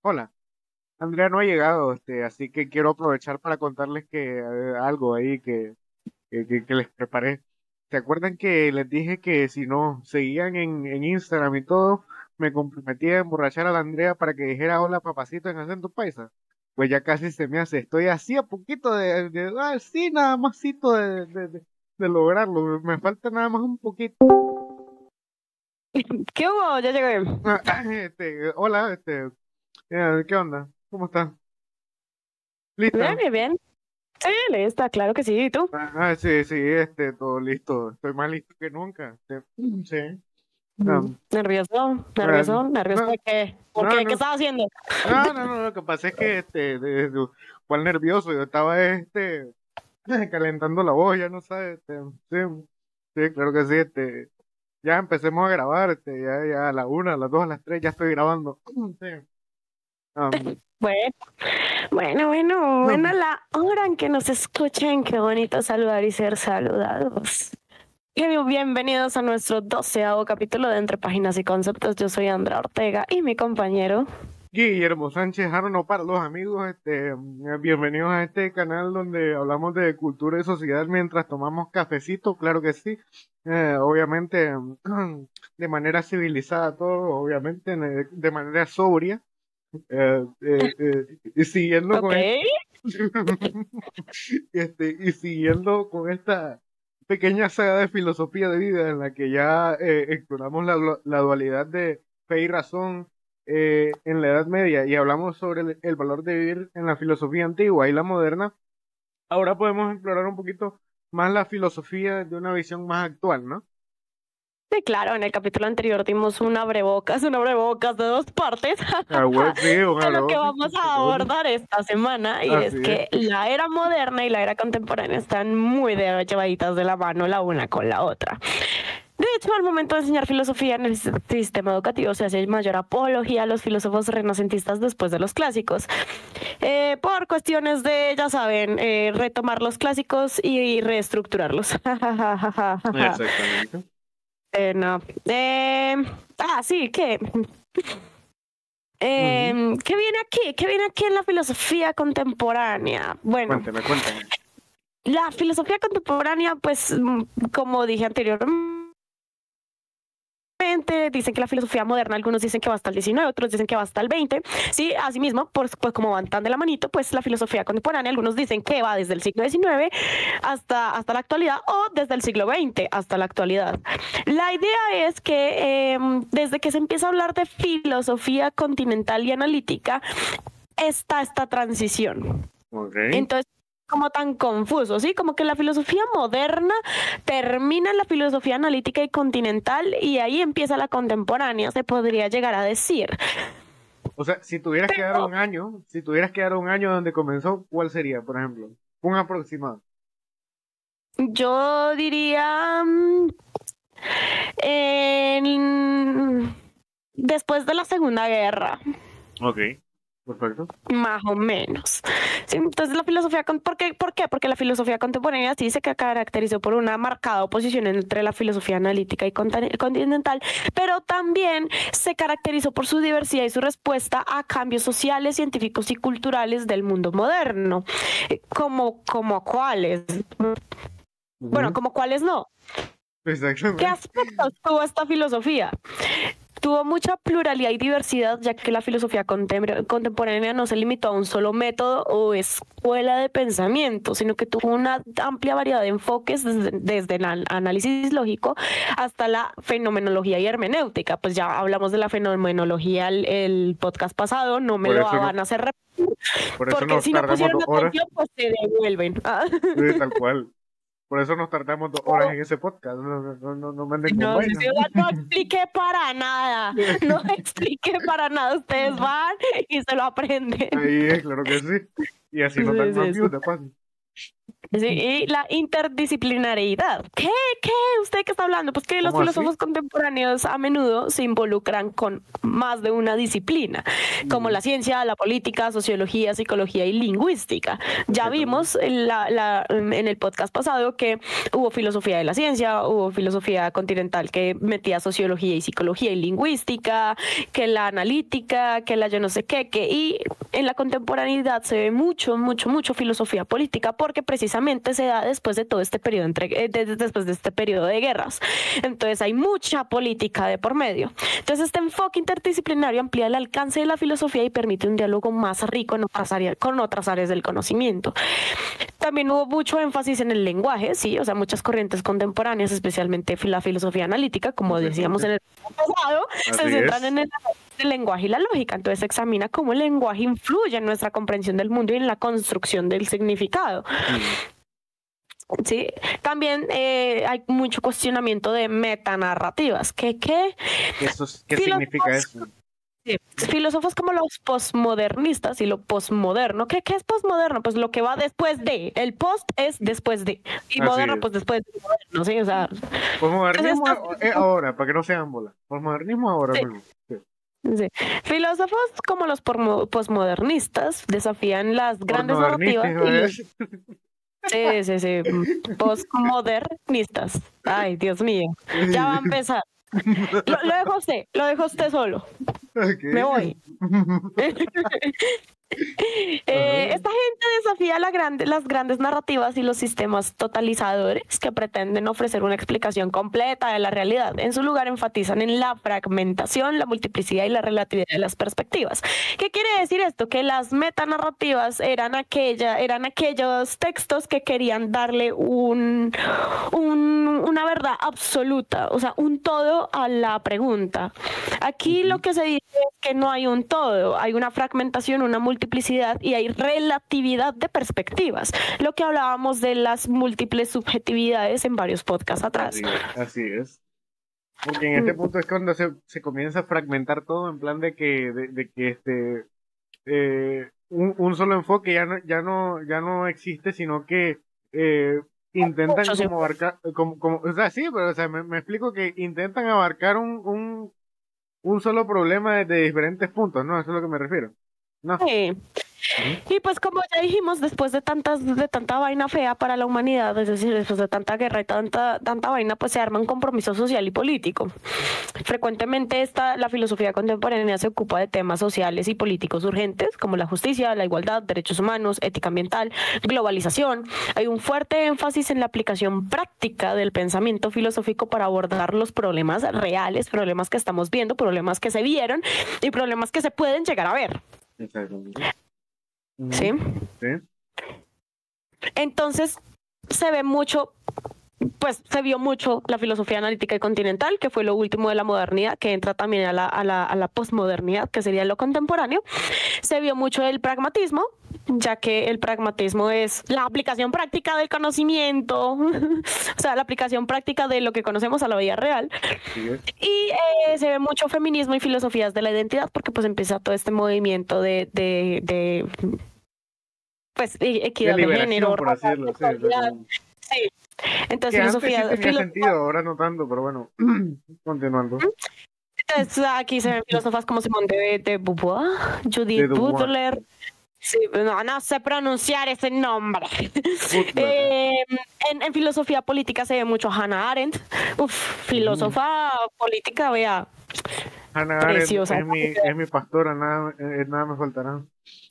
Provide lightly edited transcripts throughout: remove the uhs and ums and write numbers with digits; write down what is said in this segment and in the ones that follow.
Hola, Andrea no ha llegado, así que quiero aprovechar para contarles que algo ahí que les preparé. ¿Se acuerdan que les dije que si no seguían en Instagram y todo, me comprometía a emborrachar a la Andrea para que dijera hola papacito en acento paisa? Pues ya casi se me hace, estoy así a poquito sí, nada másito de lograrlo, me falta nada más un poquito. ¿Qué hubo? Ya llegué. Hola, ¿qué onda? ¿Cómo estás? Bien, ¿Lista? bien, bien. Sí, lista, claro que sí. ¿Y tú? Sí, sí, todo listo. Estoy más listo que nunca. Sí. Nervioso, Ah, nervioso, nervioso no, de qué. ¿Por no, qué? ¿Qué no, estás haciendo? no, lo que pasa es que, cuál nervioso, yo estaba, calentando la voz, ya no sabes, sí, sí, claro que sí, ya empecemos a grabar, ya a la una, a las dos, a las tres, ya estoy grabando. Sí. Um, Bueno, bueno, la hora en que nos escuchen, qué bonito saludar y ser saludados. Bienvenidos a nuestro 12º capítulo de Entre Páginas y Conceptos. Yo soy Andra Ortega y mi compañero. Guillermo Sánchez Arno para los amigos, bienvenidos a este canal donde hablamos de cultura y sociedad mientras tomamos cafecito, claro que sí, obviamente de manera civilizada todo, obviamente de manera sobria, y siguiendo Ok. con y siguiendo con esta pequeña saga de filosofía de vida en la que ya exploramos la dualidad de fe y razón en la Edad Media y hablamos sobre el valor de vivir en la filosofía antigua y la moderna, ahora podemos explorar un poquito más la filosofía de una visión más actual, ¿no? Sí, claro, en el capítulo anterior dimos un abrebocas de 2 partes Ah, bueno, sí, un de lo que abrebocas, vamos a abordar esta semana, y así es es. que la era moderna y la era contemporánea están muy llevaditas de la mano la una con la otra. De hecho, al momento de enseñar filosofía en el sistema educativo se hace mayor apología a los filósofos renacentistas después de los clásicos, por cuestiones de, ya saben, retomar los clásicos y reestructurarlos. Exactamente. No. Sí, ¿qué? Ujú. ¿Qué viene aquí? ¿Qué viene aquí en la filosofía contemporánea? Bueno, Cuénteme, cuénteme. la filosofía contemporánea, pues, como dije anteriormente, dicen que la filosofía moderna, algunos dicen que va hasta el 19, otros dicen que va hasta el 20. Sí, asimismo, pues como van tan de la manito, pues la filosofía contemporánea, algunos dicen que va desde el siglo XIX hasta la actualidad, o desde el siglo XX hasta la actualidad. La idea es que desde que se empieza a hablar de filosofía continental y analítica, está esta transición. Ok. Entonces, como tan confuso, ¿sí? Como que la filosofía moderna termina en la filosofía analítica y continental, y ahí empieza la contemporánea, se podría llegar a decir. O sea, si tuvieras que dar un año donde comenzó, ¿cuál sería, por ejemplo? Un aproximado. Yo diría después de la Segunda Guerra. Ok, perfecto. Más o menos. Sí, entonces la filosofía, ¿por qué? Porque la filosofía contemporánea sí se caracterizó por una marcada oposición entre la filosofía analítica y continental, pero también se caracterizó por su diversidad y su respuesta a cambios sociales, científicos y culturales del mundo moderno. Como cuáles. Bueno, Ujú. como cuáles no. ¿Qué Exactamente. aspectos tuvo esta filosofía? Tuvo mucha pluralidad y diversidad, ya que la filosofía contemporánea no se limitó a un solo método o escuela de pensamiento, sino que tuvo una amplia variedad de enfoques desde el análisis lógico hasta la fenomenología y hermenéutica. Pues ya hablamos de la fenomenología el podcast pasado, no me Por lo eso no, van a hacer repetir, por eso porque nos si no tardamos pusieron 2 horas, atención, pues se devuelven. tal cual. Por eso nos tardamos 2 horas en ese podcast. No me anden con No, sí, vainas. sí, no expliqué para nada, no expliqué para nada, ustedes van y se lo aprenden. Ahí es, claro que sí. Y así nos dan Sí, más sí, sí. views de paso. Sí, y la interdisciplinariedad. ¿Qué? ¿Qué? ¿Usted qué está hablando? Pues que los ¿Cómo así? filósofos contemporáneos a menudo se involucran con más de una disciplina, como la ciencia, la política, sociología, psicología y lingüística. Ya Exactamente. vimos en el podcast pasado que hubo filosofía de la ciencia, hubo filosofía continental que metía sociología y psicología y lingüística, que la analítica, que la yo no sé qué, y en la contemporaneidad se ve mucho filosofía política porque precisamente se da después de todo este periodo después de este periodo de guerras. Entonces hay mucha política de por medio. Entonces este enfoque interdisciplinario amplía el alcance de la filosofía y permite un diálogo más rico con otras áreas del conocimiento. También hubo mucho énfasis en el lenguaje, sí, o sea, muchas corrientes contemporáneas, especialmente la filosofía analítica, como decíamos en el pasado, se centran en el lenguaje y la lógica. Entonces se examina cómo el lenguaje influye en nuestra comprensión del mundo y en la construcción del significado. Sí, también hay mucho cuestionamiento de metanarrativas. ¿Qué ¿Significa eso? Sí, filósofos como los postmodernistas y lo postmoderno. ¿Qué es postmoderno? Pues lo que va después de. El post es después de. Y moderno, pues después de moderno, ¿sí? O sea. Posmodernismo ahora, para que no sean bolas. Posmodernismo ahora Sí. mismo. Sí. Sí. Filósofos como los postmodernistas desafían las grandes narrativas. Sí. Postmodernistas. Ay, Dios mío. Ya va a empezar. Lo dejo usted solo. Okay. Me voy. Esta gente desafía las grandes narrativas y los sistemas totalizadores que pretenden ofrecer una explicación completa de la realidad. En su lugar enfatizan en la fragmentación, la multiplicidad y la relatividad de las perspectivas. ¿Qué quiere decir esto? Que las metanarrativas eran aquellos textos que querían darle una verdad absoluta, o sea, un todo a la pregunta. Aquí lo que se dice es que no hay un todo, hay una fragmentación, una multiplicidad y hay relatividad de perspectivas, lo que hablábamos de las múltiples subjetividades en varios podcasts atrás. Así es. Porque en este punto es cuando se comienza a fragmentar todo en plan de que un solo enfoque ya no existe, sino que intentan como abarcar, o sea, sí, pero o sea, me explico que intentan abarcar un solo problema desde diferentes puntos, ¿no? Eso es lo que me refiero. No. Sí. Y pues como ya dijimos, después de tanta vaina fea para la humanidad, es decir, después de tanta guerra y tanta vaina, pues se arma un compromiso social y político. Frecuentemente la filosofía contemporánea se ocupa de temas sociales y políticos urgentes, como la justicia, la igualdad, derechos humanos, ética ambiental, globalización. Hay un fuerte énfasis en la aplicación práctica del pensamiento filosófico para abordar los problemas reales, problemas que estamos viendo, problemas que se vieron y problemas que se pueden llegar a ver. Exactamente. ¿Sí? Sí. Entonces se vio mucho la filosofía analítica y continental, que fue lo último de la modernidad, que entra también a la posmodernidad, que sería lo contemporáneo. Se vio mucho el pragmatismo, ya que el pragmatismo es la aplicación práctica del conocimiento, o sea, la aplicación práctica de lo que conocemos a la vida real. Y se ve mucho feminismo y filosofías de la identidad, porque pues empieza todo este movimiento de equidad de género, por así decirlo. Sí. Entonces, que filosofía antes sí tenía sentido, ahora no tanto, pero bueno, continuando. Entonces, aquí se ven filósofas como Simone de Beauvoir, Judith Butler. Sí, no sé pronunciar ese nombre. En filosofía política se ve mucho Hannah Arendt. Filósofa política, vea. Hannah Arendt es mi pastora, nada me faltará.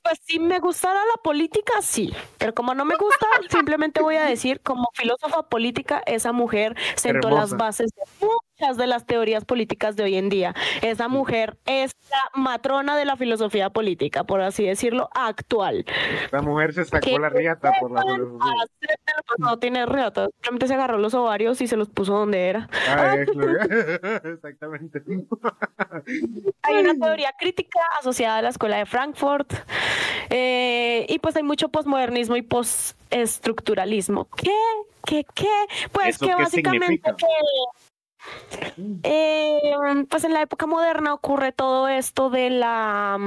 Pues si me gustara la política, sí, pero como no me gusta, simplemente voy a decir, como filósofa política, esa mujer sentó las bases de muchas de las teorías políticas de hoy en día. Esa mujer es la matrona de la filosofía política, por así decirlo, actual. La mujer se sacó la riata por la filosofía. No tiene riata, simplemente se agarró los ovarios y se los puso donde era. Exactamente. Hay una teoría crítica asociada a la escuela de Frankfurt y pues hay mucho posmodernismo y postestructuralismo. ¿Qué? Pues que básicamente pues en la época moderna ocurre todo esto de la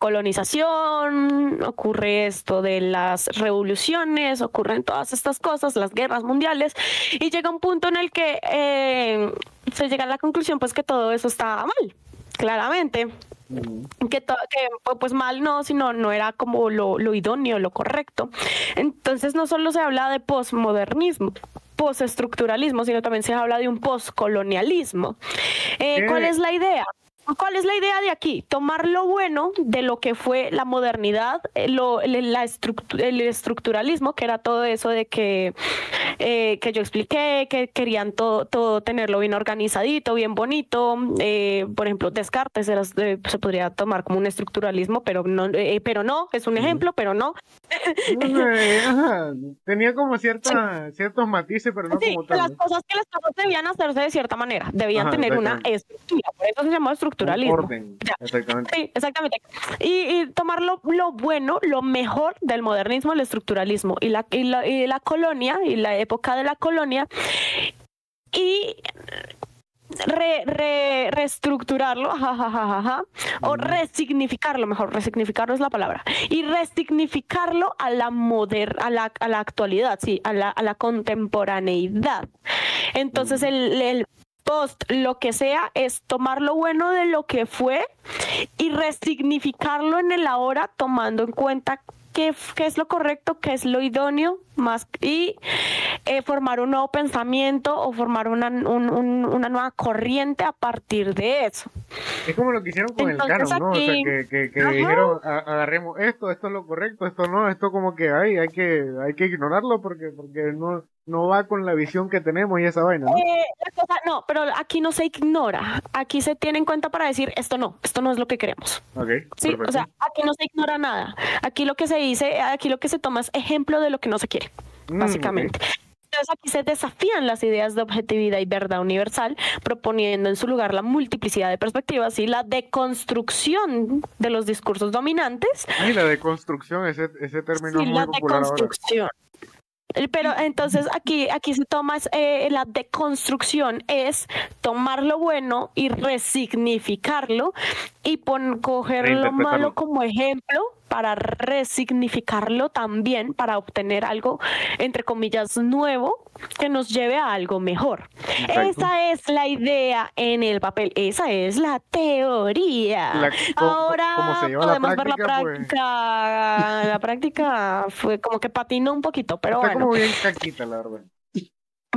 colonización, ocurre esto de las revoluciones, ocurren todas estas cosas, las guerras mundiales, y llega un punto en el que se llega a la conclusión pues que todo eso estaba mal, claramente. Que pues mal no, sino no era como lo idóneo, lo correcto. Entonces no solo se habla de posmodernismo, postestructuralismo, sino también se habla de un poscolonialismo. ¿Cuál es la idea? ¿Cuál es la idea de aquí? Tomar lo bueno de lo que fue la modernidad, el estructuralismo, que era todo eso de que yo expliqué, que querían todo tenerlo bien organizadito, bien bonito. Por ejemplo, Descartes se podría tomar como un estructuralismo, pero no, es un ejemplo, pero no. Ajá. Tenía como ciertos matices, pero no Sí, como tal, las ¿no? cosas que las cosas debían hacerse de cierta manera, debían Ajá, tener una exactamente. estructura, por eso se llama Un estructuralismo. orden, Ya. exactamente. Sí, exactamente. Y tomar lo bueno, lo mejor del modernismo, el estructuralismo y la colonia, y la época de la colonia, y reestructurarlo, o resignificarlo, mejor, resignificarlo es la palabra, y resignificarlo a la actualidad, sí, a la contemporaneidad. Entonces el post, lo que sea, es tomar lo bueno de lo que fue y resignificarlo en el ahora, tomando en cuenta qué es lo correcto, qué es lo idóneo, más, y formar un nuevo pensamiento o formar una nueva corriente a partir de eso. Es como lo que hicieron con el Entonces canon, ¿no? O sea, aquí, que ajá, dijeron, agarremos esto es lo correcto, esto no, esto como que hay que ignorarlo porque no va con la visión que tenemos y esa vaina, ¿no? no, pero aquí no se ignora, aquí se tiene en cuenta para decir esto no es lo que queremos. Ok, Sí, o perfecto. sea, aquí no se ignora nada. Aquí lo que se dice, aquí lo que se toma es ejemplo de lo que no se quiere, Ok. básicamente. Entonces aquí se desafían las ideas de objetividad y verdad universal, proponiendo en su lugar la multiplicidad de perspectivas y la deconstrucción de los discursos dominantes. Ay, la deconstrucción, ese término Sí, es muy la popular ahora. deconstrucción. Pero entonces aquí se toma la deconstrucción, es tomar lo bueno y resignificarlo y coger lo malo Reinterpretarlo. como ejemplo para resignificarlo también, para obtener algo, entre comillas, nuevo que nos lleve a algo mejor. Exacto. Esa es la idea en el papel, esa es la teoría. Como se Ahora lleva a la podemos ver la práctica, pues práctica. La práctica fue como que patinó un poquito, pero está bueno. como bien caquita, la verdad.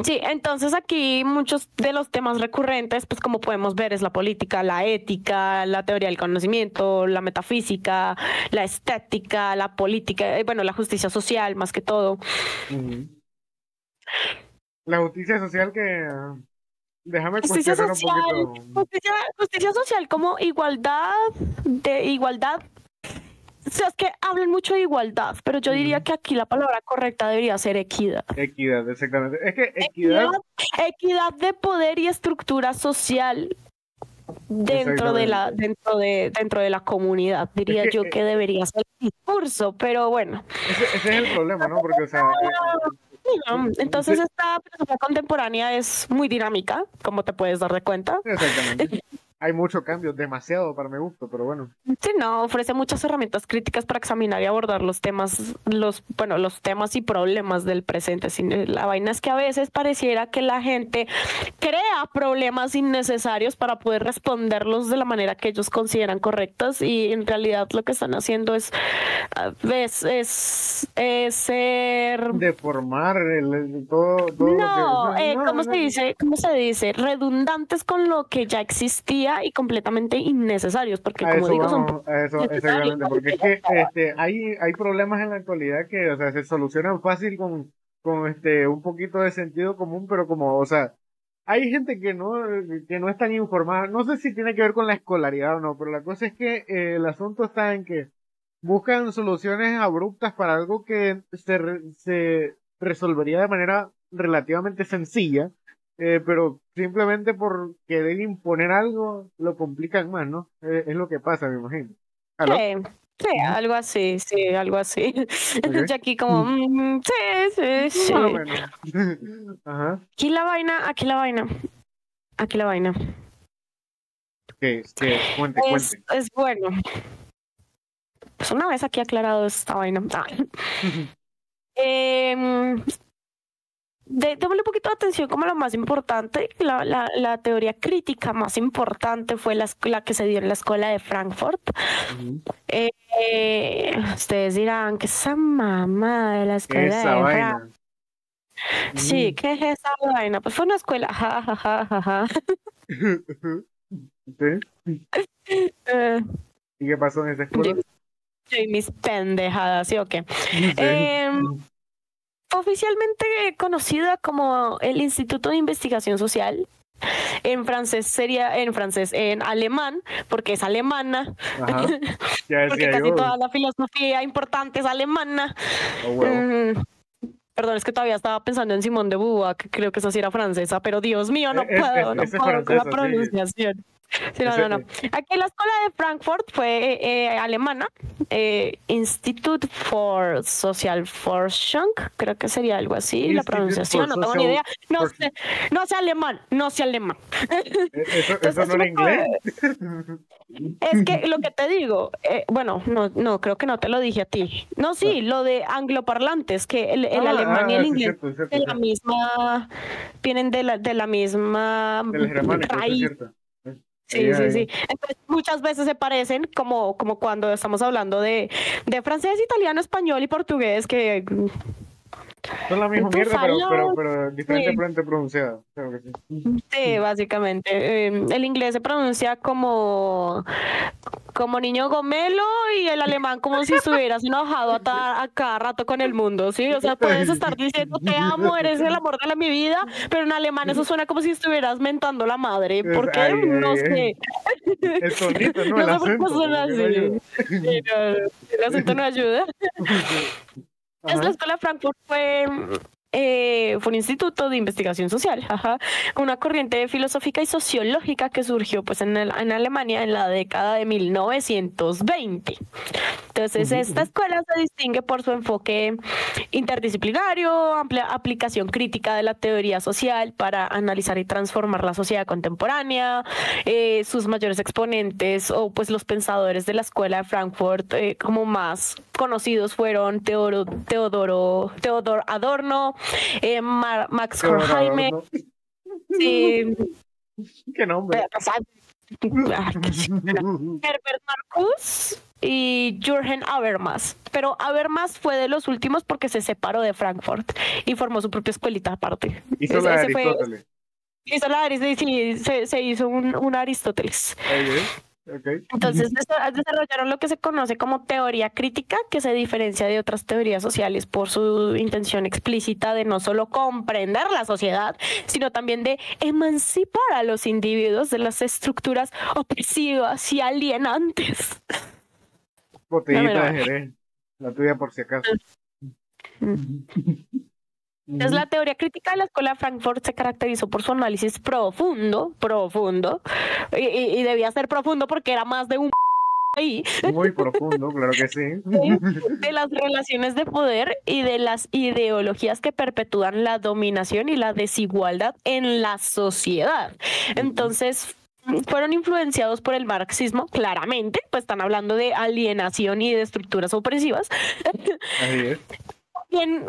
Sí, entonces aquí muchos de los temas recurrentes, pues como podemos ver, es la política, la ética, la teoría del conocimiento, la metafísica, la estética, la política, bueno, la justicia social más que todo. Ujú. La justicia social déjame Justicia cuestionar un social, poquito. justicia social como igualdad. O sea, es que hablan mucho de igualdad, pero yo diría Ujú. que aquí la palabra correcta debería ser equidad. Equidad, exactamente. Es que Equidad, equidad, equidad de poder y estructura social exactamente. dentro de la comunidad, Es diría que yo que debería ser el discurso, pero bueno. ese es el problema, ¿no? Porque, o sea, Entonces esta filosofía contemporánea es muy dinámica, como te puedes dar de cuenta. exactamente. Hay mucho cambio, demasiado para mi gusto, pero bueno. Sí, no, ofrece muchas herramientas críticas para examinar y abordar los temas, los temas y problemas del presente. La vaina es que a veces pareciera que la gente crea problemas innecesarios para poder responderlos de la manera que ellos consideran correctas, y en realidad lo que están haciendo es ser. Deformar todo lo que. No, No, no. ¿cómo se dice? Redundantes con lo que ya existía y completamente innecesarios, porque A como eso digo, son vamos, a eso, necesarios. exactamente, porque es que hay problemas en la actualidad que, o sea, se solucionan fácil con un poquito de sentido común, pero como, o sea, hay gente que no es tan informada, no sé si tiene que ver con la escolaridad o no, pero la cosa es que el asunto está en que buscan soluciones abruptas para algo que se resolvería de manera relativamente sencilla, pero simplemente por querer imponer algo lo complican más, ¿no? Es lo que pasa, me imagino. ¿Aló? Sí, sí, Ujú. algo así, sí, algo así. Ok. Yo aquí como, sí, sí, Más o sí. menos. Ajá. Aquí la vaina. Que cuente, Es, cuente. es bueno. pues una vez aquí aclarado esta vaina. Démosle un poquito de atención como lo más importante. La teoría crítica más importante fue la que se dio en la escuela de Frankfurt. Ustedes dirán que esa mamá de la escuela esa de vaina. Frankfurt. Sí, ¿qué es esa vaina? Pues fue una escuela. Ja, ja, ja, ja, ja. ¿Sí? ¿Y qué pasó en esa escuela? Y mis pendejadas, ¿sí o qué? Oficialmente conocida como el Instituto de Investigación Social. En alemán, porque es alemana. Ajá. Ya porque casi toda la filosofía importante es alemana. Oh, well. Perdón, es que todavía estaba pensando en Simone de Beauvoir, que creo que esa sí era francesa, pero Dios mío, no puedo con la pronunciación. Sí, no. Aquí la escuela de Frankfurt fue alemana, Institute for Social Forschung, creo que sería algo así, la pronunciación, no tengo ni idea, no sé alemán. ¿Eso no era inglés? Es que lo que te digo, bueno, no, creo que no te lo dije a ti. No, sí, lo de angloparlantes, que el alemán y el inglés cierto, de la misma, vienen de la misma raíz. Cierto. Sí. Entonces, muchas veces se parecen, como cuando estamos hablando de francés, italiano, español y portugués, que son la misma mierda, pero diferentemente pronunciada. Claro que sí. Sí, básicamente. El inglés se pronuncia como niño gomelo y el alemán como si estuvieras enojado a cada rato con el mundo, ¿sí? O sea, puedes estar diciendo te amo, eres el amor de mi vida, pero en alemán eso suena como si estuvieras mentando la madre. ¿Por qué? No sé. El tonito, ¿no? El acento. No sé por qué suena así. El acento no ayuda. La escuela de Frankfurt fue un instituto de investigación social, una corriente filosófica y sociológica que surgió pues en Alemania en la década de 1920. Entonces, esta escuela se distingue por su enfoque interdisciplinario, amplia aplicación crítica de la teoría social para analizar y transformar la sociedad contemporánea. Sus mayores exponentes o pues los pensadores de la escuela de Frankfurt como más conocidos fueron Theodor Adorno, Max Horkheimer. Sí. ¿Qué nombre? Herbert Marcuse y Jürgen Habermas. Pero Habermas fue de los últimos porque se separó de Frankfurt y formó su propia escuelita aparte. Hizo la Aristóteles. Se hizo un Aristóteles. Okay. Entonces desarrollaron lo que se conoce como teoría crítica, que se diferencia de otras teorías sociales por su intención explícita de no solo comprender la sociedad, sino también de emancipar a los individuos de las estructuras opresivas y alienantes. Botellita de Jerez, la tuya por si acaso. Entonces, la teoría crítica de la escuela de Frankfurt se caracterizó por su análisis profundo, y debía ser profundo porque era más de un ahí. Muy profundo, claro que sí. De las relaciones de poder y de las ideologías que perpetúan la dominación y la desigualdad en la sociedad. Entonces, fueron influenciados por el marxismo, claramente, pues están hablando de alienación y de estructuras opresivas. Así es. Bien,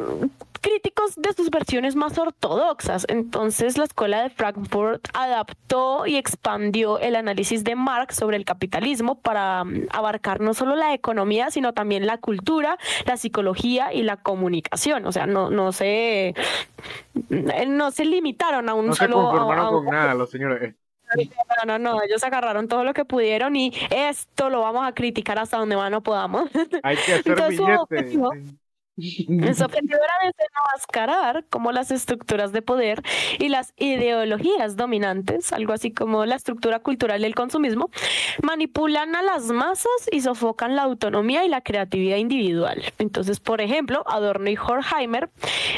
críticos de sus versiones más ortodoxas. Entonces, la escuela de Frankfurt adaptó y expandió el análisis de Marx sobre el capitalismo para abarcar no solo la economía, sino también la cultura, la psicología y la comunicación. O sea, no se limitaron a un solo... No se conformaron con nada los señores. No, ellos agarraron todo lo que pudieron y esto lo vamos a criticar hasta donde más no podamos. Hay que hacer billetes. Su objetivo era desenmascarar como las estructuras de poder y las ideologías dominantes, algo así como la estructura cultural del consumismo, manipulan a las masas y sofocan la autonomía y la creatividad individual. Entonces, por ejemplo, Adorno y Horkheimer,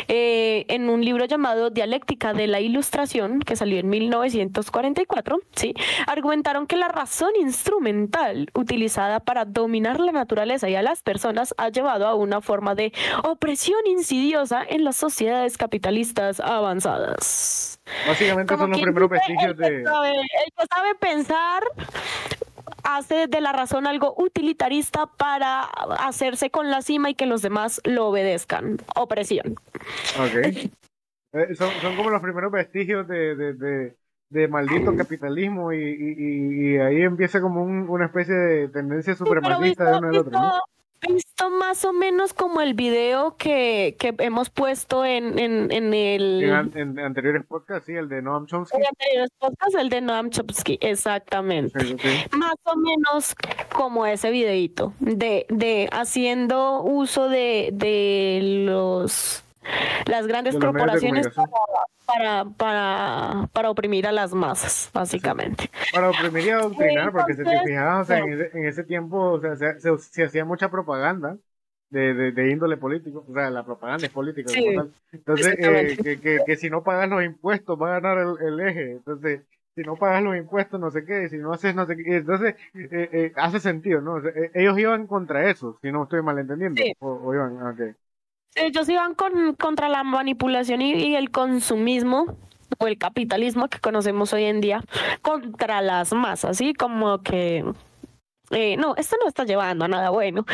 en un libro llamado Dialéctica de la Ilustración, que salió en 1944, ¿sí?, argumentaron que la razón instrumental utilizada para dominar la naturaleza y a las personas ha llevado a una forma de opresión insidiosa en las sociedades capitalistas avanzadas. Básicamente como son los primeros vestigios de... El que sabe pensar hace de la razón algo utilitarista para hacerse con la cima y que los demás lo obedezcan. Opresión. Ok. Son como los primeros vestigios de maldito capitalismo y ahí empieza como una especie de tendencia supremacista de uno del otro, ¿no? Visto más o menos como el video que hemos puesto en anteriores podcasts, sí, el de Noam Chomsky. En anteriores podcasts, el de Noam Chomsky, exactamente. Okay. Más o menos como ese videíto, de haciendo uso de las grandes corporaciones para oprimir a las masas, básicamente. Sí. Para oprimir y adoctrinar, porque si te fijas, o sea, en ese tiempo, o sea, se hacía mucha propaganda de índole político, o sea, la propaganda es política, sí, como tal. Entonces, que si no pagas los impuestos va a ganar el eje, entonces, si no pagas los impuestos, no sé qué, si no haces no sé qué, entonces, hace sentido, ¿no? O sea, ellos iban contra eso, si no estoy malentendiendo, sí. o iban, ok. Ellos iban contra la manipulación y el consumismo o el capitalismo que conocemos hoy en día contra las masas, ¿sí? Como que, no, esto no está llevando a nada bueno.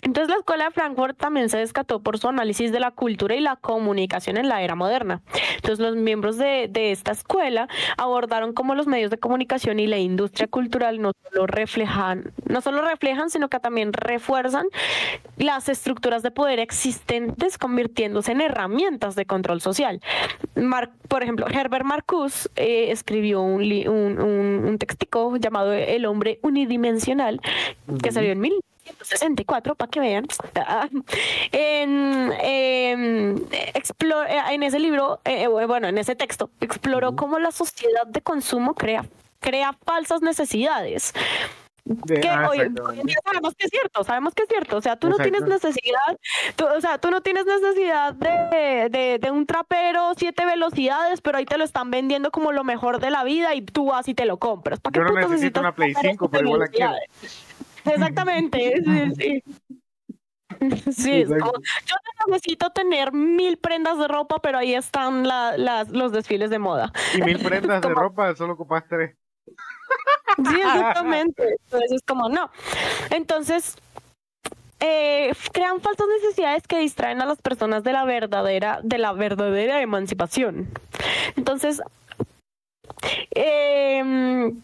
Entonces la Escuela de Frankfurt también se descartó por su análisis de la cultura y la comunicación en la era moderna. Entonces los miembros de esta escuela abordaron cómo los medios de comunicación y la industria cultural no solo reflejan, sino que también refuerzan las estructuras de poder existentes, convirtiéndose en herramientas de control social. Por ejemplo, Herbert Marcuse escribió un textico llamado El hombre unidimensional, que salió en 1964, para que vean. En ese libro, bueno, en ese texto, exploró cómo la sociedad de consumo crea falsas necesidades. Que hoy en día sabemos que es cierto, o sea, tú no tienes necesidad, tú no tienes necesidad de un trapero 7 velocidades, pero ahí te lo están vendiendo como lo mejor de la vida y tú vas y te lo compras. ¿Para Yo no necesito una Play 5, pero igual la quiero. Exactamente, sí. Sí, es como, yo no necesito tener 1000 prendas de ropa, pero ahí están los desfiles de moda. Y 1000 prendas de ropa, solo ocupas 3. Sí, exactamente. Entonces es como, no. Entonces, crean falsas necesidades que distraen a las personas de la verdadera emancipación. Entonces,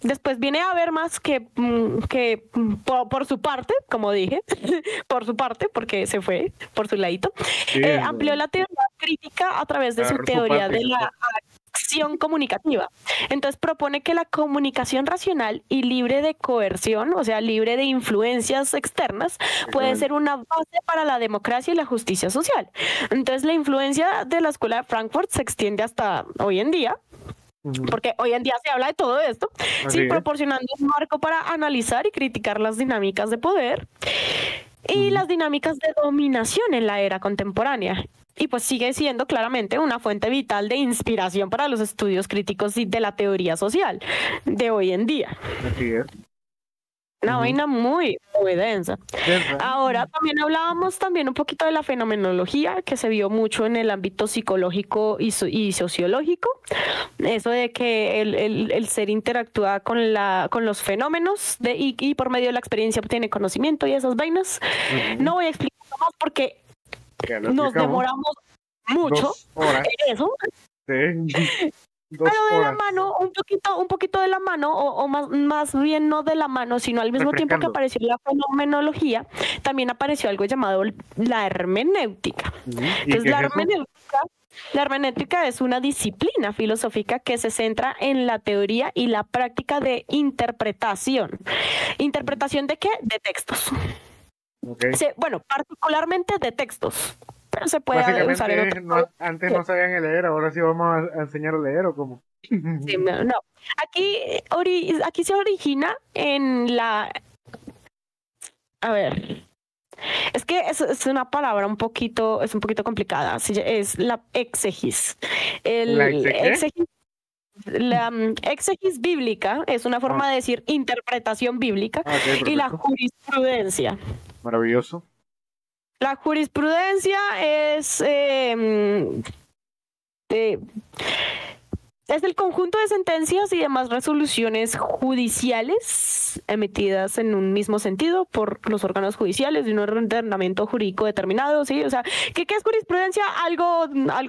después viene Habermas que por su parte, como dije, por su parte, porque se fue por su ladito, sí, amplió la teoría crítica a través de su teoría de la acción comunicativa. Entonces propone que la comunicación racional y libre de coerción, o sea, libre de influencias externas, puede ser una base para la democracia y la justicia social. Entonces la influencia de la Escuela de Frankfurt se extiende hasta hoy en día, porque hoy en día se habla de todo esto, sí, proporcionando un marco para analizar y criticar las dinámicas de poder y las dinámicas de dominación en la era contemporánea. Y pues sigue siendo claramente una fuente vital de inspiración para los estudios críticos y de la teoría social de hoy en día. Así es. Una vaina muy, muy densa. Ahora, también hablábamos también un poquito de la fenomenología, que se vio mucho en el ámbito psicológico y sociológico. Eso de que el ser interactúa con los fenómenos y por medio de la experiencia obtiene conocimiento y esas vainas. No voy a explicar más porque nos demoramos mucho en eso. Sí. Pero de la mano, un poquito de la mano, o más bien no de la mano, sino al mismo tiempo que apareció la fenomenología, también apareció algo llamado la hermenéutica. Entonces, la hermenéutica es una disciplina filosófica que se centra en la teoría y la práctica de interpretación. ¿Interpretación de qué? De textos. Bueno, particularmente de textos. Pero se puede usar en antes no sabían leer, ahora sí vamos a enseñar a leer, ¿o cómo? Sí, no. Aquí se origina en la... A ver, es que es una palabra un poquito complicada. Es la exegis. La exegis bíblica es una forma de decir interpretación bíblica, y la jurisprudencia. Maravilloso. La jurisprudencia es Es el conjunto de sentencias y demás resoluciones judiciales emitidas en un mismo sentido por los órganos judiciales de un ordenamiento jurídico determinado, ¿sí? O sea, ¿qué es jurisprudencia? Algo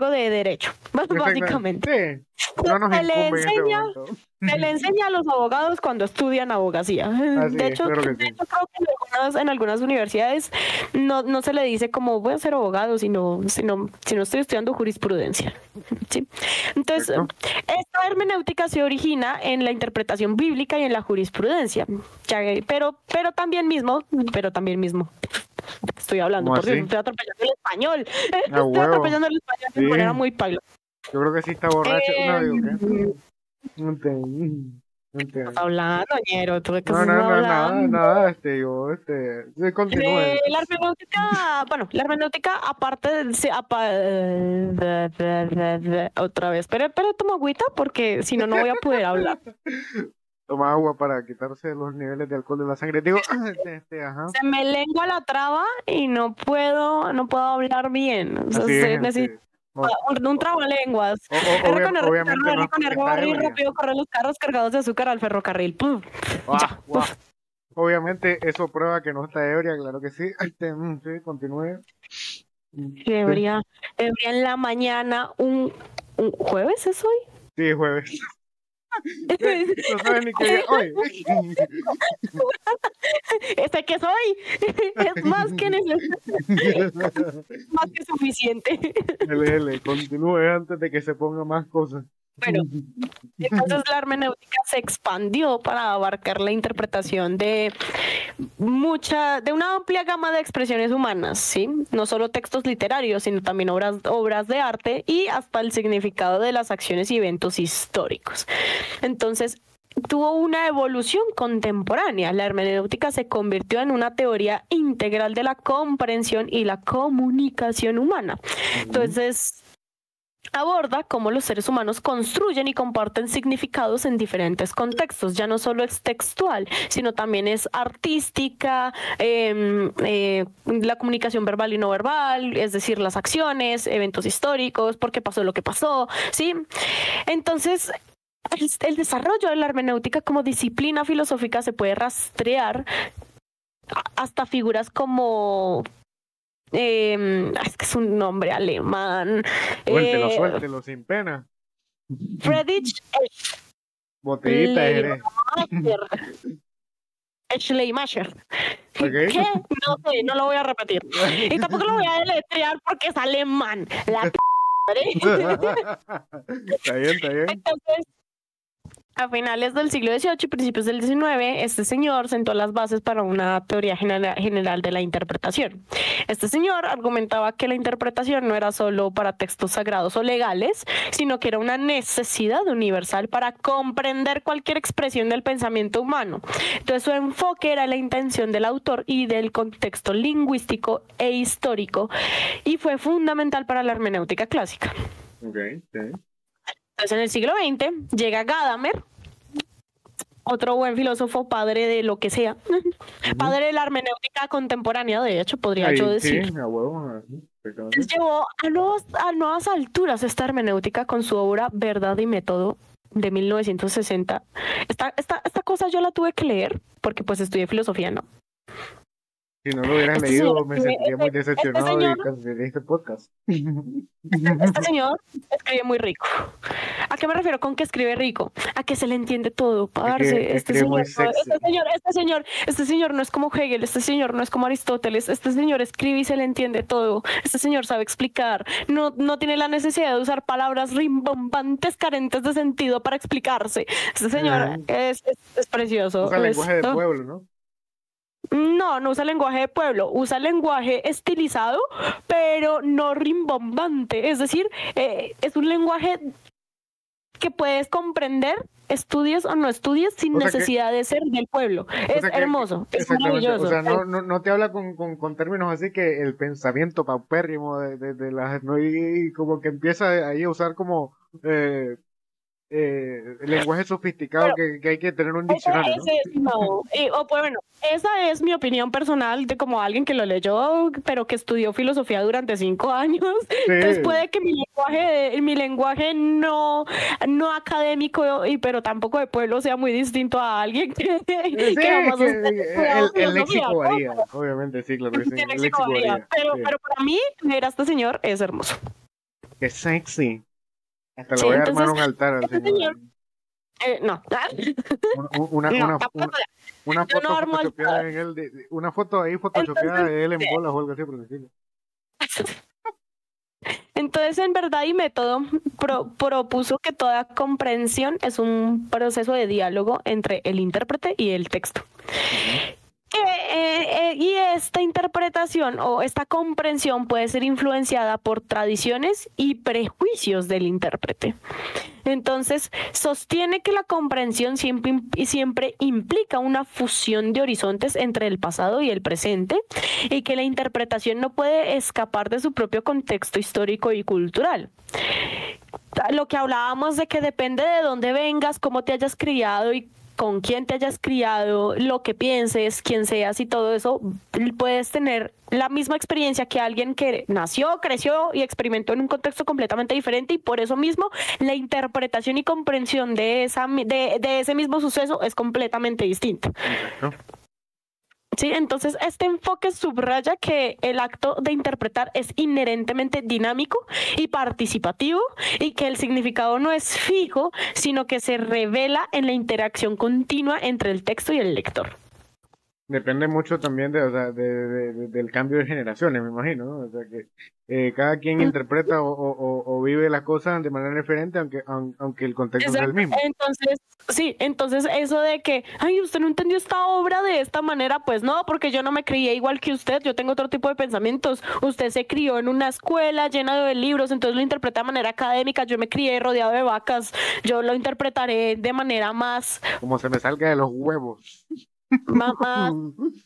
de derecho, básicamente. Sí, no nos incumbe en este momento. Se le enseña a los abogados cuando estudian abogacía. Así De es, hecho, claro que sí. creo que en algunas universidades no se le dice como voy a ser abogado, sino estoy estudiando jurisprudencia. ¿Sí? Entonces, Perfecto. esta hermenéutica se origina en la interpretación bíblica y en la jurisprudencia. Pero también mismo, estoy hablando, ¿Cómo por Dios, así? estoy atropellando el español. A Estoy huevo. atropellando el español de Sí. manera muy paila. Yo creo que sí está borracho. No digo Em, que. No entiendo. Estás hablando, ñero, ¿tú de qué No, estás hablando? nada, sí, continúe. La hermenéutica, bueno, la hermenéutica aparte otra vez, pero tomo agüita porque si no, no voy a poder hablar. Toma agua para quitarse los niveles de alcohol de la sangre. Digo, ajá. Se me lengua la traba y no puedo hablar bien. O sea, Así es, necesito O- un trabalenguas. obviamente no está R, ebria. rápido corren los carros cargados de azúcar al ferrocarril. Puf, ya, Guau. puf. Obviamente eso prueba que no está ebria, claro que sí. Sí, continúe. Sí, Ebria en la mañana, un jueves es hoy. sí, jueves. No sabes ni qué día hoy. Este que soy es más que más que suficiente. Continúe antes de que se ponga más cosas. Bueno, entonces la hermenéutica se expandió para abarcar la interpretación de una amplia gama de expresiones humanas, ¿sí? No solo textos literarios, sino también obras de arte y hasta el significado de las acciones y eventos históricos. Entonces, tuvo una evolución contemporánea. La hermenéutica se convirtió en una teoría integral de la comprensión y la comunicación humana. Entonces, aborda cómo los seres humanos construyen y comparten significados en diferentes contextos. Ya no solo es textual, sino también es artística, la comunicación verbal y no verbal, es decir, las acciones, eventos históricos, por qué pasó lo que pasó, ¿sí? Entonces, el desarrollo de la hermenéutica como disciplina filosófica se puede rastrear hasta figuras como es que es un nombre alemán. Suéltelo, sin pena. Friedrich Botellita de Jerez. Schleiermacher. Okay. ¿Qué? No sé, no lo voy a repetir. Y tampoco lo voy a deletrear porque es alemán. La Está bien. Entonces, a finales del siglo XVIII y principios del XIX, este señor sentó las bases para una teoría general de la interpretación. Este señor argumentaba que la interpretación no era solo para textos sagrados o legales, sino que era una necesidad universal para comprender cualquier expresión del pensamiento humano. Entonces, su enfoque era la intención del autor y del contexto lingüístico e histórico, y fue fundamental para la hermenéutica clásica. Okay. Entonces, en el siglo XX llega Gadamer, otro buen filósofo, padre de lo que sea, padre de la hermenéutica contemporánea, de hecho, podría yo decir. Sí, a huevo. Entonces, llevó a nuevas alturas esta hermenéutica con su obra Verdad y Método de 1960. Esta cosa yo la tuve que leer porque pues estudié filosofía, ¿no? Si no lo hubieras leído, me sentiría muy decepcionado y cancelaría este podcast. Este señor escribe muy rico. ¿A qué me refiero con que escribe rico? A que se le entiende todo, parce. Este señor no es como Hegel, este señor no es como Aristóteles, este señor escribe y se le entiende todo. Este señor sabe explicar, no tiene la necesidad de usar palabras rimbombantes carentes de sentido para explicarse. Este señor es precioso. Usa lenguaje de pueblo, ¿no? No usa lenguaje de pueblo, usa lenguaje estilizado, pero no rimbombante. Es decir, es un lenguaje que puedes comprender, estudies o no estudies, sin necesidad de ser del pueblo. Es hermoso, es maravilloso. O sea, no te habla con términos así que el pensamiento paupérrimo de las... ¿no? Y como que empieza ahí a usar como lenguaje sofisticado Bueno, que hay que tener un diccionario, ¿no? bueno, esa es mi opinión personal de como alguien que lo leyó, pero que estudió filosofía durante 5 años. Entonces Sí, puede que mi lenguaje no académico, pero tampoco de pueblo sea muy distinto a alguien sí, que es jamás que ha estudiado el filosofía, léxico ¿no? varía, obviamente, sí, claro que sí, Qué el léxico léxico varía. varía, Pero, sí. pero para mí, ver a este señor es hermoso. Qué sexy. Hasta le Sí, voy a armar entonces, un altar al este señor señor, ahí. no, Una, una, no, una, tampoco. una, una Yo no foto armo photoshopeada altar. en él, una foto ahí photoshopeada Entonces, de él en bolas o algo así por el estilo. entonces, en verdad y método, propuso que toda comprensión es un proceso de diálogo entre el intérprete y el texto. Ujú. Y esta interpretación o esta comprensión puede ser influenciada por tradiciones y prejuicios del intérprete. Entonces, sostiene que la comprensión siempre implica una fusión de horizontes entre el pasado y el presente y que la interpretación no puede escapar de su propio contexto histórico y cultural. Lo que hablábamos de que depende de dónde vengas, cómo te hayas criado y con quién te hayas criado, lo que pienses, quién seas y todo eso, puedes tener la misma experiencia que alguien que nació, creció y experimentó en un contexto completamente diferente y por eso mismo la interpretación y comprensión de ese mismo suceso es completamente distinta. Exacto. Sí, entonces este enfoque subraya que el acto de interpretar es inherentemente dinámico y participativo y que el significado no es fijo, sino que se revela en la interacción continua entre el texto y el lector. Depende mucho también de, o sea, del cambio de generaciones, me imagino, ¿no? O sea que cada quien interpreta o vive las cosas de manera diferente, aunque el contexto sea el Exacto. mismo. Entonces, sí, entonces eso de que, ay, usted no entendió esta obra de esta manera, pues no, porque yo no me crié igual que usted, yo tengo otro tipo de pensamientos. Usted se crió en una escuela llena de libros, entonces lo interpreta de manera académica, yo me crié rodeado de vacas, yo lo interpretaré de manera Como se me salga de los huevos. más,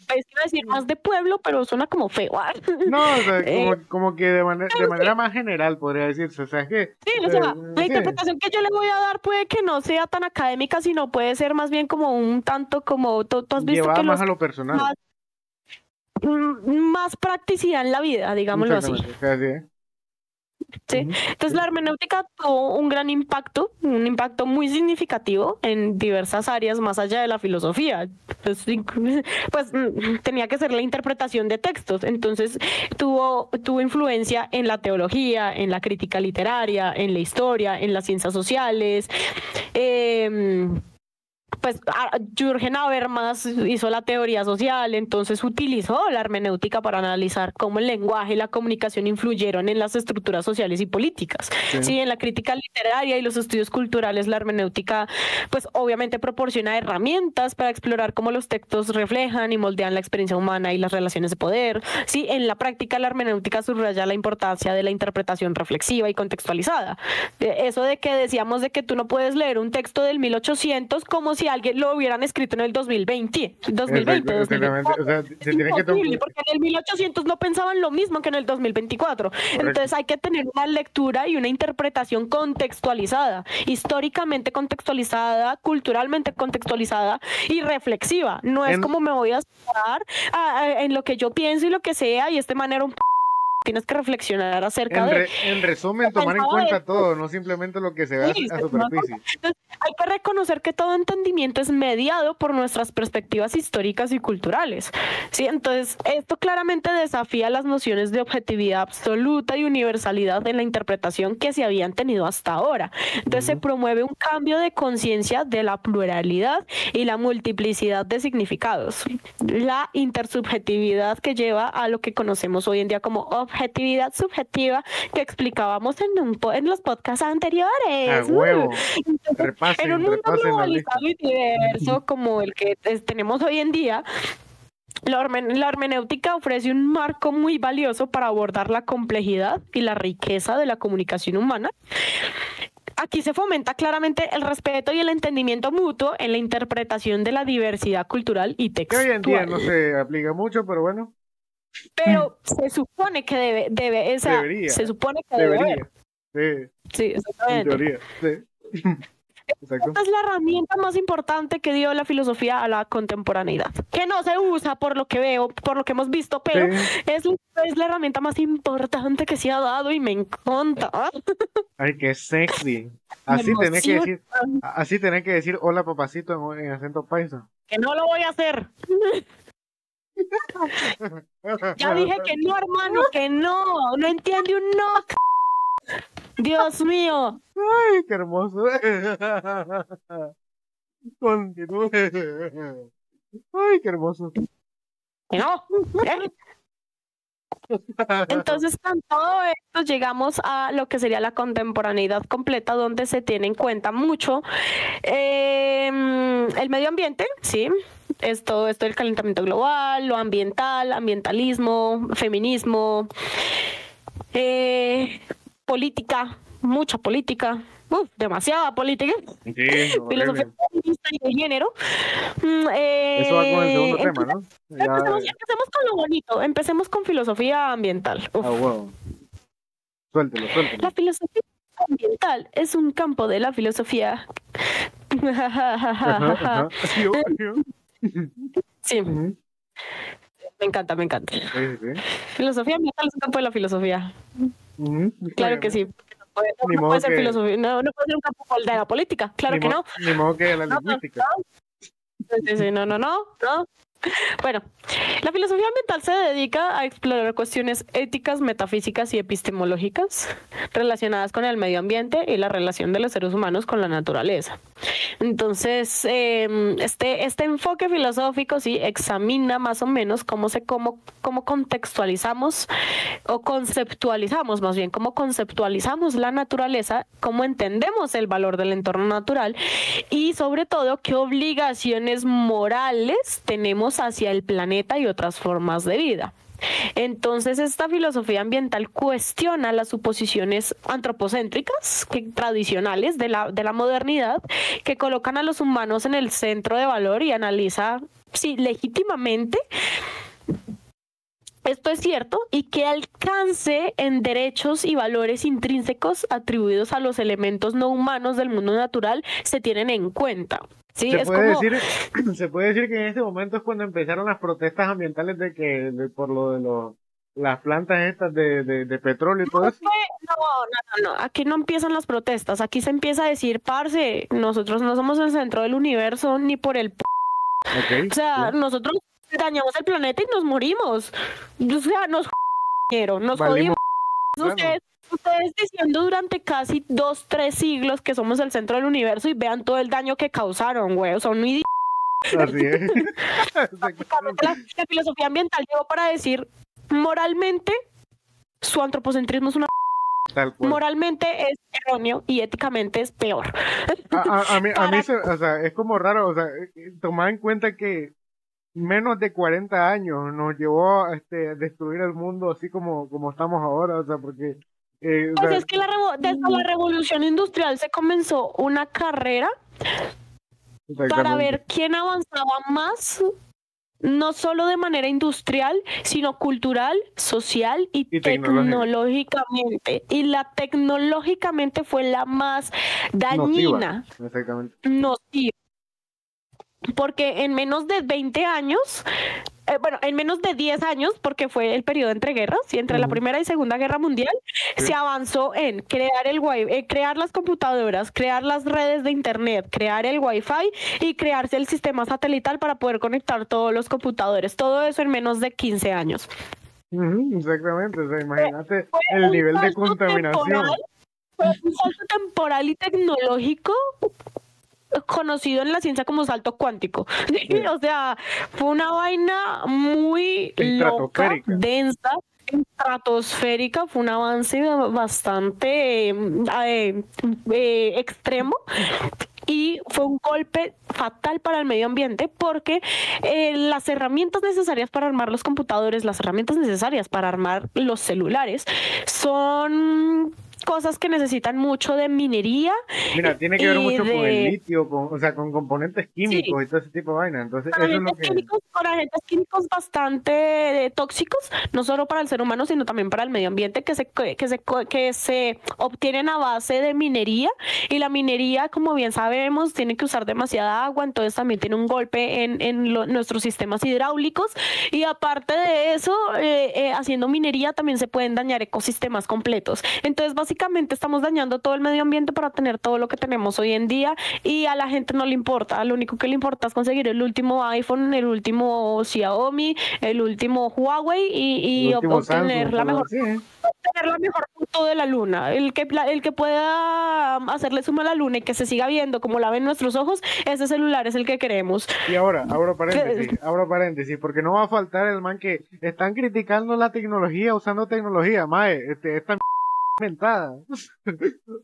pues iba a decir más de pueblo, pero suena como feo. No, o sea, Eh, como que de sí, manera más general podría decirse. O sea, es que, sí, o sea, la sí, interpretación que yo le voy a dar puede que no sea tan académica, sino puede ser más bien como un tanto como tú has visto llevada que más los a que lo personal. más practicidad en la vida, digámoslo así. Exactamente, o sea, sí, ¿eh? ¿Sí? Ujú, Entonces sí. la hermenéutica tuvo un impacto muy significativo en diversas áreas más allá de la filosofía. Tenía que ser la interpretación de textos, entonces tuvo influencia en la teología, en la crítica literaria, en la historia, en las ciencias sociales. Eh, pues Jürgen Habermas hizo la teoría social, entonces utilizó la hermenéutica para analizar cómo el lenguaje y la comunicación influyeron en las estructuras sociales y políticas. Sí. Sí, en la crítica literaria y los estudios culturales, la hermenéutica, pues obviamente proporciona herramientas para explorar cómo los textos reflejan y moldean la experiencia humana y las relaciones de poder. Sí, en la práctica, la hermenéutica subraya la importancia de la interpretación reflexiva y contextualizada. Eso de que decíamos de que tú no puedes leer un texto del 1800 como si alguien lo hubieran escrito en el 2020, 2020, Exactamente. O 2024. sea, Es se tiene que imposible tomar. porque en el 1800 no pensaban lo mismo que en el 2024. Correcto. Entonces hay que tener una lectura y una interpretación contextualizada, históricamente contextualizada, culturalmente contextualizada y reflexiva. No es En, como me voy a centrar en lo que yo pienso y lo que sea y este manera tienes que reflexionar acerca de. en resumen, tomar en Pensaba cuenta esto. todo, no simplemente lo que se ve Sí, a superficie. entonces, hay que reconocer que todo entendimiento es mediado por nuestras perspectivas históricas y culturales. ¿Sí? Entonces, esto claramente desafía las nociones de objetividad absoluta y universalidad en la interpretación que se habían tenido hasta ahora. Entonces, se Ujú. promueve un cambio de conciencia de la pluralidad y la multiplicidad de significados. La intersubjetividad que lleva a lo que conocemos hoy en día como objetividad subjetiva que explicábamos en los podcasts A anteriores. huevo. Entonces, en un mundo Repasen la lista. globalizado y diverso como el que tenemos hoy en día, la hermenéutica ofrece un marco muy valioso para abordar la complejidad y la riqueza de la comunicación humana. Aquí se fomenta claramente el respeto y el entendimiento mutuo en la interpretación de la diversidad cultural y Que hoy en día textual. no se aplica mucho, pero bueno, Pero se supone que o sea, debería, se supone que debe haber. debería. Sí, Sí, en exactamente. teoría, sí. Exacto. Esta es la herramienta más importante que dio la filosofía a la contemporaneidad, que no se usa por lo que veo, por lo que hemos visto, pero Sí. es la herramienta más importante que se ha dado y me encanta. Ay, qué sexy. Me Así tenés que emociona. decir, así tenés que decir hola papacito en acento paisa. Que no lo voy a hacer. Ya dije que no, hermano, que no. No entiende un no. Dios mío. Ay, qué hermoso. Continúe. Ay, qué hermoso. Que no. ¿Eh? Entonces, con todo esto llegamos a lo que sería la contemporaneidad completa, donde se tiene en cuenta mucho el medio ambiente, ¿sí? Esto del calentamiento global, lo ambiental, ambientalismo, feminismo, política, mucha política, demasiada política, Sí, filosofía horrible. feminista y de género. Eso va con el segundo tema, ¿no? Ya, Empecemos con lo bonito, empecemos con filosofía ambiental. Uf. huevo. Suéltelo, La suéltelo. filosofía ambiental es un campo de la filosofía. Ajá, ajá. Sí, me Ujú. encanta, me encanta. Sí, sí. Filosofía ambiental es un campo de la filosofía. Ujú. Claro que sí. Ni No modo puede ser que, filosofía, no puede ser un campo de la política, claro que no. ni modo que la No, lingüística. no. Bueno, la filosofía ambiental se dedica a explorar cuestiones éticas, metafísicas y epistemológicas relacionadas con el medio ambiente y la relación de los seres humanos con la naturaleza. Entonces, este enfoque filosófico sí examina más o menos cómo contextualizamos o conceptualizamos, más bien, cómo conceptualizamos la naturaleza, cómo entendemos el valor del entorno natural y sobre todo qué obligaciones morales tenemos hacia el planeta y otras formas de vida. Entonces, esta filosofía ambiental cuestiona las suposiciones antropocéntricas tradicionales de la modernidad, que colocan a los humanos en el centro de valor y analiza, sí, legítimamente, esto es cierto, y qué alcance en derechos y valores intrínsecos atribuidos a los elementos no humanos del mundo natural se tienen en cuenta. Sí, Se es puede como... decir, se puede decir que en este momento es cuando empezaron las protestas ambientales por lo de las plantas estas de petróleo y todo eso. No, aquí no empiezan las protestas, aquí se empieza a decir, parce, nosotros no somos el centro del universo ni por el... Okay, O sea, sí. nosotros dañamos el planeta y nos morimos. O sea, nos Valimos. jodimos. Bueno, Ustedes diciendo durante casi 2-3 siglos que somos el centro del universo y vean todo el daño que causaron, güey. Son muy... así es. La filosofía ambiental llegó para decir, moralmente, su antropocentrismo es una... Tal cual. Moralmente es erróneo y éticamente es peor. A mí o sea, es como raro, o sea, tomar en cuenta que menos de 40 años nos llevó a destruir el mundo así como estamos ahora, o sea, porque o Pues sea, es que desde la revolución industrial se comenzó una carrera para exactamente. ver quién avanzaba más, no solo de manera industrial, sino cultural, social y Y tecnológica. tecnológicamente. Y la tecnológicamente fue la más dañina, Nociva, exactamente. nociva. Porque en menos de 20 años, bueno, en menos de 10 años, porque fue el periodo entre guerras, y entre la Primera y Segunda Guerra Mundial, Sí. se avanzó en crear crear las computadoras, crear las redes de internet, crear el Wi-Fi y crearse el sistema satelital para poder conectar todos los computadores. Todo eso en menos de 15 años. Exactamente, o sea, imagínate Fue el un nivel de salto contaminación. fue un salto temporal y tecnológico conocido en la ciencia como salto cuántico. Sí. O sea, fue una vaina muy loca, Estratosférica. densa, estratosférica, fue un avance bastante extremo y fue un golpe fatal para el medio ambiente porque las herramientas necesarias para armar los computadores, las herramientas necesarias para armar los celulares son cosas que necesitan mucho de minería. Mira, tiene que ver mucho con el de litio, o sea, con componentes Sí, químicos y todo ese tipo de vaina. Entonces, con eso es lo agentes que... químicos bastante tóxicos, no solo para el ser humano, sino también para el medio ambiente, que se obtienen a base de minería. Y la minería, como bien sabemos, tiene que usar demasiada agua, entonces también tiene un golpe en nuestros sistemas hidráulicos. Y aparte de eso, haciendo minería también se pueden dañar ecosistemas completos. Entonces, básicamente estamos dañando todo el medio ambiente para tener todo lo que tenemos hoy en día, y a la gente no le importa. Lo único que le importa es conseguir el último iPhone, el último Xiaomi, el último Huawei El y último Samsung, obtener la mejor sí, ¿eh? foto de la luna. El que pueda hacerle zoom a la luna y que se siga viendo como la ven nuestros ojos, ese celular es el que queremos. Y ahora, abro paréntesis, porque no va a faltar el man que están criticando la tecnología, usando tecnología, mae, esta inventada.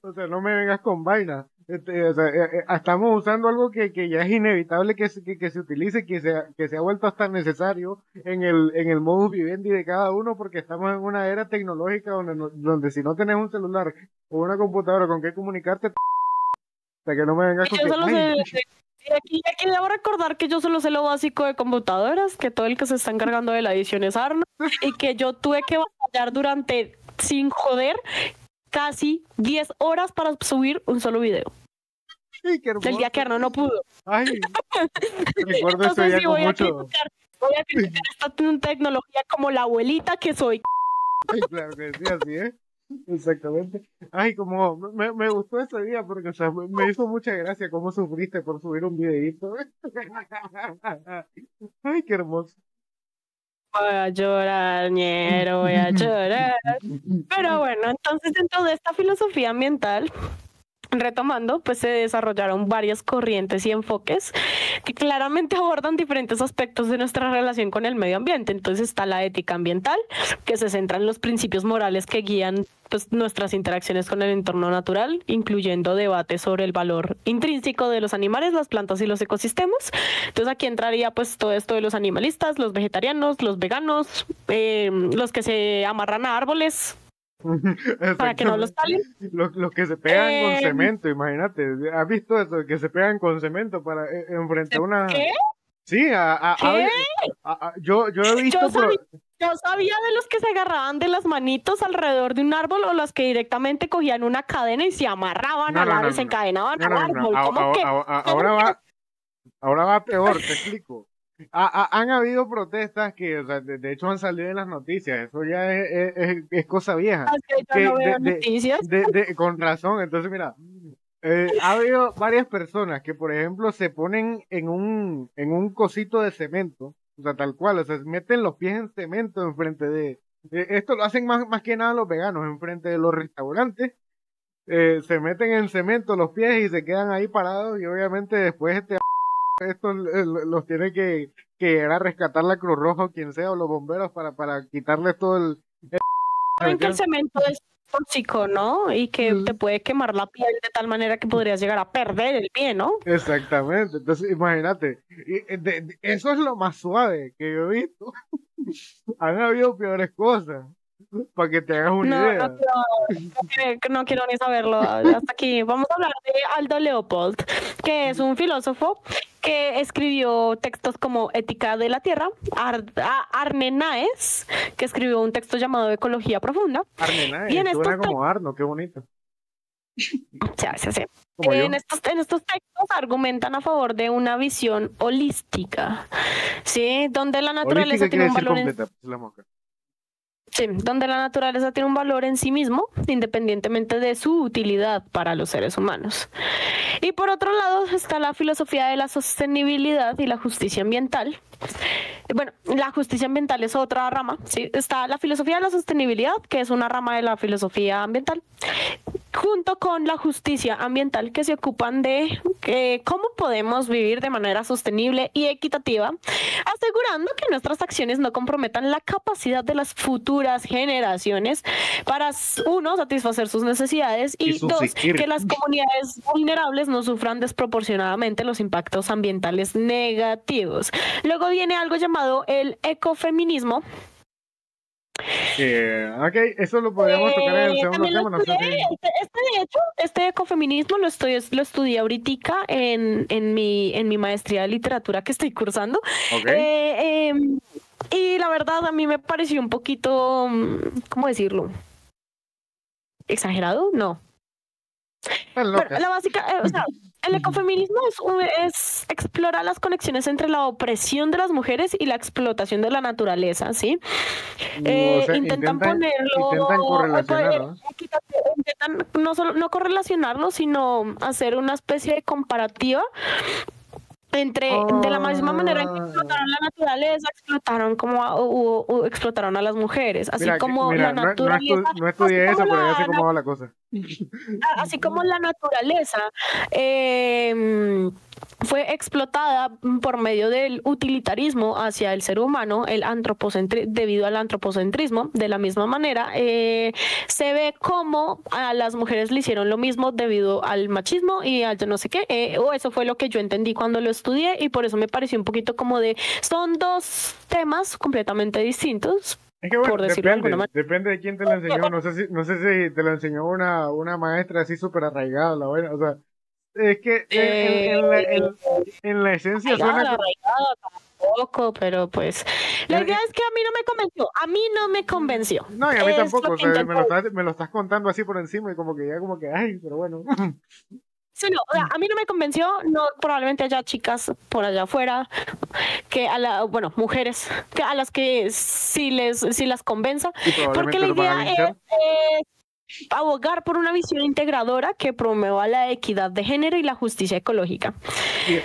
O sea, no me vengas con vaina. O sea, estamos usando algo que ya es inevitable que se utilice, que se ha vuelto hasta necesario en el modus vivendi de cada uno, porque estamos en una era tecnológica donde si no tenés un celular o una computadora con que comunicarte, hasta que no me vengas con Yo que... solo sé, aquí debo recordar que yo solo sé lo básico de computadoras, que todo el que se está encargando de la edición es Arno, y que yo tuve que batallar durante, sin joder, casi 10 horas para subir un solo video. Ay, qué El día que Arno no pudo. Ay, recuerdo eso Entonces ya sí, con voy a mucho... criticar esta tecnología como la abuelita que soy. Ay, claro que sí, así es. Exactamente. Ay, como me gustó ese día porque, o sea, me hizo mucha gracia cómo sufriste por subir un videíto. Ay, qué hermoso. Voy a llorar, ñero, voy a llorar. Pero bueno, entonces dentro de esta filosofía ambiental, retomando, pues se desarrollaron varias corrientes y enfoques que claramente abordan diferentes aspectos de nuestra relación con el medio ambiente. Entonces está la ética ambiental, que se centra en los principios morales que guían pues nuestras interacciones con el entorno natural, incluyendo debates sobre el valor intrínseco de los animales, las plantas y los ecosistemas. Entonces aquí entraría pues todo esto de los animalistas, los vegetarianos, los veganos, los que se amarran a árboles para que no los talen. Los que se pegan con cemento, imagínate. ¿Has visto eso? Que se pegan con cemento para enfrente a una... ¿Qué? Sí, ¿Qué? yo he visto... Yo sabía de los que se agarraban de las manitos alrededor de un árbol, o los que directamente cogían una cadena y se amarraban al árbol, se encadenaban al árbol. ¿Cómo que? Ahora va peor, te explico. Han habido protestas que, o sea, de hecho han salido en las noticias, eso ya es cosa vieja. Yo no veo noticias. Con razón, entonces mira, ha habido varias personas que, por ejemplo, se ponen en un cosito de cemento, o sea, tal cual, o sea, meten los pies en cemento enfrente de... esto lo hacen más que nada los veganos, enfrente de los restaurantes, se meten en cemento los pies y se quedan ahí parados, y obviamente después estos los tiene que ir a rescatar la Cruz Roja o quien sea, o los bomberos para quitarles todo Saben que el cemento es tóxico, ¿no? Y que te puede quemar la piel de tal manera que podrías llegar a perder el pie, ¿no? Exactamente, entonces imagínate, eso es lo más suave que yo he visto. Han habido peores cosas, para que te hagas una idea. No quiero ni saberlo. Hasta aquí vamos a hablar de Aldo Leopold, que es un filósofo que escribió textos como Ética de la Tierra. Arne Naes, que escribió un texto llamado Ecología Profunda. Arne Naes, suena como Arno, qué bonito. Sí. En estos textos argumentan a favor de una visión holística, ¿sí? Donde la naturaleza tiene un valor donde la naturaleza tiene un valor en sí mismo, independientemente de su utilidad para los seres humanos. Y por otro lado está la filosofía de la sostenibilidad y la justicia ambiental. Bueno, la justicia ambiental es otra rama, ¿sí? Está la filosofía de la sostenibilidad, que es una rama de la filosofía ambiental, junto con la justicia ambiental, que se ocupan de cómo podemos vivir de manera sostenible y equitativa, asegurando que nuestras acciones no comprometan la capacidad de las futuras generaciones para, uno, satisfacer sus necesidades, y dos, que las comunidades vulnerables no sufran desproporcionadamente los impactos ambientales negativos. Luego viene algo llamado el ecofeminismo, Ok, eso lo podríamos tocar en el segundo También lo tema, no sé estudié, si... de hecho, este ecofeminismo lo estudié ahorita en mi maestría de literatura que estoy cursando. Ok, Y la verdad a mí me pareció un poquito, ¿cómo decirlo? ¿Exagerado? No. están Bueno, locas. o sea, el ecofeminismo es explorar las conexiones entre la opresión de las mujeres y la explotación de la naturaleza, ¿sí? O sea, Intentan intentan ponerlo, correlacionar, ¿no? intentan no solo no correlacionarlo, sino hacer una especie de comparativa de la misma manera en que Oh, explotaron la naturaleza, explotaron explotaron a las mujeres, así como la mira, naturaleza, no así estudié como eso, pero ya sé cómo va la cosa. así como la naturaleza fue explotada por medio del utilitarismo hacia el ser humano, debido al antropocentrismo, de la misma manera, se ve como a las mujeres le hicieron lo mismo debido al machismo y al yo no sé qué, o eso fue lo que yo entendí cuando lo estudié y por eso me pareció un poquito como son dos temas completamente distintos, Es que bueno, por decirlo de alguna manera. depende de quién te lo enseñó. No sé si te lo enseñó una maestra así súper arraigada, la buena. O sea, es que Eh, en la esencia suena, arraigada tampoco, pero pues la idea en- es que a mí no me convenció, a mí no me convenció, no, y a mí es lo tampoco. O que sea, intento. me lo estás contando así por encima y como que ya como que, ay, pero bueno. Sí, no, o sea, a mí no me convenció, no, probablemente haya chicas por allá afuera bueno, mujeres a las que sí las convenza, Y porque probablemente la nos van a idea linchar. es abogar por una visión integradora que promueva la equidad de género y la justicia ecológica. Y-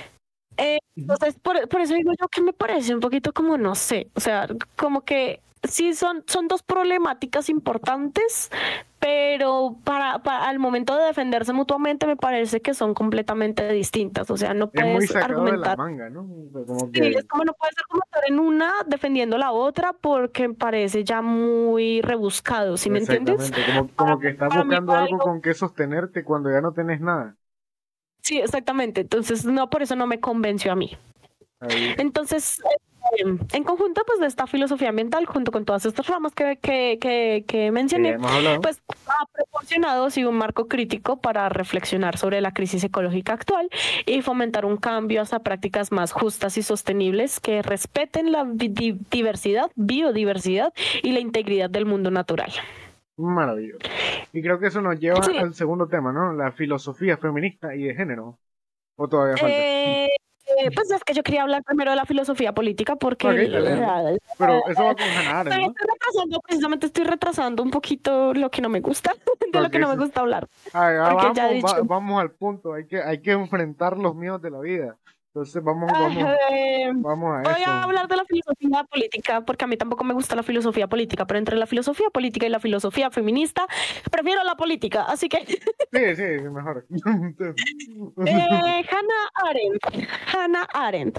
Entonces, por eso digo yo que me parece un poquito como, no sé, o sea, como que sí son dos problemáticas importantes, pero al momento de defenderse mutuamente me parece que son completamente distintas. O sea, no Es muy puedes sacado de la argumentar, manga, ¿no? O sea, como sí, que, es como no puedes argumentar en una defendiendo la otra porque me parece ya muy rebuscado, ¿sí me entiendes? exactamente, Para, como que estás para mí, buscando para algo algo, con que sostenerte cuando ya no tenés nada. sí, exactamente. Entonces, no, por eso no me convenció a mí. Ahí, Entonces, en conjunto, pues de esta filosofía ambiental, junto con todas estas ramas que que ya mencioné, hemos hablado. pues ha proporcionado sí, un marco crítico para reflexionar sobre la crisis ecológica actual y fomentar un cambio hacia prácticas más justas y sostenibles que respeten la biodiversidad y la integridad del mundo natural. Maravilloso. Y creo que eso nos lleva Sí, al segundo tema, ¿no? La filosofía feminista y de género. ¿O todavía falta? eh, pues es que yo quería hablar primero de la filosofía política porque Ok, dale, dale. Pero eso va con Hannah Arendt, ¿no? precisamente estoy retrasando un poquito lo que no me gusta, de lo Ok, que no me sí. gusta hablar. Ah, Porque ya he dicho, vamos al punto. Hay que enfrentar los miedos de la vida. Entonces eh, vamos a voy a eso. hablar de la filosofía política, porque a mí tampoco me gusta la filosofía política, pero entre la filosofía política y la filosofía feminista, prefiero la política. Así que, Sí, sí, mejor. Hannah Arendt. Hannah Arendt.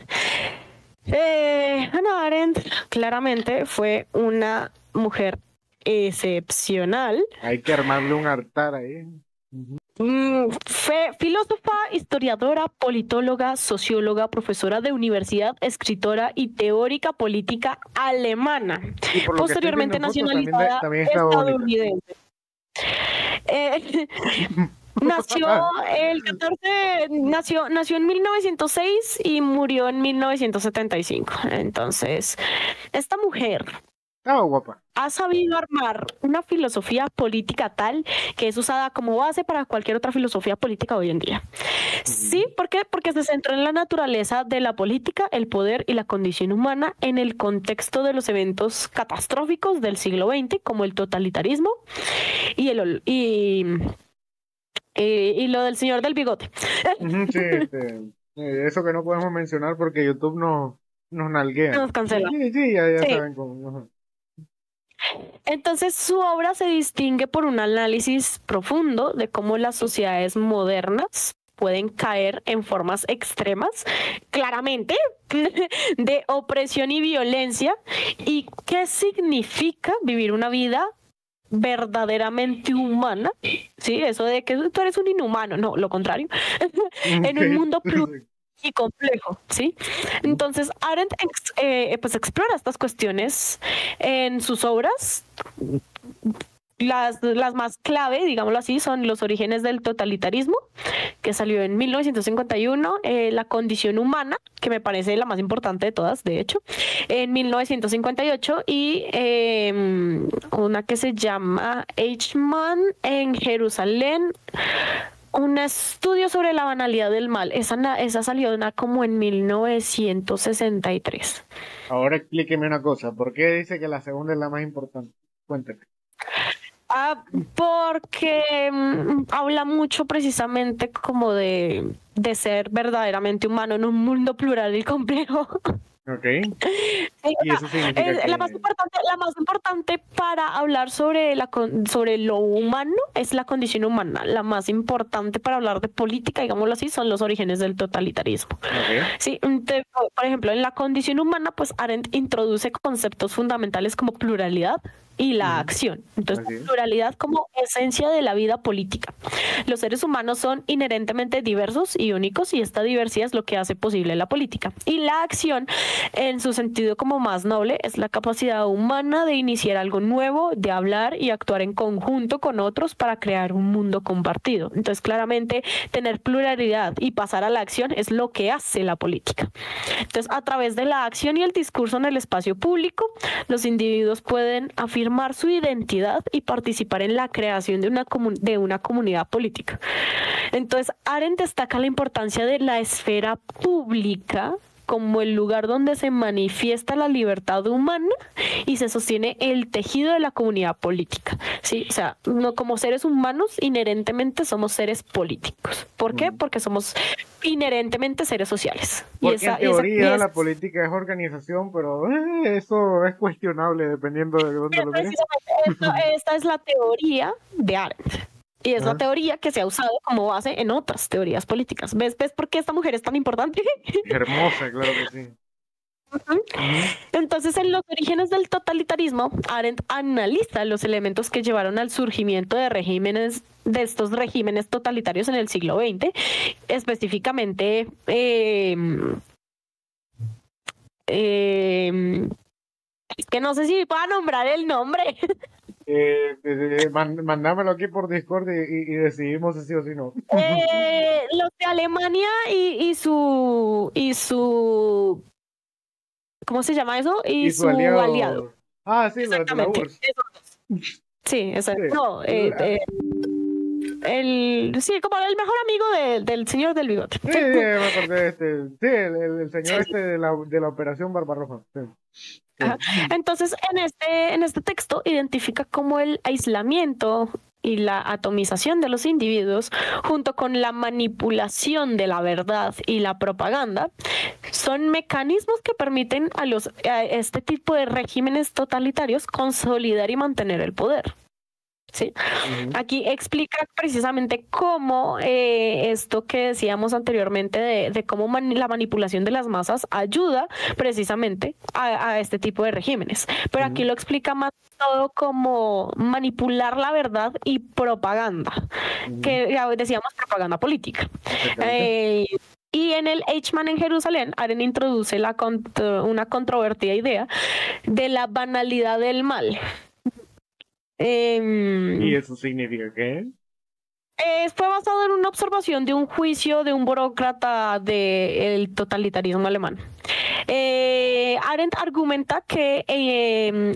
Hannah Arendt claramente fue una mujer excepcional. Hay que armarle un altar ahí. Fue filósofa, historiadora, politóloga, socióloga, profesora de universidad, escritora y teórica política alemana, Y por lo que estoy viendo posteriormente en fotos, nacionalizada también estaba bonita. estadounidense. Eh, nació nació en 1906 y murió en 1975. Entonces, esta mujer Estaba guapa. ha sabido armar una filosofía política tal que es usada como base para cualquier otra filosofía política hoy en día. Sí, Ujú. ¿por qué? Porque se centró en la naturaleza de la política, el poder y la condición humana en el contexto de los eventos catastróficos del siglo XX, como el totalitarismo y y lo del señor del bigote. Ujú, sí, eso que no podemos mencionar porque YouTube nos nalguea. Nos cancela. Sí, sí, ya Sí. saben cómo. Ajá. Entonces, su obra se distingue por un análisis profundo de cómo las sociedades modernas pueden caer en formas extremas, claramente, de opresión y violencia, y qué significa vivir una vida verdaderamente humana, ¿sí? Eso de que tú eres un inhumano, no, lo contrario, en un Ok. mundo plural y complejo, ¿sí? Entonces, Arendt pues explora estas cuestiones en sus obras. Las más clave, digámoslo así, son Los orígenes del totalitarismo, que salió en 1951, La condición humana, que me parece la más importante de todas, de hecho, en 1958, y una que se llama Eichmann en Jerusalén, un estudio sobre la banalidad del mal. Esa salió como en 1963. Ahora explíqueme una cosa, ¿por qué dice que la segunda es la más importante? Cuéntame. Porque habla mucho precisamente como de ser verdaderamente humano en un mundo plural y complejo. Ok. Y eso significa que... la más importante para hablar sobre lo humano es la condición humana. La más importante para hablar de política, digámoslo así, son los orígenes del totalitarismo. Okay. Sí, por ejemplo, en la condición humana, pues Arendt introduce conceptos fundamentales como pluralidad y la acción. Entonces, pluralidad como esencia de la vida política. Los seres humanos son inherentemente diversos y únicos, y esta diversidad es lo que hace posible la política. Y la acción, en su sentido como más noble, es la capacidad humana de iniciar algo nuevo, de hablar y actuar en conjunto con otros para crear un mundo compartido. Entonces, claramente, tener pluralidad y pasar a la acción es lo que hace la política. Entonces, a través de la acción y el discurso en el espacio público, los individuos pueden afirmar su identidad y participar en la creación de una comunidad política. Entonces, Arendt destaca la importancia de la esfera pública como el lugar donde se manifiesta la libertad humana y se sostiene el tejido de la comunidad política. ¿Sí? O sea, no, como seres humanos, inherentemente somos seres políticos. ¿Por qué? Porque somos inherentemente seres sociales. Porque en teoría la política es organización, pero eso es cuestionable dependiendo de dónde lo veas. Esta es la teoría de Arendt. Y es la teoría que se ha usado como base en otras teorías políticas. ¿Ves por qué esta mujer es tan importante? Hermosa, claro que sí. Entonces, en Los orígenes del totalitarismo, Arendt analiza los elementos que llevaron al surgimiento de estos regímenes totalitarios en el siglo XX, específicamente es que no sé si pueda nombrar el nombre. Mandámelo aquí por Discord y decidimos si sí o si no. Los de Alemania y su ¿cómo se llama eso? Y su aliado. Ah, sí, los de la URSS. Sí, exacto. Sí. No, sí, como el mejor amigo del señor del bigote. Sí, me acordé el señor de la Operación Barbarroja. Sí. Entonces, en este texto identifica cómo el aislamiento y la atomización de los individuos, junto con la manipulación de la verdad y la propaganda, son mecanismos que permiten a este tipo de regímenes totalitarios consolidar y mantener el poder. ¿Sí? Aquí explica precisamente cómo esto que decíamos anteriormente de cómo la manipulación de las masas ayuda precisamente a este tipo de regímenes. Pero aquí lo explica más todo como manipular la verdad y propaganda, que ya decíamos propaganda política. Y en el Eichmann en Jerusalén, Arendt introduce una controvertida idea de la banalidad del mal. ¿Y eso significa qué? Fue basado en una observación de un juicio de un burócrata del totalitarismo alemán. Arendt argumenta que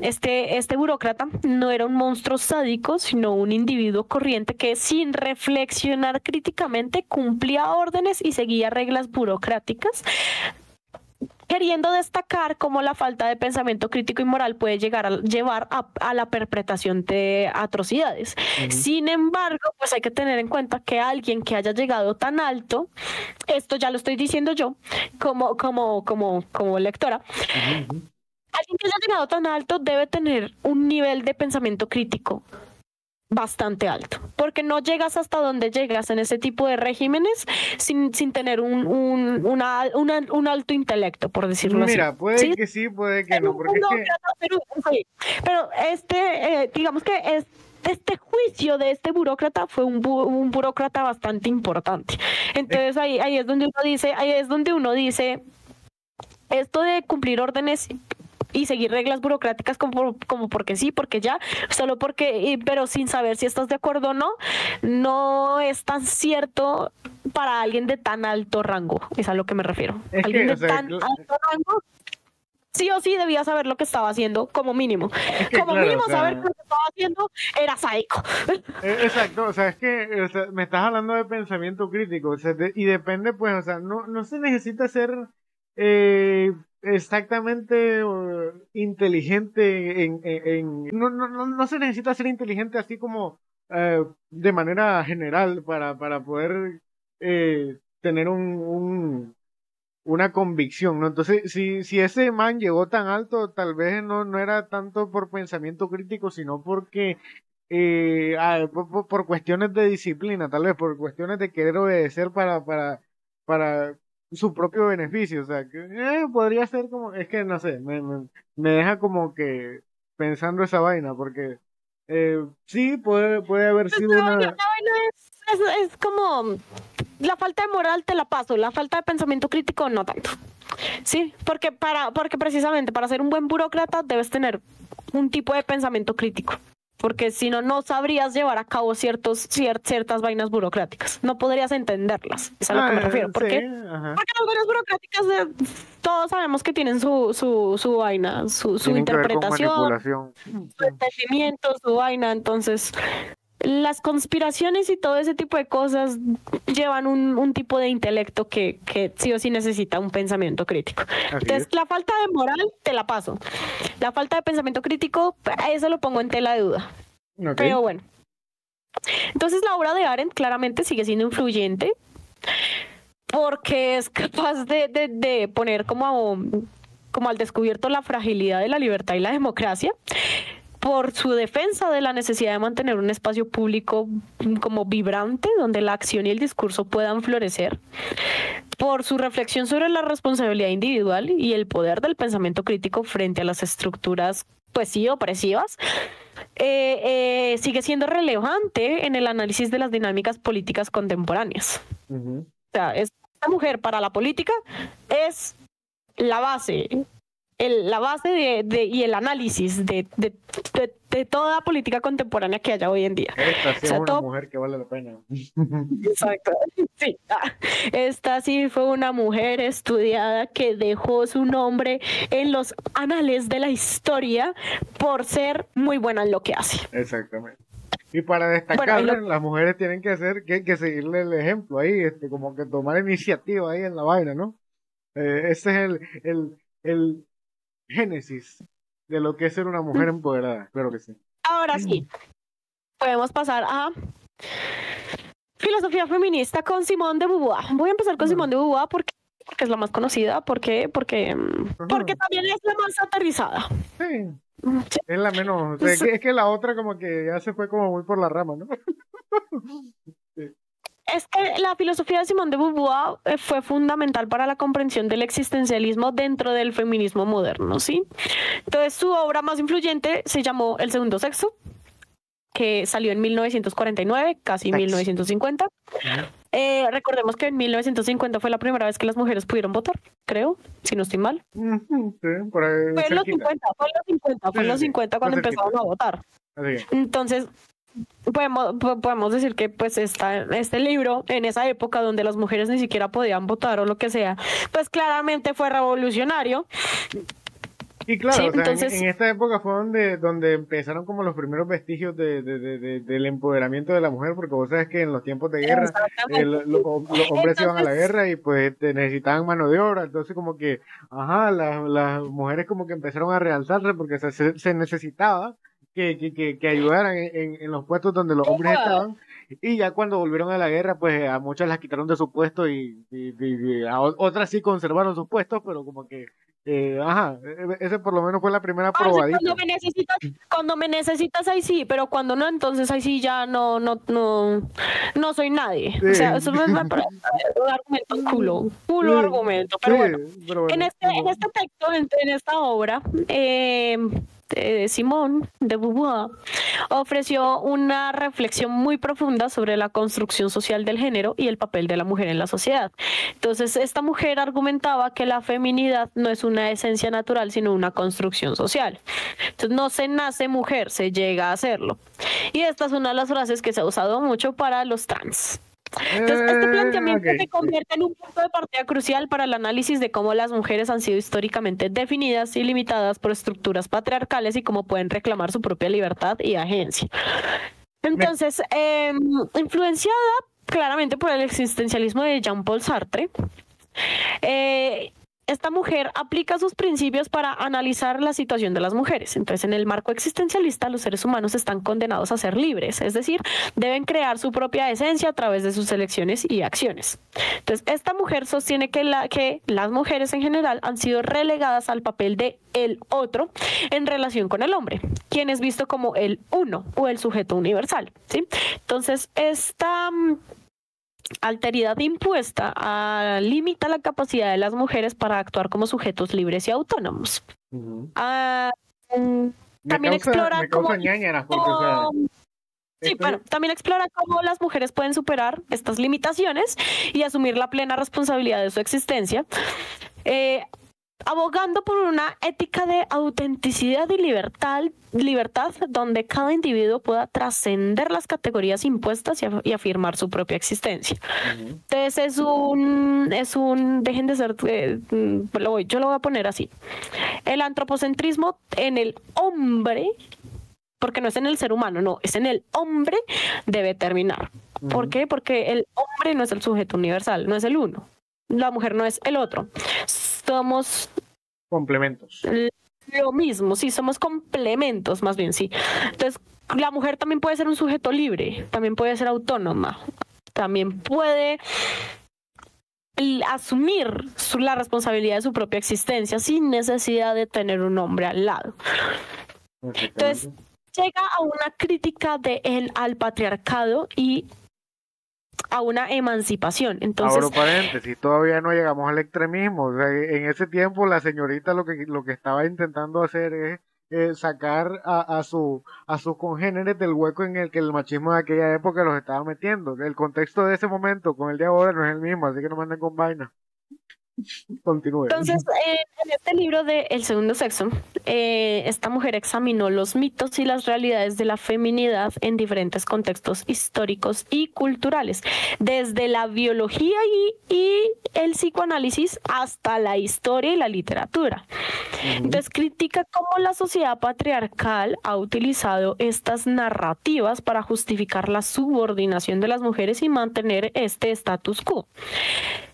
este burócrata no era un monstruo sádico, sino un individuo corriente que, sin reflexionar críticamente, cumplía órdenes y seguía reglas burocráticas, queriendo destacar cómo la falta de pensamiento crítico y moral puede llevar a la perpetración de atrocidades. Sin embargo, pues hay que tener en cuenta que alguien que haya llegado tan alto, esto ya lo estoy diciendo yo como lectora, alguien que haya llegado tan alto debe tener un nivel de pensamiento crítico bastante alto, porque no llegas hasta donde llegas en ese tipo de regímenes sin tener un alto intelecto, por decirlo así. Mira, puede que sí, puede que no, porque pero digamos que este juicio de este burócrata fue un burócrata bastante importante. Entonces ahí es donde uno dice, esto de cumplir órdenes y seguir reglas burocráticas como porque sí, porque ya, solo porque, pero sin saber si estás de acuerdo o no, no es tan cierto para alguien de tan alto rango, es a lo que me refiero. Alguien de tan alto rango sí o sí debía saber lo que estaba haciendo, como mínimo. Como mínimo saber que lo que estaba haciendo era sádico. Exacto, o sea, es que me estás hablando de pensamiento crítico, o sea, y depende, pues, o sea, no se necesita ser exactamente inteligente no se necesita ser inteligente así como de manera general para poder tener una convicción, ¿no? Entonces, si ese man llegó tan alto, tal vez no era tanto por pensamiento crítico, sino porque por cuestiones de disciplina, tal vez por cuestiones de querer obedecer para su propio beneficio, o sea, que podría ser como, es que no sé, me deja como que pensando esa vaina, porque sí, puede haber sido La vaina es como la falta de moral te la paso, la falta de pensamiento crítico no tanto. Sí, porque precisamente para ser un buen burócrata debes tener un tipo de pensamiento crítico, porque si no sabrías llevar a cabo ciertas vainas burocráticas, no podrías entenderlas, es a lo que me refiero, porque las vainas burocráticas todos sabemos que tienen su vaina, su interpretación, su entendimiento, su vaina, entonces las conspiraciones y todo ese tipo de cosas llevan un tipo de intelecto que sí o sí necesita un pensamiento crítico. Entonces, la falta de moral te la paso. La falta de pensamiento crítico, eso lo pongo en tela de duda. Okay. Pero bueno. Entonces, la obra de Arendt claramente sigue siendo influyente porque es capaz de poner como al descubierto la fragilidad de la libertad y la democracia, por su defensa de la necesidad de mantener un espacio público como vibrante, donde la acción y el discurso puedan florecer, por su reflexión sobre la responsabilidad individual y el poder del pensamiento crítico frente a las estructuras, pues sí, opresivas, sigue siendo relevante en el análisis de las dinámicas políticas contemporáneas. O sea, esta mujer para la política es la base y el análisis de toda política contemporánea que haya hoy en día. Esta sí es una mujer que vale la pena. Exacto. Sí. Esta sí fue una mujer estudiada que dejó su nombre en los anales de la historia por ser muy buena en lo que hace. Exactamente. Y para destacarle, las mujeres tienen que hacer que seguirle el ejemplo ahí, como que tomar iniciativa ahí en la vaina, ¿no? Ese es el génesis de lo que es ser una mujer empoderada, claro que sí. Ahora sí, podemos pasar a filosofía feminista con Simone de Beauvoir. Voy a empezar con Simone de Beauvoir porque es la más conocida, porque también es la más aterrizada. Sí. Es la menos, o sea, es que la otra como que ya se fue como muy por la rama, ¿no? Sí. Es que la filosofía de Simone de Beauvoir fue fundamental para la comprensión del existencialismo dentro del feminismo moderno, ¿sí? Entonces, su obra más influyente se llamó El segundo sexo, que salió en 1949, casi 1950. Recordemos que en 1950 fue la primera vez que las mujeres pudieron votar, creo, si no estoy mal. Sí, por ahí fue en los 50 cuando empezaron a votar. Entonces, podemos decir que pues este libro en esa época donde las mujeres ni siquiera podían votar o lo que sea, pues claramente fue revolucionario. Y claro, sí, o sea, entonces, en esta época fue donde empezaron como los primeros vestigios del empoderamiento de la mujer, porque vos sabes que en los tiempos de guerra los hombres iban a la guerra y pues necesitaban mano de obra, entonces como que, las mujeres como que empezaron a realzarse porque se necesitaba que ayudaran en los puestos donde los hombres estaban, y ya cuando volvieron a la guerra, pues a muchas las quitaron de su puesto y a otras sí conservaron sus puestos, pero como que ese por lo menos fue la primera probadita. Cuando me necesitas ahí sí, pero cuando no, entonces ahí sí ya no soy nadie. Sí. O sea, eso me parece un argumento culo argumento, pero bueno. En este texto, en esta obra, Simone de Beauvoir, ofreció una reflexión muy profunda sobre la construcción social del género y el papel de la mujer en la sociedad. Entonces, esta mujer argumentaba que la feminidad no es una esencia natural, sino una construcción social. Entonces, no se nace mujer, se llega a hacerlo. Y esta es una de las frases que se ha usado mucho para los trans. Entonces, este planteamiento se convierte en un punto de partida crucial para el análisis de cómo las mujeres han sido históricamente definidas y limitadas por estructuras patriarcales y cómo pueden reclamar su propia libertad y agencia. Entonces, influenciada claramente por el existencialismo de Jean-Paul Sartre, esta mujer aplica sus principios para analizar la situación de las mujeres. Entonces, en el marco existencialista, los seres humanos están condenados a ser libres, es decir, deben crear su propia esencia a través de sus elecciones y acciones. Entonces, esta mujer sostiene que las mujeres en general han sido relegadas al papel de el otro en relación con el hombre, quien es visto como el uno o el sujeto universal, ¿sí? Entonces, esta alteridad impuesta limita la capacidad de las mujeres para actuar como sujetos libres y autónomos. También explora cómo también explora cómo las mujeres pueden superar estas limitaciones y asumir la plena responsabilidad de su existencia, abogando por una ética de autenticidad y libertad donde cada individuo pueda trascender las categorías impuestas y afirmar su propia existencia. Entonces es un dejen de ser, yo lo voy a poner así. El antropocentrismo en el hombre, porque no es en el ser humano, no, es en el hombre, debe terminar. ¿Por qué? Porque el hombre no es el sujeto universal, no es el uno. La mujer no es el otro. Somos complementos. Lo mismo, sí, somos complementos, más bien, sí. Entonces, la mujer también puede ser un sujeto libre, también puede ser autónoma, también puede asumir la responsabilidad de su propia existencia sin necesidad de tener un hombre al lado. Entonces, llega a una crítica al patriarcado y a una emancipación. Entonces, abro paréntesis, todavía no llegamos al extremismo. O sea, en ese tiempo la señorita lo que estaba intentando hacer es sacar a sus congéneres del hueco en el que el machismo de aquella época los estaba metiendo. El contexto de ese momento con el de ahora no es el mismo, así que no manden con vaina. Continúe. Entonces, en este libro de El segundo sexo, esta mujer examinó los mitos y las realidades de la feminidad en diferentes contextos históricos y culturales, desde la biología y el psicoanálisis hasta la historia y la literatura. Entonces, critica cómo la sociedad patriarcal ha utilizado estas narrativas para justificar la subordinación de las mujeres y mantener este status quo.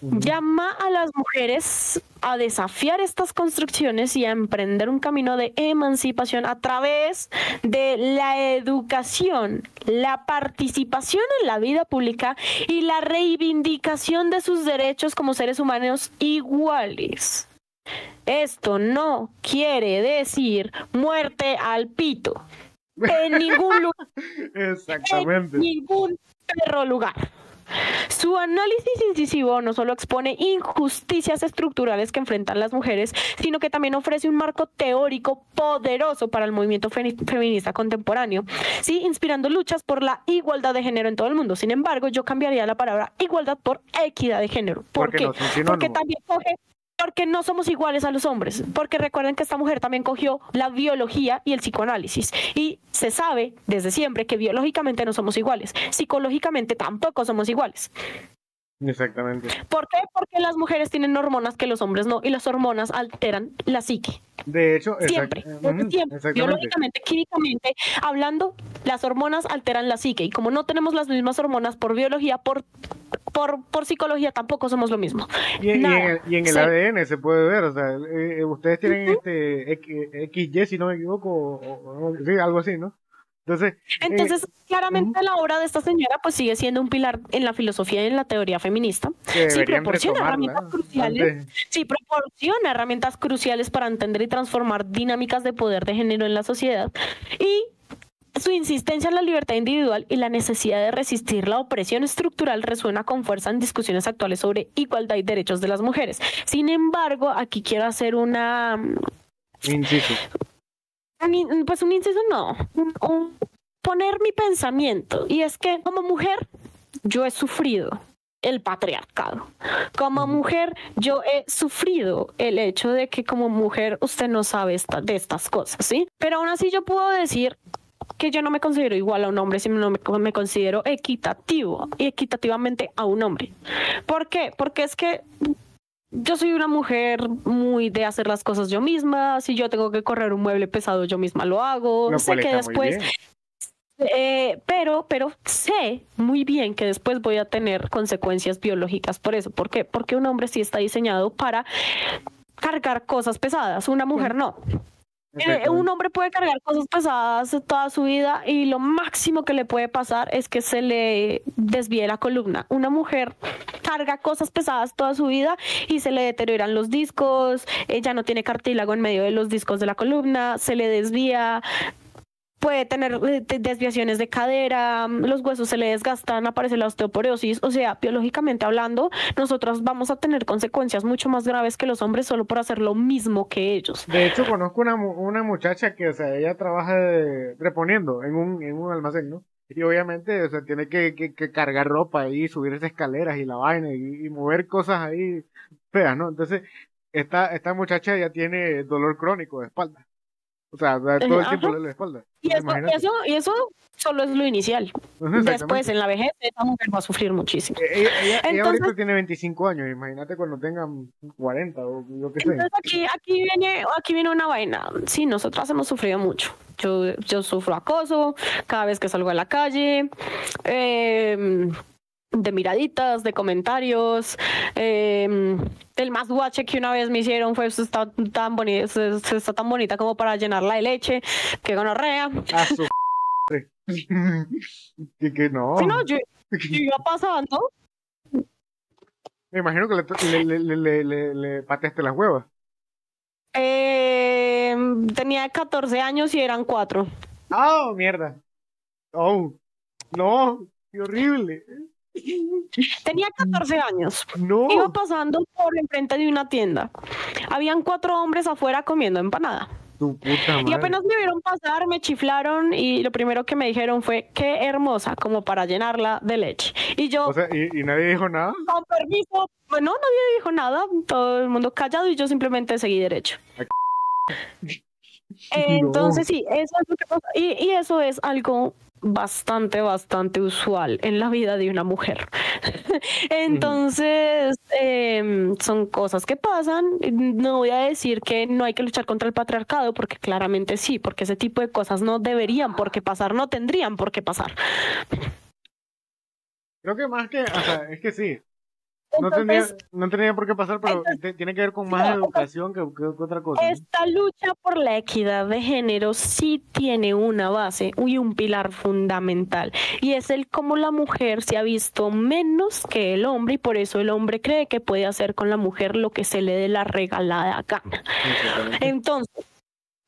Llama a las mujeres a desafiar estas construcciones y a emprender un camino de emancipación a través de la educación, la participación en la vida pública y la reivindicación de sus derechos como seres humanos iguales. Esto no quiere decir muerte al pito en ningún lugar. Exactamente. En ningún perro lugar. Su análisis incisivo no solo expone injusticias estructurales que enfrentan las mujeres, sino que también ofrece un marco teórico poderoso para el movimiento feminista contemporáneo, sí, inspirando luchas por la igualdad de género en todo el mundo. Sin embargo, yo cambiaría la palabra igualdad por equidad de género. ¿Por qué? Porque también porque no somos iguales a los hombres, porque recuerden que esta mujer también cogió la biología y el psicoanálisis y se sabe desde siempre que biológicamente no somos iguales, psicológicamente tampoco somos iguales. Exactamente. ¿Por qué? Porque las mujeres tienen hormonas que los hombres no y las hormonas alteran la psique. De hecho, siempre, biológicamente, químicamente hablando, las hormonas alteran la psique y como no tenemos las mismas hormonas por biología, por psicología tampoco somos lo mismo. Y en el ADN se puede ver, o sea, ustedes tienen XY, si no me equivoco, sí, algo así, ¿no? Entonces, claramente la obra de esta señora pues sigue siendo un pilar en la filosofía y en la teoría feminista. Sí, proporciona herramientas cruciales. Sí, proporciona herramientas cruciales para entender y transformar dinámicas de poder de género en la sociedad. Y su insistencia en la libertad individual y la necesidad de resistir la opresión estructural resuena con fuerza en discusiones actuales sobre igualdad y derechos de las mujeres. Sin embargo, aquí quiero hacer una... Inciso. Pues un inciso no, poner mi pensamiento. Y es que como mujer yo he sufrido el patriarcado. Como mujer yo he sufrido el hecho de que como mujer usted no sabe de estas cosas, ¿sí? Pero aún así yo puedo decir que yo no me considero igual a un hombre, sino me considero equitativo y equitativamente a un hombre. ¿Por qué? Porque es que yo soy una mujer muy de hacer las cosas yo misma. Si yo tengo que correr un mueble pesado, yo misma lo hago. Lo Sé cual que está muy después, bien. pero sé muy bien que después voy a tener consecuencias biológicas por eso. ¿Por qué? Porque un hombre sí está diseñado para cargar cosas pesadas, una mujer no. Un hombre puede cargar cosas pesadas toda su vida y lo máximo que le puede pasar es que se le desvíe la columna. Una mujer carga cosas pesadas toda su vida y se le deterioran los discos, ella no tiene cartílago en medio de los discos de la columna, se le desvía, puede tener desviaciones de cadera, los huesos se le desgastan, aparece la osteoporosis. O sea, biológicamente hablando, nosotros vamos a tener consecuencias mucho más graves que los hombres solo por hacer lo mismo que ellos. De hecho, conozco una muchacha que, o sea, ella trabaja reponiendo en un almacén, ¿no? Y obviamente, o sea, tiene que cargar ropa y subir esas escaleras y la vaina y mover cosas ahí feas, ¿no? Entonces, esta muchacha ya tiene dolor crónico de espalda. O sea, todo el tiempo Ajá. de la espalda. Y eso solo es lo inicial. Después, en la vejez, esa mujer va a sufrir muchísimo. Ella ahorita tiene 25 años, imagínate cuando tengan 40 o lo que sea. Entonces aquí viene una vaina. Sí, nosotras hemos sufrido mucho. Yo sufro acoso cada vez que salgo a la calle, de miraditas, de comentarios. El más guache que una vez me hicieron fue: "Usted está tan bonita, está tan bonita como para llenarla de leche, que gonorrea". A su que no. Sí, no, yo iba pasando. Me imagino que le pateaste las huevas. Tenía 14 años y eran 4. ¡Ah, mierda! ¡Oh! ¡No! ¡Qué horrible! Tenía 14 años. ¡No! Iba pasando por enfrente de una tienda. Habían 4 hombres afuera comiendo empanada. Tu puta madre. Y apenas me vieron pasar, me chiflaron y lo primero que me dijeron fue: "Qué hermosa, como para llenarla de leche". Y yo, O sea, ¿y nadie dijo nada? con permiso. Bueno, nadie dijo nada, todo el mundo callado y yo simplemente seguí derecho. Entonces sí, eso es lo que pasa. Y eso es algo bastante usual en la vida de una mujer. Entonces, son cosas que pasan. No voy a decir que no hay que luchar contra el patriarcado, porque claramente sí, porque ese tipo de cosas no deberían por qué pasar, no tendrían por qué pasar. Creo que más que, o sea, es que sí. Entonces, No tenía por qué pasar, pero tiene que ver con más educación que otra cosa, ¿no? Esta lucha por la equidad de género sí tiene una base y un pilar fundamental, y es el cómo la mujer se ha visto menos que el hombre, y por eso el hombre cree que puede hacer con la mujer lo que se le dé la regalada gana. Entonces,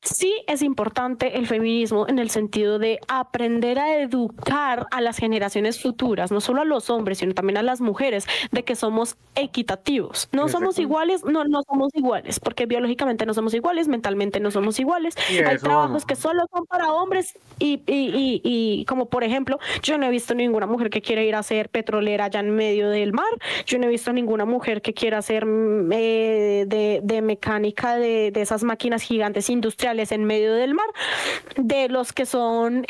sí es importante el feminismo en el sentido de aprender a educar a las generaciones futuras, no solo a los hombres, sino también a las mujeres, de que somos equitativos. No somos iguales, no somos iguales, porque biológicamente no somos iguales, mentalmente no somos iguales. Hay trabajos que solo son para hombres y como por ejemplo, yo no he visto ninguna mujer que quiera ir a ser petrolera allá en medio del mar. Yo no he visto ninguna mujer que quiera ser de mecánica de esas máquinas gigantes industriales en medio del mar, de los que son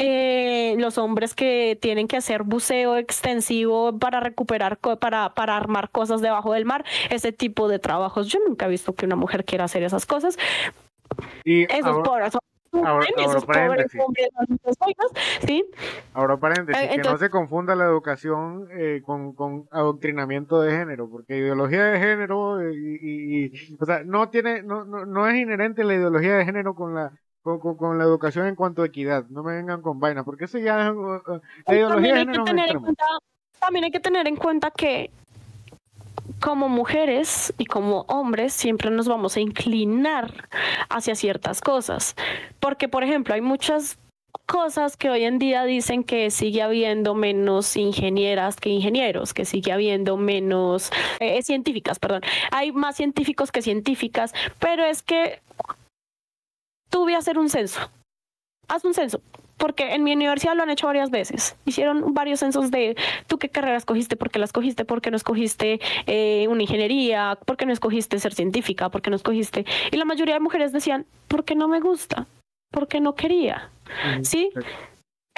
los hombres que tienen que hacer buceo extensivo para recuperar, para armar cosas debajo del mar, ese tipo de trabajos. Yo nunca he visto que una mujer quiera hacer esas cosas. Y esos pobres ¿sí? Ahora paréntesis, que no se confunda la educación con adoctrinamiento de género, porque ideología de género o sea, no es inherente la ideología de género con la educación en cuanto a equidad. No me vengan con vainas, porque eso ya la ideología de género es un extremo. También hay que tener en cuenta que como mujeres y como hombres siempre nos vamos a inclinar hacia ciertas cosas, porque por ejemplo hay muchas cosas que hoy en día dicen que sigue habiendo menos ingenieras que ingenieros, que sigue habiendo menos científicas, perdón, hay más científicos que científicas, pero es que tú voy a hacer un censo haz un censo. Porque en mi universidad lo han hecho varias veces. Hicieron varios censos de tú qué carrera escogiste, por qué la escogiste, por qué no escogiste una ingeniería, por qué no escogiste ser científica, por qué no escogiste. Y la mayoría de mujeres decían, porque no me gusta, porque no quería. ¿Sí?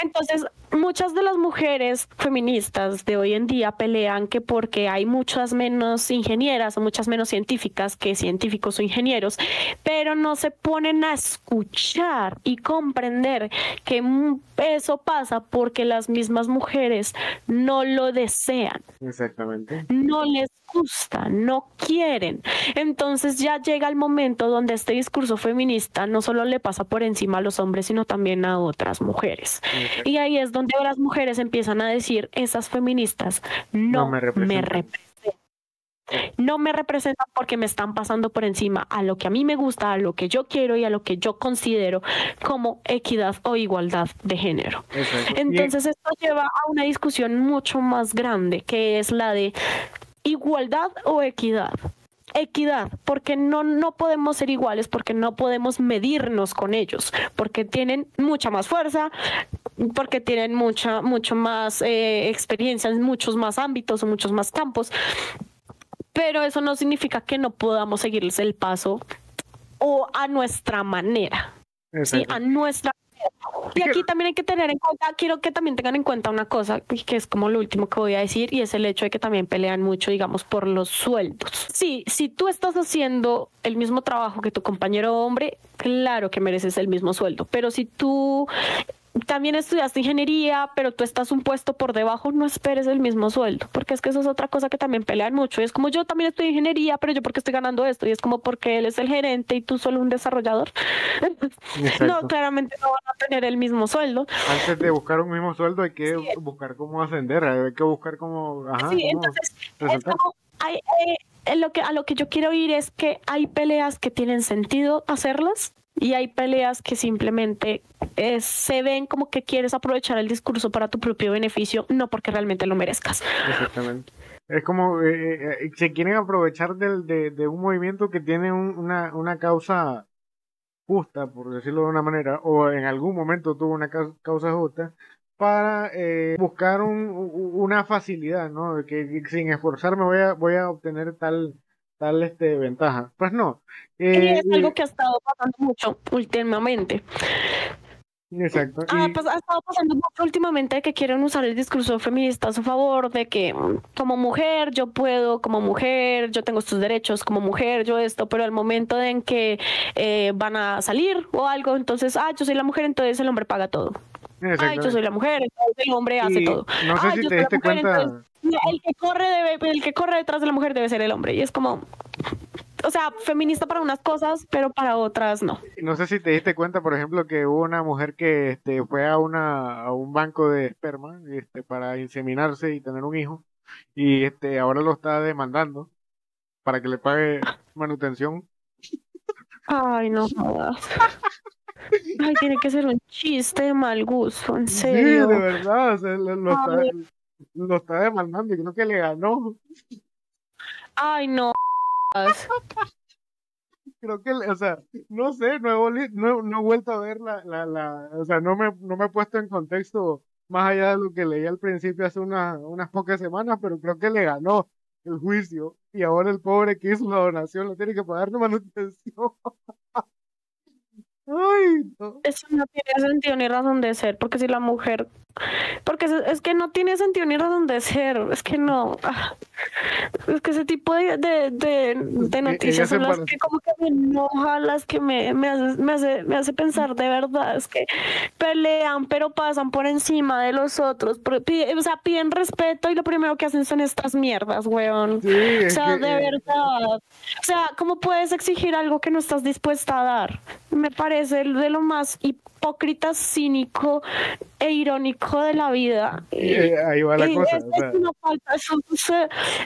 Entonces, muchas de las mujeres feministas de hoy en día pelean que porque hay muchas menos ingenieras o muchas menos científicas que científicos o ingenieros, pero no se ponen a escuchar y comprender que eso pasa porque las mismas mujeres no lo desean. Exactamente. No les gusta, no quieren. Entonces ya llega el momento donde este discurso feminista no solo le pasa por encima a los hombres, sino también a otras mujeres. Exacto. Y ahí es donde las mujeres empiezan a decir, esas feministas no me representan. No me representan porque me están pasando por encima a lo que a mí me gusta, a lo que yo quiero y a lo que yo considero como equidad o igualdad de género. Exacto. Entonces esto lleva a una discusión mucho más grande, que es la de igualdad o equidad. Equidad, porque no podemos ser iguales, porque no podemos medirnos con ellos, porque tienen mucha más fuerza, porque tienen mucho más experiencia en muchos más ámbitos o muchos más campos. Pero eso no significa que no podamos seguirles el paso o a nuestra manera. ¿Sí? A nuestra manera. Y aquí también hay que tener en cuenta, quiero que también tengan en cuenta una cosa, que es como lo último que voy a decir, y es el hecho de que también pelean mucho, digamos, por los sueldos. Sí, si tú estás haciendo el mismo trabajo que tu compañero hombre, claro que mereces el mismo sueldo, pero si tú también estudiaste ingeniería, pero tú estás un puesto por debajo, no esperes el mismo sueldo, porque es que eso es otra cosa que también pelean mucho. Y es como yo también estudié ingeniería, pero yo porque estoy ganando esto, y es como porque él es el gerente y tú solo un desarrollador. No, claramente no van a tener el mismo sueldo. Antes de buscar un mismo sueldo hay que buscar cómo ascender, hay que buscar cómo... sí, entonces es como a lo que yo quiero ir es que hay peleas que tienen sentido hacerlas, y hay peleas que simplemente se ven como que quieres aprovechar el discurso para tu propio beneficio, no porque realmente lo merezcas. Exactamente. Es como se quieren aprovechar de un movimiento que tiene una causa justa, por decirlo de una manera, o en algún momento tuvo una causa justa, para buscar una facilidad, ¿no? Que sin esforzarme voy a obtener tal ventaja. Pues no. Y es algo que ha estado pasando mucho últimamente. Exacto. Ha estado pasando mucho últimamente de que quieren usar el discurso feminista a su favor, de que como mujer yo puedo, como mujer yo tengo estos derechos, como mujer yo esto, pero al momento en que van a salir o algo, entonces, yo soy la mujer, entonces el hombre paga todo. Ay, yo soy la mujer, entonces el hombre hace todo. No sé si te diste cuenta. El que corre detrás de la mujer debe ser el hombre. Y es como, o sea, feminista para unas cosas, pero para otras no. No sé si te diste cuenta, por ejemplo, que hubo una mujer que fue a un banco de esperma para inseminarse y tener un hijo, y ahora lo está demandando para que le pague manutención. Ay, no jodas. Ay, tiene que ser un chiste de mal gusto, en serio. Sí, de verdad, o sea, lo está demandando y creo que le ganó. Ay, no. Creo que, o sea, no sé, no he vuelto a ver o sea, no me he puesto en contexto más allá de lo que leí al principio hace unas pocas semanas, pero creo que le ganó el juicio y ahora el pobre que hizo la donación lo tiene que pagar de manutención. Ay, no. Eso no tiene sentido ni razón de ser, porque si la mujer, porque es que no tiene sentido ni razón de ser, es que no, es que ese tipo de noticias son las que como que me enojan, las que me hace pensar de verdad, es que pelean pero pasan por encima de los otros, o sea, piden respeto y lo primero que hacen son estas mierdas, weón. Sí, o sea, de verdad, o sea, ¿cómo puedes exigir algo que no estás dispuesta a dar? Me parece de lo más hipócrita, cínico e irónico de la vida. Ahí va la cosa.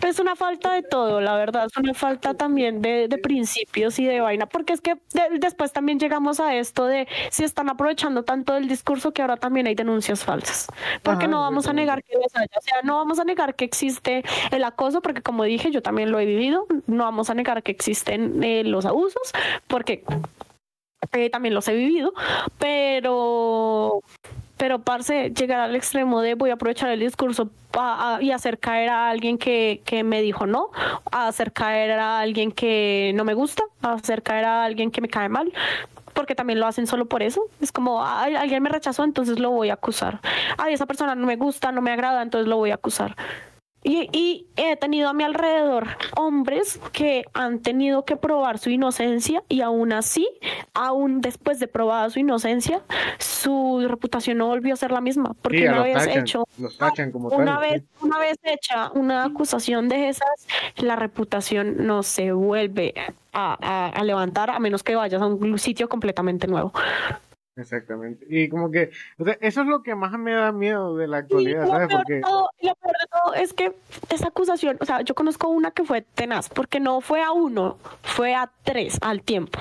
Es una falta de todo, la verdad. Es una falta también de principios y de vaina. Porque es que después también llegamos a esto de si están aprovechando tanto del discurso que ahora también hay denuncias falsas. Porque no vamos a negar que los haya. O sea, no vamos a negar que existe el acoso, porque como dije, yo también lo he vivido. No vamos a negar que existen los abusos, porque también los he vivido, pero parce, llegar al extremo de voy a aprovechar el discurso y hacer caer a alguien que me dijo no, a hacer caer a alguien que no me gusta, a hacer caer a alguien que me cae mal, porque también lo hacen solo por eso. Es como, "Ay, alguien me rechazó, entonces lo voy a acusar. Ay, esa persona no me gusta, no me agrada, entonces lo voy a acusar". Y he tenido a mi alrededor hombres que han tenido que probar su inocencia y aún así, aún después de probada su inocencia, su reputación no volvió a ser la misma. Porque Sí, una vez hecho, los tachan como tal. Sí. una vez hecha una acusación de esas, la reputación no se vuelve a levantar a menos que vayas a un sitio completamente nuevo. Exactamente. Y como que, o sea, eso es lo que más me da miedo de la actualidad, ¿sabes? Porque, Lo peor de todo es que esa acusación, o sea, yo conozco una que fue tenaz, porque no fue a uno, fue a tres al tiempo.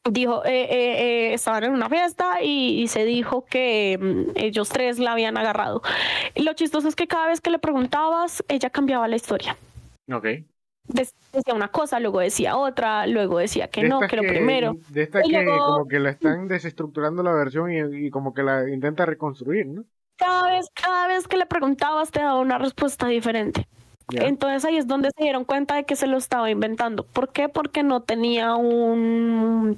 Dijo, estaban en una fiesta y se dijo que ellos tres la habían agarrado. Lo chistoso es que cada vez que le preguntabas, ella cambiaba la historia. ok. Decía una cosa, luego decía otra, luego decía que De no, estas que lo primero. de estas Y que luego, como que la están desestructurando la versión y como que la intenta reconstruir, ¿no? cada vez que le preguntabas, te daba una respuesta diferente. Ya. Entonces ahí es donde se dieron cuenta de que se lo estaba inventando. ¿Por qué? Porque no tenía una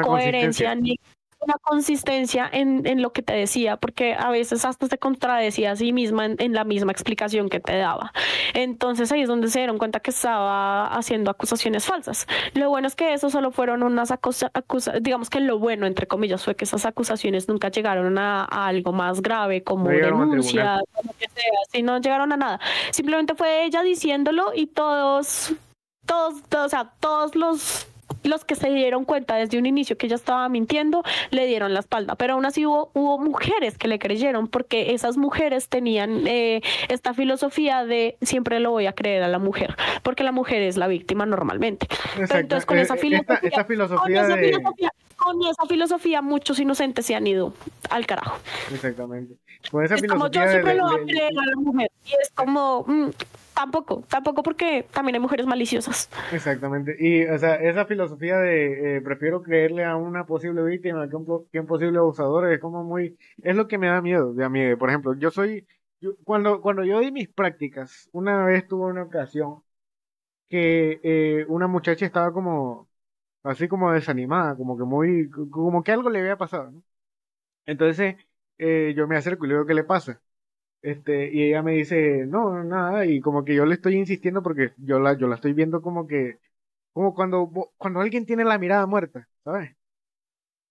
coherencia ni una consistencia en lo que te decía, porque a veces hasta se contradecía a sí misma en la misma explicación que te daba. Entonces ahí es donde se dieron cuenta que estaba haciendo acusaciones falsas. Lo bueno es que eso solo fueron unas digamos que lo bueno, entre comillas, fue que esas acusaciones nunca llegaron a algo más grave como denuncias, lo que sea, si no llegaron a nada. Simplemente fue ella diciéndolo y todos los que se dieron cuenta desde un inicio que ella estaba mintiendo, le dieron la espalda. Pero aún así hubo mujeres que le creyeron, porque esas mujeres tenían esta filosofía de siempre lo voy a creer a la mujer, porque la mujer es la víctima normalmente. Entonces, con esa filosofía, muchos inocentes se han ido al carajo. Exactamente. Con esa es filosofía como yo siempre lo voy a creer a la mujer. Y es como... Tampoco porque también hay mujeres maliciosas. Exactamente. Y, o sea, esa filosofía de prefiero creerle a una posible víctima que un posible abusador es como muy, es lo que me da miedo de a mí. Por ejemplo, cuando yo di mis prácticas, una vez tuve una ocasión que una muchacha estaba como, así como desanimada, como que algo le había pasado, ¿no? Entonces, yo me acerco y le digo, ¿qué le pasa? Y ella me dice, no, nada, y como que yo le estoy insistiendo porque yo la estoy viendo como cuando alguien tiene la mirada muerta, ¿sabes?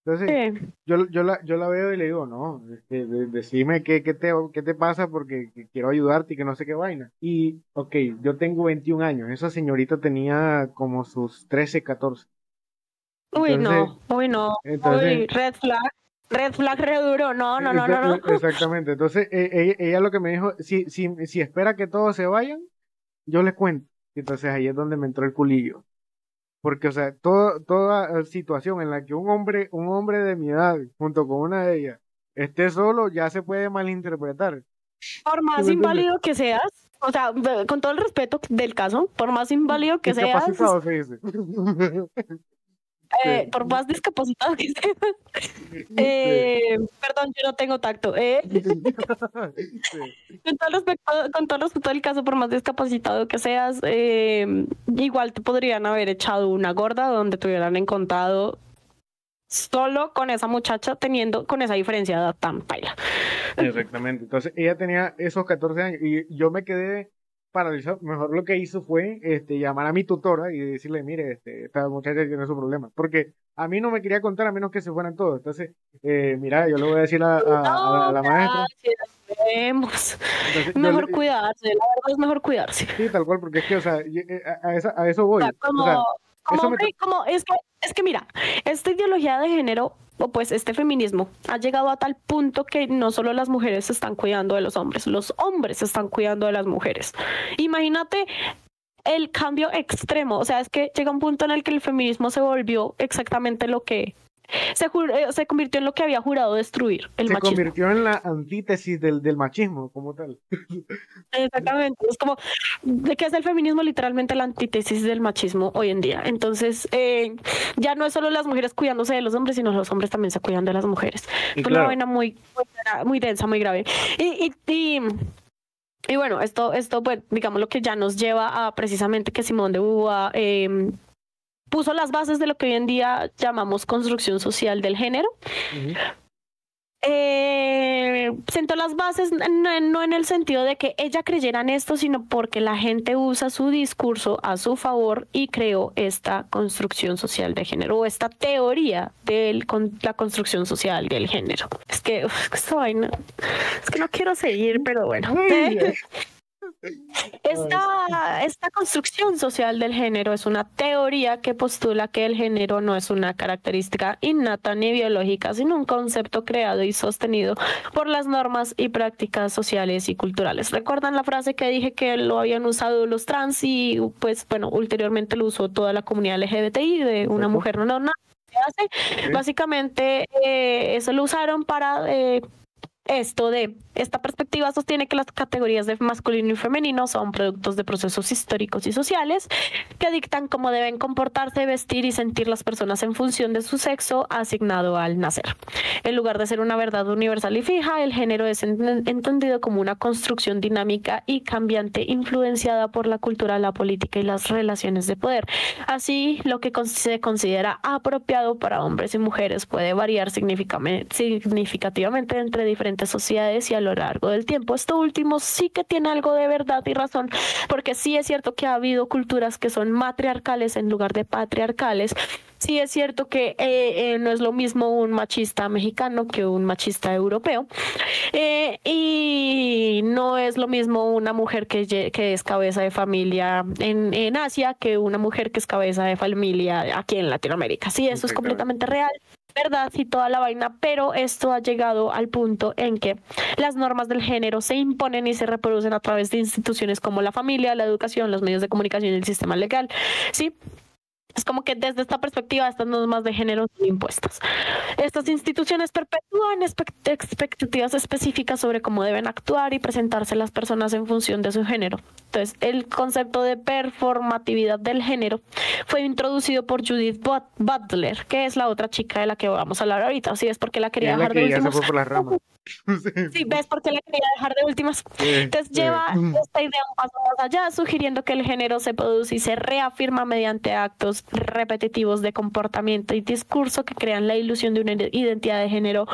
Entonces, Sí. yo la veo y le digo, no, decime qué te pasa porque quiero ayudarte y que no sé qué vaina. Y, ok, yo tengo 21 años, esa señorita tenía como sus 13, 14. Uy, Entonces, no, entonces, red flag re duro, no. exactamente. Entonces, ella lo que me dijo, si espera que todos se vayan, yo les cuento. Y entonces ahí es donde me entró el culillo. Porque, o sea, toda situación en la que un hombre de mi edad, junto con una de ellas, esté solo, ya se puede malinterpretar. Por más inválido que seas, o sea, con todo el respeto del caso, por más inválido que seas, discapacitado se dice. por más discapacitado que seas, perdón, yo no tengo tacto. Con todo respeto del caso, por más discapacitado que seas, igual te podrían haber echado una gorda donde te hubieran encontrado solo con esa muchacha con esa diferencia de edad tan paila. Exactamente. Entonces ella tenía esos 14 años y yo me quedé paralizado. Mejor lo que hizo fue llamar a mi tutora y decirle, mire, esta muchacha tiene su problema. Porque a mí no me quería contar a menos que se fueran todos. Entonces, mira, yo le voy a decir a la maestra. Entonces, mejor cuidarse, la verdad es mejor cuidarse. Sí, tal cual, porque es que, o sea, a eso voy. Es que mira, esta ideología de género o pues este feminismo ha llegado a tal punto que no solo las mujeres se están cuidando de los hombres se están cuidando de las mujeres. Imagínate el cambio extremo, o sea, es que llega un punto en el que el feminismo se volvió exactamente lo que se convirtió en lo que había jurado destruir, el Se machismo. convirtió en la antítesis del machismo como tal. Exactamente, es como, ¿de qué es el feminismo? Literalmente la antítesis del machismo hoy en día. Entonces, ya no es solo las mujeres cuidándose de los hombres, sino los hombres también se cuidan de las mujeres. Y Es una claro, vaina muy densa, muy grave. Y, y, y, y bueno, esto, pues, digamos lo que ya nos lleva a precisamente que Simone de Beauvoir puso las bases de lo que hoy en día llamamos construcción social del género. ujú, Sentó las bases no en el sentido de que ella creyera en esto, sino porque la gente usa su discurso a su favor y creó esta construcción social de género o esta teoría de la construcción social del género. Es que esta vaina, es que no quiero seguir, pero bueno. ay, ay, ay, Esta construcción social del género es una teoría que postula que el género no es una característica innata ni biológica, sino un concepto creado y sostenido por las normas y prácticas sociales y culturales. ¿Recuerdan la frase que dije que lo habían usado los trans y pues bueno, ulteriormente lo usó toda la comunidad LGBTI de una exacto, mujer no normal? ok, Básicamente eso lo usaron para esta perspectiva sostiene que las categorías de masculino y femenino son productos de procesos históricos y sociales que dictan cómo deben comportarse, vestir y sentir las personas en función de su sexo asignado al nacer. En lugar de ser una verdad universal y fija, el género es entendido como una construcción dinámica y cambiante influenciada por la cultura, la política y las relaciones de poder. Así, lo que se considera apropiado para hombres y mujeres puede variar significativamente entre diferentes sociedades y a lo largo del tiempo. Esto último sí que tiene algo de verdad y razón, porque sí es cierto que ha habido culturas que son matriarcales en lugar de patriarcales. Sí es cierto que no es lo mismo un machista mexicano que un machista europeo. Y no es lo mismo una mujer que es cabeza de familia en Asia que una mujer que es cabeza de familia aquí en Latinoamérica. Sí, eso es exactamente. completamente real, verdad y toda la vaina, pero esto ha llegado al punto en que las normas del género se imponen y se reproducen a través de instituciones como la familia, la educación, los medios de comunicación y el sistema legal. Sí, es como que desde esta perspectiva estas normas de género son impuestas. Estas instituciones perpetúan expectativas específicas sobre cómo deben actuar y presentarse las personas en función de su género. Entonces, el concepto de performatividad del género fue introducido por Judith Butler, que es la otra chica de la que vamos a hablar ahorita. Así es porque la Que quería es la dejar de que ya se últimos. fue por las ramas. Sí, ves por qué la quería dejar de últimas. Entonces Este, lleva esta idea un paso más allá, sugiriendo que el género se produce y se reafirma mediante actos repetitivos de comportamiento y discurso que crean la ilusión de una identidad de género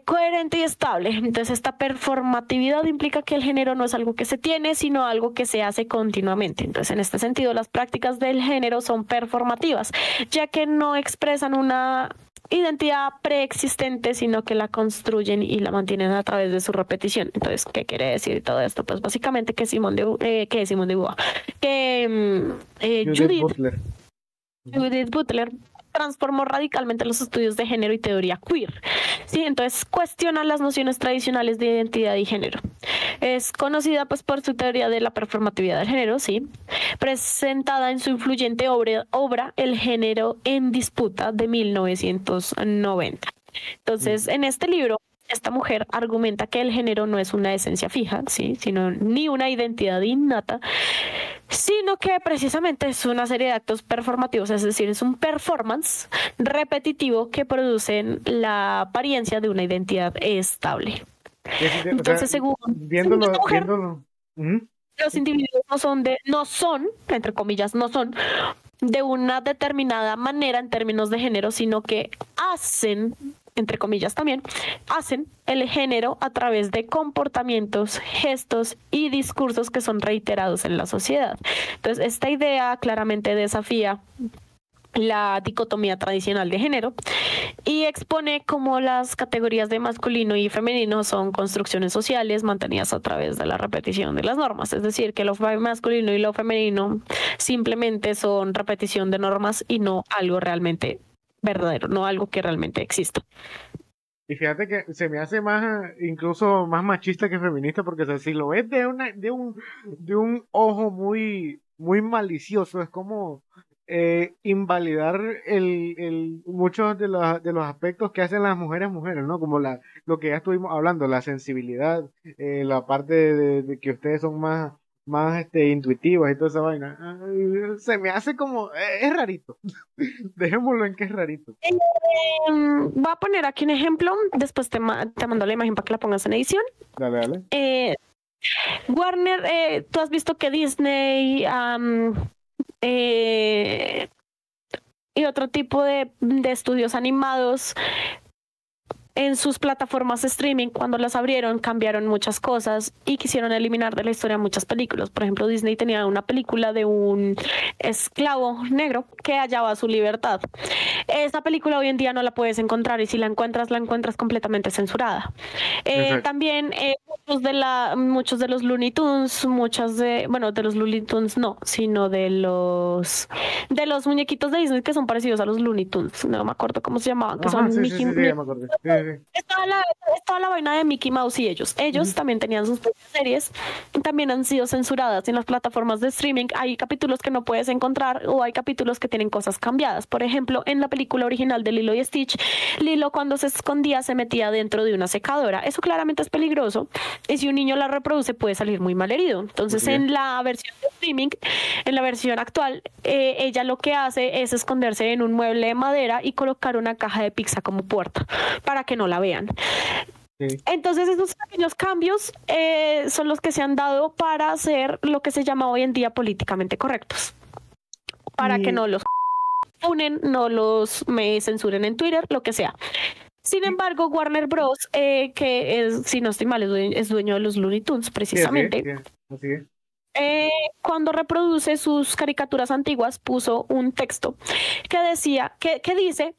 coherente y estable. Entonces esta performatividad implica que el género no es algo que se tiene, sino algo que se hace continuamente. Entonces en este sentido las prácticas del género son performativas, ya que no expresan una identidad preexistente, sino que la construyen y la mantienen a través de su repetición. Entonces, ¿qué quiere decir todo esto? Pues básicamente que Simone de Beauvoir, que Judith Butler. Ujú. Judith Butler transformó radicalmente los estudios de género y teoría queer. Sí, entonces cuestiona las nociones tradicionales de identidad y género. Es conocida pues por su teoría de la performatividad del género, sí, presentada en su influyente obra El género en disputa de 1990. Entonces, en este libro esta mujer argumenta que el género no es una esencia fija, ¿sí? Sino ni una identidad innata, sino que precisamente es una serie de actos performativos, es decir, es un performance repetitivo que producen la apariencia de una identidad estable. O sea, Entonces, según esta mujer, viéndolo. Ujú. los individuos no son, entre comillas, no son de una determinada manera en términos de género, sino que hacen, entre comillas también, hacen el género a través de comportamientos, gestos y discursos que son reiterados en la sociedad. Entonces, esta idea claramente desafía la dicotomía tradicional de género y expone cómo las categorías de masculino y femenino son construcciones sociales mantenidas a través de la repetición de las normas, es decir, que lo masculino y lo femenino simplemente son repetición de normas y no algo realmente verdadero, no algo que realmente exista. Y fíjate que se me hace más, incluso más machista que feminista, porque o sea, si lo ves de un ojo muy, muy malicioso, es como invalidar muchos de los aspectos que hacen las mujeres, ¿no? Como lo que ya estuvimos hablando, la sensibilidad, la parte de que ustedes son más intuitivas y toda esa vaina. Se me hace como, es rarito. Dejémoslo en que es rarito. Voy a poner aquí un ejemplo, después te mando la imagen para que la pongas en edición. Dale, dale. Warner, tú has visto que Disney y otro tipo de estudios animados en sus plataformas de streaming, cuando las abrieron, cambiaron muchas cosas y quisieron eliminar de la historia muchas películas. Por ejemplo, Disney tenía una película de un esclavo negro que hallaba su libertad. Esa película hoy en día no la puedes encontrar, y si la encuentras completamente censurada. También muchos de los Looney Tunes, de los Looney Tunes no, sino de los muñequitos de Disney que son parecidos a los Looney Tunes. No me acuerdo cómo se llamaban, que son Mickey. Sí, me acuerdo. Estaba la vaina de Mickey Mouse y ellos. También tenían sus propias series, también han sido censuradas en las plataformas de streaming. Hay capítulos que no puedes encontrar, o hay capítulos que tienen cosas cambiadas. Por ejemplo, en la película original de Lilo y Stitch, Lilo, cuando se escondía, se metía dentro de una secadora. Eso claramente es peligroso, y si un niño la reproduce puede salir muy mal herido. Entonces, en la versión de streaming, en la versión actual, ella lo que hace es esconderse en un mueble de madera y colocar una caja de pizza como puerta para que no la vean. Sí. Entonces, esos pequeños cambios son los que se han dado para hacer lo que se llama hoy en día políticamente correctos, para que no los unen, no los censuren en Twitter, lo que sea. Sin embargo, Warner Bros., que es, si no estoy mal, es dueño de los Looney Tunes, precisamente. Sí, así es. Cuando reproduce sus caricaturas antiguas, puso un texto que decía, que dice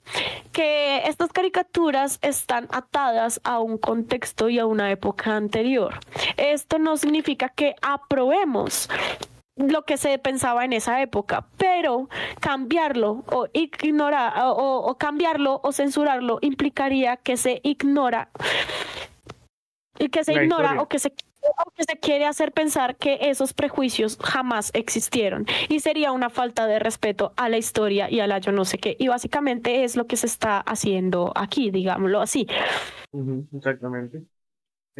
que estas caricaturas están atadas a un contexto y a una época anterior. Esto no significa que aprobemos lo que se pensaba en esa época, pero cambiarlo o ignorar o cambiarlo o censurarlo implicaría que se ignora o que se quiere hacer pensar que esos prejuicios jamás existieron, y sería una falta de respeto a la historia y a la yo no sé qué, y básicamente es lo que se está haciendo aquí, digámoslo así. Exactamente.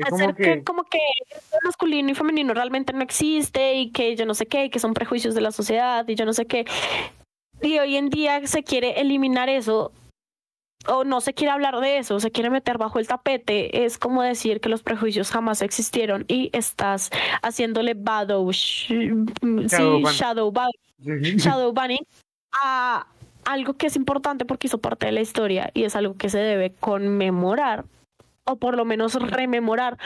Hacer como que el masculino y femenino realmente no existe, y que yo no sé qué, que son prejuicios de la sociedad y yo no sé qué, y hoy en día se quiere eliminar eso, o no se quiere hablar de eso, se quiere meter bajo el tapete. Es como decir que los prejuicios jamás existieron y estás haciéndole shadow banning a algo que es importante porque hizo parte de la historia y es algo que se debe conmemorar, o por lo menos rememorar.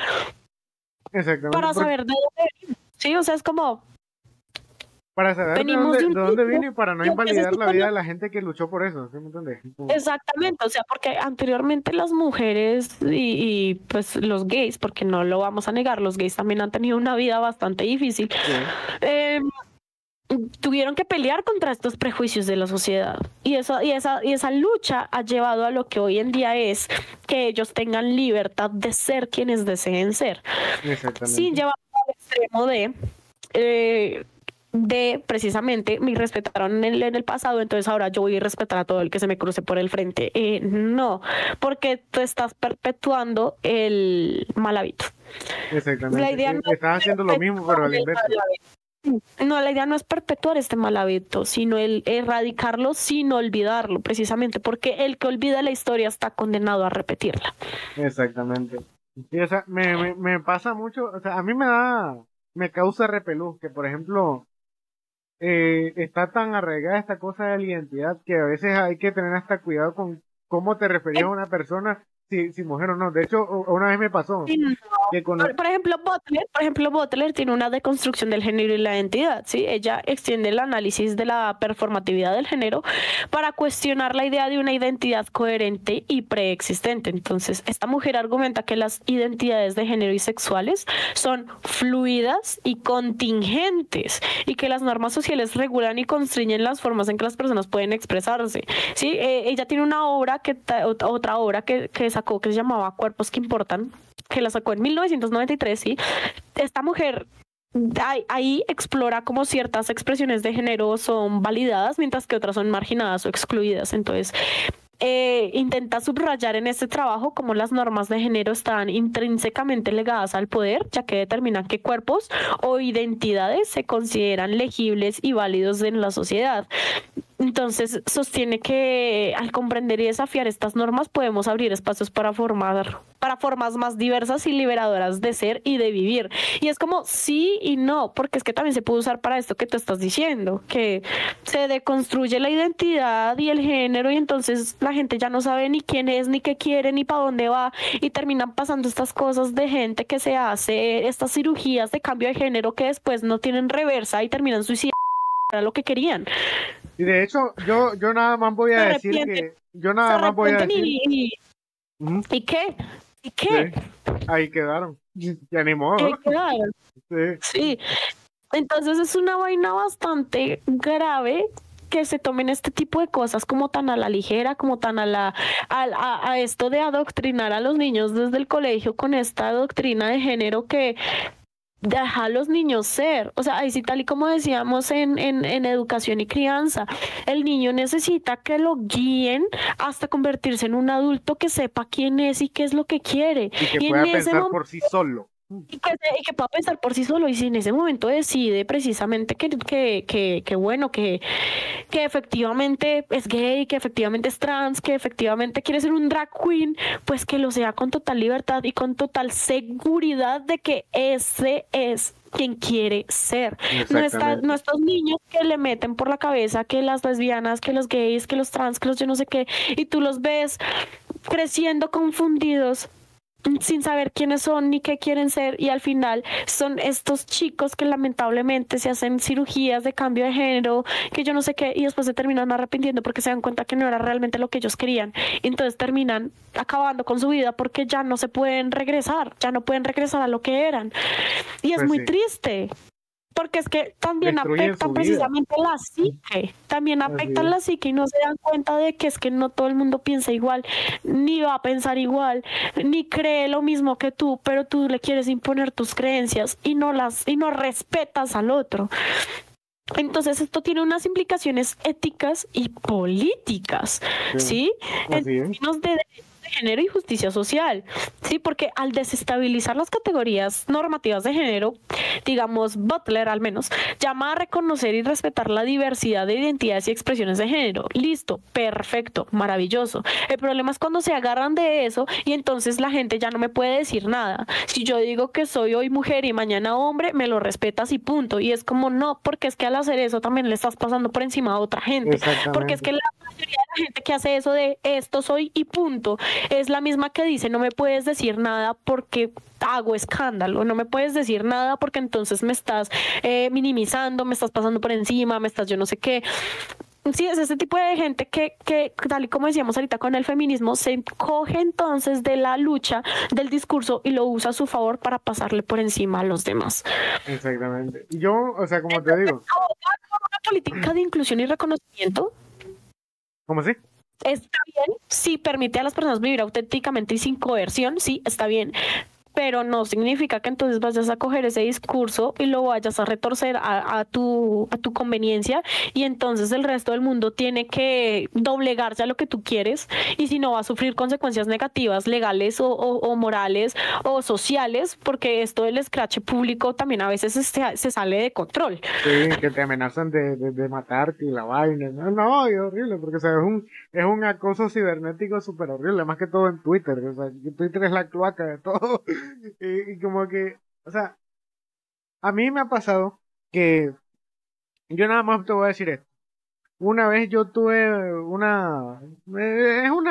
Exactamente. Para saber de dónde venimos. Sí, o sea, es como para saber de dónde viene y para no invalidar la vida de la gente que luchó por eso, ¿sí me entiendes? Exactamente, o sea, porque anteriormente las mujeres y pues los gays, porque no lo vamos a negar, los gays también han tenido una vida bastante difícil, tuvieron que pelear contra estos prejuicios de la sociedad, y esa lucha ha llevado a lo que hoy en día es que ellos tengan libertad de ser quienes deseen ser, sin llevar al extremo de precisamente me respetaron en el pasado, entonces ahora yo voy a respetar a todo el que se me cruce por el frente. No, porque tú estás perpetuando el mal hábito. Exactamente. La idea estás haciendo lo mismo, pero al inverso. No, la idea no es perpetuar este mal hábito, sino el erradicarlo sin olvidarlo, precisamente porque el que olvida la historia está condenado a repetirla. Exactamente. Sí, o sea, me pasa mucho, o sea, a mí me causa repelús que, por ejemplo, está tan arraigada esta cosa de la identidad que a veces hay que tener hasta cuidado con cómo te referías a una persona, si mujer o no. De hecho, una vez me pasó. Que por ejemplo, Butler tiene una deconstrucción del género y la identidad, ¿sí? Ella extiende el análisis de la performatividad del género para cuestionar la idea de una identidad coherente y preexistente. Entonces, esta mujer argumenta que las identidades de género y sexuales son fluidas y contingentes, y que las normas sociales regulan y constriñen las formas en que las personas pueden expresarse, ¿sí? Ella tiene una obra otra obra que sacó, que se llamaba Cuerpos que Importan, que la sacó en 1993, ¿sí? Esta mujer ahí explora cómo ciertas expresiones de género son validadas, mientras que otras son marginadas o excluidas. Entonces, intenta subrayar en este trabajo cómo las normas de género están intrínsecamente ligadas al poder, ya que determinan qué cuerpos o identidades se consideran legibles y válidos en la sociedad. Entonces, sostiene que al comprender y desafiar estas normas podemos abrir espacios para formas más diversas y liberadoras de ser y de vivir. Y es como sí y no, porque es que también se puede usar para esto que tú estás diciendo, que se deconstruye la identidad y el género y entonces la gente ya no sabe ni quién es, ni qué quiere, ni para dónde va y terminan pasando estas cosas de gente que se hace estas cirugías de cambio de género que después no tienen reversa y terminan suicidando para lo que querían. Y de hecho, yo nada más voy a decir que, yo Se nada más voy a arrepienten decir, ¿y qué? ¿Y sí, qué? ahí quedaron, ya ni modo, Claro, sí, sí. Entonces es una vaina bastante grave que se tomen este tipo de cosas como tan a la ligera, como tan a esto de adoctrinar a los niños desde el colegio con esta doctrina de género que deja a los niños ser. O sea, ahí sí, tal y como decíamos en educación y crianza, el niño necesita que lo guíen hasta convertirse en un adulto que sepa quién es y qué es lo que quiere. y que Y en pueda ese pensar momento por sí solo. y que pueda pensar por sí solo y si en ese momento decide precisamente que bueno, que efectivamente es gay, que efectivamente es trans, que efectivamente quiere ser un drag queen, pues que lo sea con total libertad y con total seguridad de que ese es quien quiere ser. No Exactamente. estos niños que le meten por la cabeza que las lesbianas, que los gays, que los trans, que los yo no sé qué, y tú los ves creciendo confundidos sin saber quiénes son ni qué quieren ser y al final son estos chicos que lamentablemente se hacen cirugías de cambio de género, que yo no sé qué, y después se terminan arrepintiendo porque se dan cuenta que no era realmente lo que ellos querían. Y entonces terminan acabando con su vida porque ya no se pueden regresar, ya no pueden regresar a lo que eran. Y es Pues muy sí, triste. Porque es que también destruyen afectan su vida, precisamente la psique, también así afectan es, la psique y no se dan cuenta de que es que no todo el mundo piensa igual, ni va a pensar igual, ni cree lo mismo que tú, pero tú le quieres imponer tus creencias y no respetas al otro. Entonces esto tiene unas implicaciones éticas y políticas, sí, ¿sí? En así es, términos de derechos de género y justicia social, ¿sí? Porque al desestabilizar las categorías normativas de género, digamos, Butler al menos, llama a reconocer y respetar la diversidad de identidades y expresiones de género. Listo, perfecto, maravilloso. El problema es cuando se agarran de eso y entonces la gente ya no me puede decir nada. Si yo digo que soy hoy mujer y mañana hombre, me lo respetas y punto. Y es como no, porque es que al hacer eso también le estás pasando por encima a otra gente. Porque es exactamente, que la mayoría de la gente que hace eso de esto soy y punto, es la misma que dice no me puedes decir nada porque hago escándalo, no me puedes decir nada porque entonces me estás minimizando, me estás pasando por encima, me estás yo no sé qué. Sí, es ese tipo de gente que, tal y como decíamos ahorita con el feminismo, se coge entonces de la lucha, del discurso y lo usa a su favor para pasarle por encima a los demás. exactamente. Y yo, o sea, como te Entonces, digo, abogar por una política de inclusión y reconocimiento ¿cómo así? está bien, sí permite a las personas vivir auténticamente y sin coerción, sí, está bien, pero no significa que entonces vayas a coger ese discurso y lo vayas a retorcer a tu conveniencia y entonces el resto del mundo tiene que doblegarse a lo que tú quieres y si no va a sufrir consecuencias negativas legales o morales o sociales porque esto del escrache público también a veces se sale de control. Sí, que te amenazan de matarte y la vaina. No, no, es horrible, porque o sea, es un acoso cibernético súper horrible, más que todo en Twitter. O sea, que Twitter es la cloaca de todo. Y como que, o sea, a mí me ha pasado que yo nada más te voy a decir esto. Una vez yo tuve es una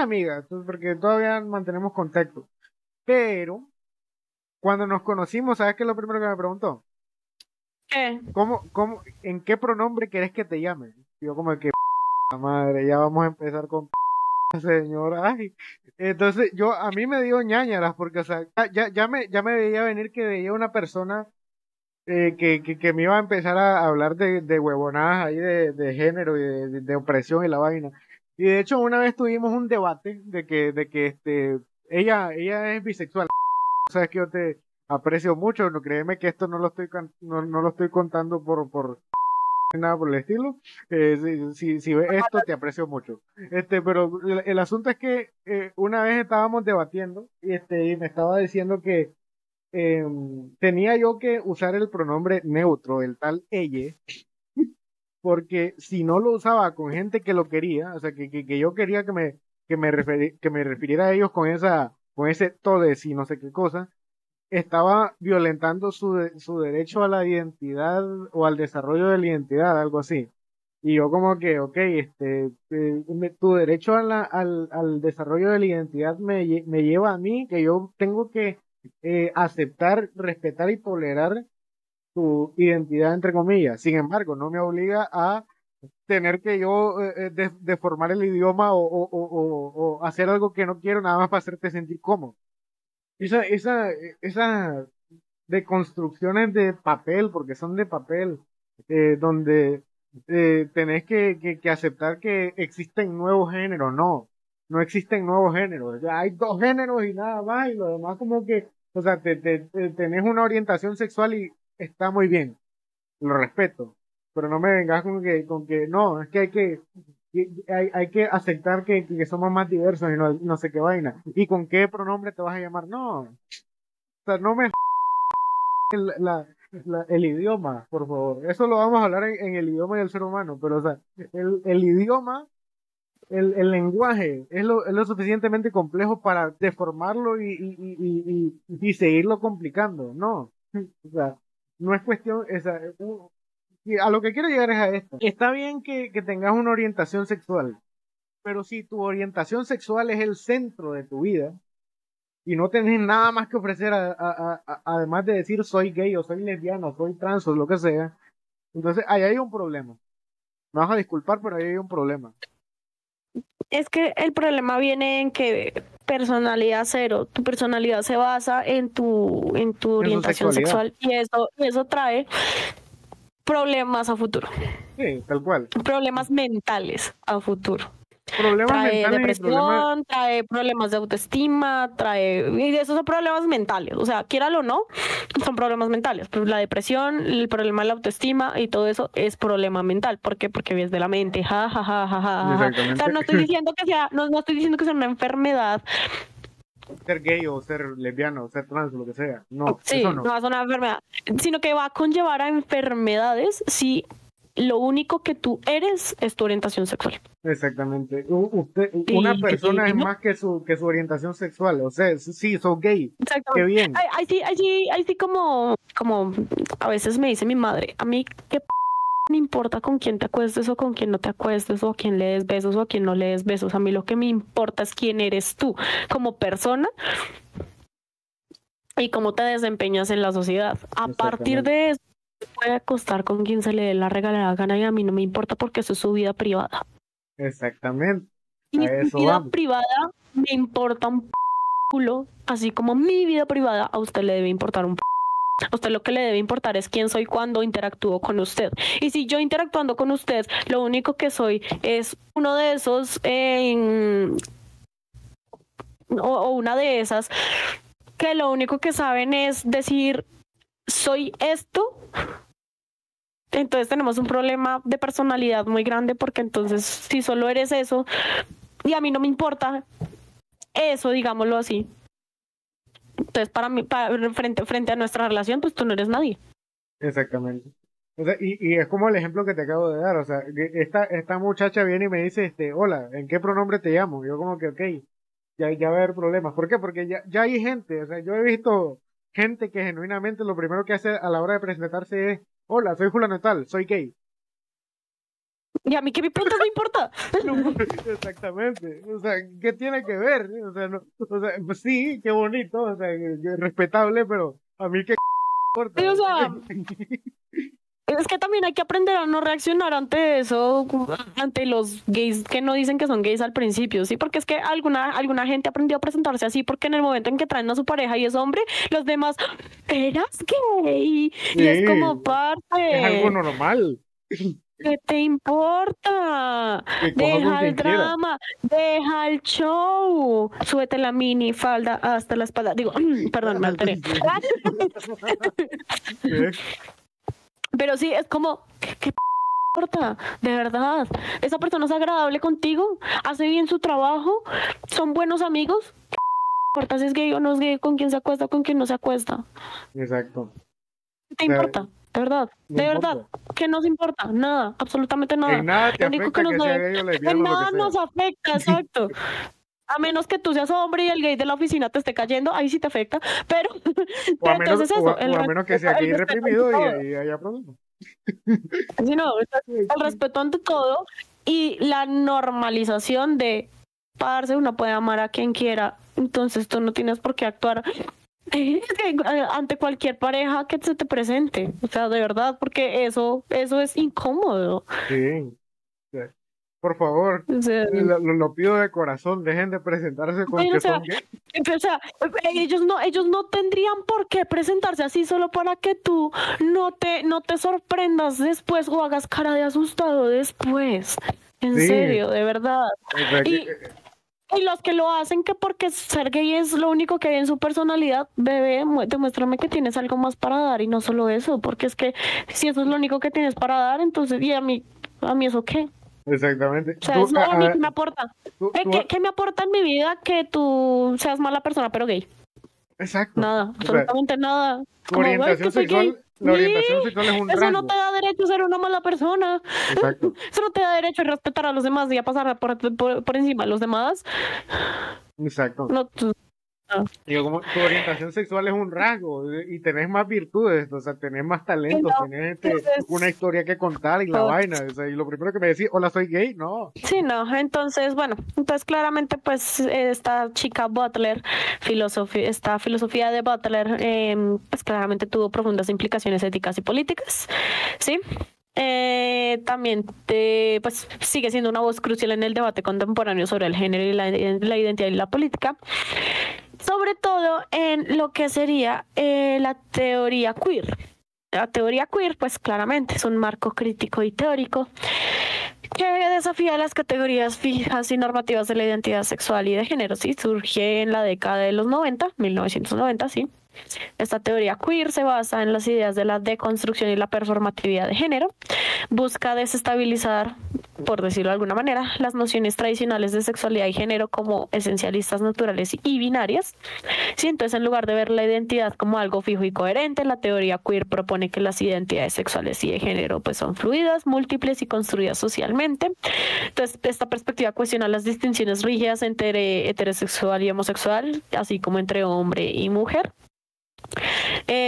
amiga, porque todavía mantenemos contacto. Pero cuando nos conocimos, ¿sabes qué es lo primero que me preguntó? ¿Qué? ¿En qué pronombre querés que te llame? Yo como que madre, ya vamos a empezar con señora. Ay. Entonces, a mí me dio ñáñaras, porque, o sea, ya me veía venir que veía una persona que me iba a empezar a hablar de huevonadas ahí de género y de opresión y la vaina. Y de hecho, una vez tuvimos un debate de que ella es bisexual. Sabes que aprecio mucho, no créeme que esto no lo estoy contando por nada por el estilo. Si ves esto, te aprecio mucho. Pero el asunto es que una vez estábamos debatiendo y me estaba diciendo que tenía yo que usar el pronombre neutro, el tal ella, porque si no lo usaba con gente que lo quería, o sea, que yo quería que me refiriera a ellos con ese todes y no sé qué cosa, estaba violentando su derecho a la identidad o al desarrollo de la identidad, algo así. Y yo como que, ok, tu derecho al desarrollo de la identidad me lleva a mí, que yo tengo que aceptar, respetar y tolerar tu identidad, entre comillas. Sin embargo, no me obliga a tener que yo deformar el idioma o hacer algo que no quiero nada más para hacerte sentir cómodo. Esa de construcciones de papel, porque son de papel, donde tenés que aceptar que existen nuevos géneros. No, no existen nuevos géneros. Ya hay dos géneros y nada más, y lo demás como que, o sea, tenés una orientación sexual y está muy bien, lo respeto, pero no me vengas con que no, es que hay que aceptar que somos más diversos y no sé qué vaina. ¿Y con qué pronombre te vas a llamar? No, o sea, no me el, la, el idioma, por favor. Eso lo vamos a hablar en el idioma del ser humano, pero o sea, el idioma, el lenguaje es lo suficientemente complejo para deformarlo y seguirlo complicando, ¿no? O sea, no es cuestión, o sea, y a lo que quiero llegar es a esto. Está bien que tengas una orientación sexual, pero si tu orientación sexual es el centro de tu vida, y no tenés nada más que ofrecer además de decir soy gay o soy lesbiana o soy trans o lo que sea, entonces ahí hay un problema. Me vas a disculpar, pero ahí hay un problema. Es que el problema viene en que personalidad cero, tu personalidad se basa en tu orientación sexual y eso trae problemas a futuro. Sí, tal cual. Problemas mentales a futuro. Problemas trae mentales depresión, trae problemas de autoestima, y esos son problemas mentales, o sea, quíralo o no, son problemas mentales. Pues la depresión, el problema de la autoestima y todo eso es problema mental. ¿Por qué? Porque viene de la mente, ja, ja, ja, ja, ja, ja. O sea, no estoy diciendo que sea, no estoy diciendo que sea una enfermedad. Ser gay o ser lesbiano o ser trans o lo que sea. No, sí, eso no. No es una enfermedad, sino que va a conllevar a enfermedades si lo único que tú eres es tu orientación sexual. Exactamente. Una persona es más que su orientación sexual. O sea, sí, sos gay. Qué bien. Ahí sí como a veces me dice mi madre, a mí qué me importa con quién te acuestes o con quién no te acuestes o a quién le des besos o a quién no le des besos. A mí lo que me importa es quién eres tú como persona y cómo te desempeñas en la sociedad. A partir de eso, puede acostar con quien se le dé la regalada gana y a mí no me importa porque eso es su vida privada. Exactamente. Y mi vida privada me importa un culo, así como mi vida privada a usted le debe importar un a usted lo que le debe importar es quién soy cuando interactúo con usted. Y si yo interactuando con usted, lo único que soy es uno de esos o una de esas que lo único que saben es decir soy esto, entonces tenemos un problema de personalidad muy grande, porque entonces si solo eres eso y a mí no me importa eso, digámoslo así, entonces para mí, frente a nuestra relación, pues tú no eres nadie. Exactamente. O sea, y es como el ejemplo que te acabo de dar. O sea, esta muchacha viene y me dice, hola, ¿en qué pronombre te llamo? Yo como que, ok, ya va a haber problemas. ¿Por qué? Porque ya hay gente, o sea, yo he visto gente que genuinamente lo primero que hace a la hora de presentarse es, hola, soy fulano y tal, soy gay. Y a mí que mi punto me importa. Exactamente. O sea, ¿qué tiene que ver? O sea, pues sí, qué bonito, o sea, respetable, pero a mí qué importa. Sí, o sea, es que también hay que aprender a no reaccionar ante eso, ante los gays que no dicen que son gays al principio, ¿sí? Porque es que alguna gente aprendió a presentarse así porque en el momento en que traen a su pareja y es hombre, los demás, ¿eras gay? Sí, y es como parte. Es algo normal. ¿Qué te importa? Que coja con Deja el quien quiera. drama, deja el show. Súbete la mini falda hasta la espalda. Digo, perdón, me alteré. Sí, Pero sí, es como, ¿qué importa? De verdad. Esa persona es agradable contigo, hace bien su trabajo, son buenos amigos. ¿Qué importa si es gay o no es gay, con quién se acuesta o con quién no se acuesta? exacto. ¿Qué te O sea, importa? no De verdad, importa. que nos importa, nada, absolutamente En nada. nada te Lo único que afecta nos que sea debe, gay o en lesbiano o lo que nada sea. nos afecta, exacto. A menos que tú seas hombre y el gay de la oficina te esté cayendo, ahí sí te afecta, pero, O a pero menos, entonces eso, o a menos que sea el gay respeto ante reprimido y todo. ahí haya problemas. Sí, no, el respeto ante todo y la normalización de, parce, uno puede amar a quien quiera, entonces tú no tienes por qué actuar ante cualquier pareja que se te presente, o sea, de verdad, porque eso es incómodo. Sí. O sea, por favor, O sea, lo pido de corazón, dejen de presentarse con bueno, que son gay. o sea, ellos no tendrían por qué presentarse así solo para que tú no te sorprendas después o hagas cara de asustado después. En Sí, serio, de verdad. o sea, Y, y los que lo hacen que porque ser gay es lo único que hay en su personalidad, bebé, demuéstrame que tienes algo más para dar y no solo eso, porque es que si eso es lo único que tienes para dar, entonces, ¿y a mí eso qué? exactamente. O sea, Tú, eso a mí qué me aporta. tú, tú- ¿Qué me aporta en mi vida que tú seas mala persona pero gay? exacto. Nada, O sea, absolutamente nada. Es tu como, güey, orientación que soy gay. sexual, la Y orientación sexual es un eso no te rasgo. da derecho a ser una mala persona. Exacto, Eso no te da derecho a respetar a los demás y a pasar por encima de los demás. exacto. No, no. Digo, como tu orientación sexual es un rasgo y tenés más virtudes, o sea, tenés más talentos, tenés una Entonces, historia que contar y la vaina. O sea, y lo primero que me decís, hola, soy gay, no. sí, no, entonces, bueno, entonces claramente pues esta chica Butler, esta filosofía de Butler, pues claramente tuvo profundas implicaciones éticas y políticas, ¿sí? También pues sigue siendo una voz crucial en el debate contemporáneo sobre el género y la identidad y la política, sobre todo en lo que sería la teoría queer. La teoría queer, pues claramente es un marco crítico y teórico que desafía las categorías fijas y normativas de la identidad sexual y de género. Sí, surge en la década de los 90, 1990, sí. Esta teoría queer se basa en las ideas de la deconstrucción y la performatividad de género. Busca desestabilizar, por decirlo de alguna manera, las nociones tradicionales de sexualidad y género como esencialistas naturales y binarias. Sí, entonces en lugar de ver la identidad como algo fijo y coherente, la teoría queer propone que las identidades sexuales y de género pues son fluidas, múltiples y construidas socialmente. Entonces, esta perspectiva cuestiona las distinciones rígidas entre heterosexual y homosexual, así como entre hombre y mujer.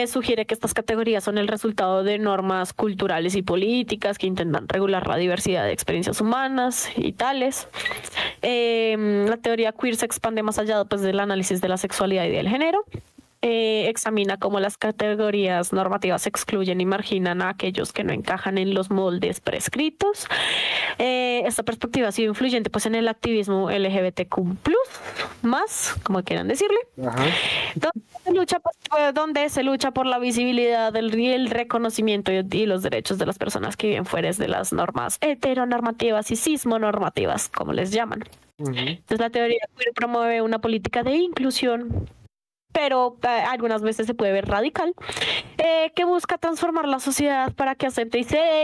Sugiere que estas categorías son el resultado de normas culturales y políticas que intentan regular la diversidad de experiencias humanas y tales. La teoría queer se expande más allá pues, del análisis de la sexualidad y del género. Examina cómo las categorías normativas excluyen y marginan a aquellos que no encajan en los moldes prescritos. Esta perspectiva ha sido influyente pues, en el activismo LGBTQ+, más, como quieran decirle. Ajá. Donde se lucha por la visibilidad y el reconocimiento y los derechos de las personas que viven fuera de las normas heteronormativas y cismonormativas, como les llaman. Entonces la teoría queer promueve una política de inclusión, pero algunas veces se puede ver radical, que busca transformar la sociedad para que acepte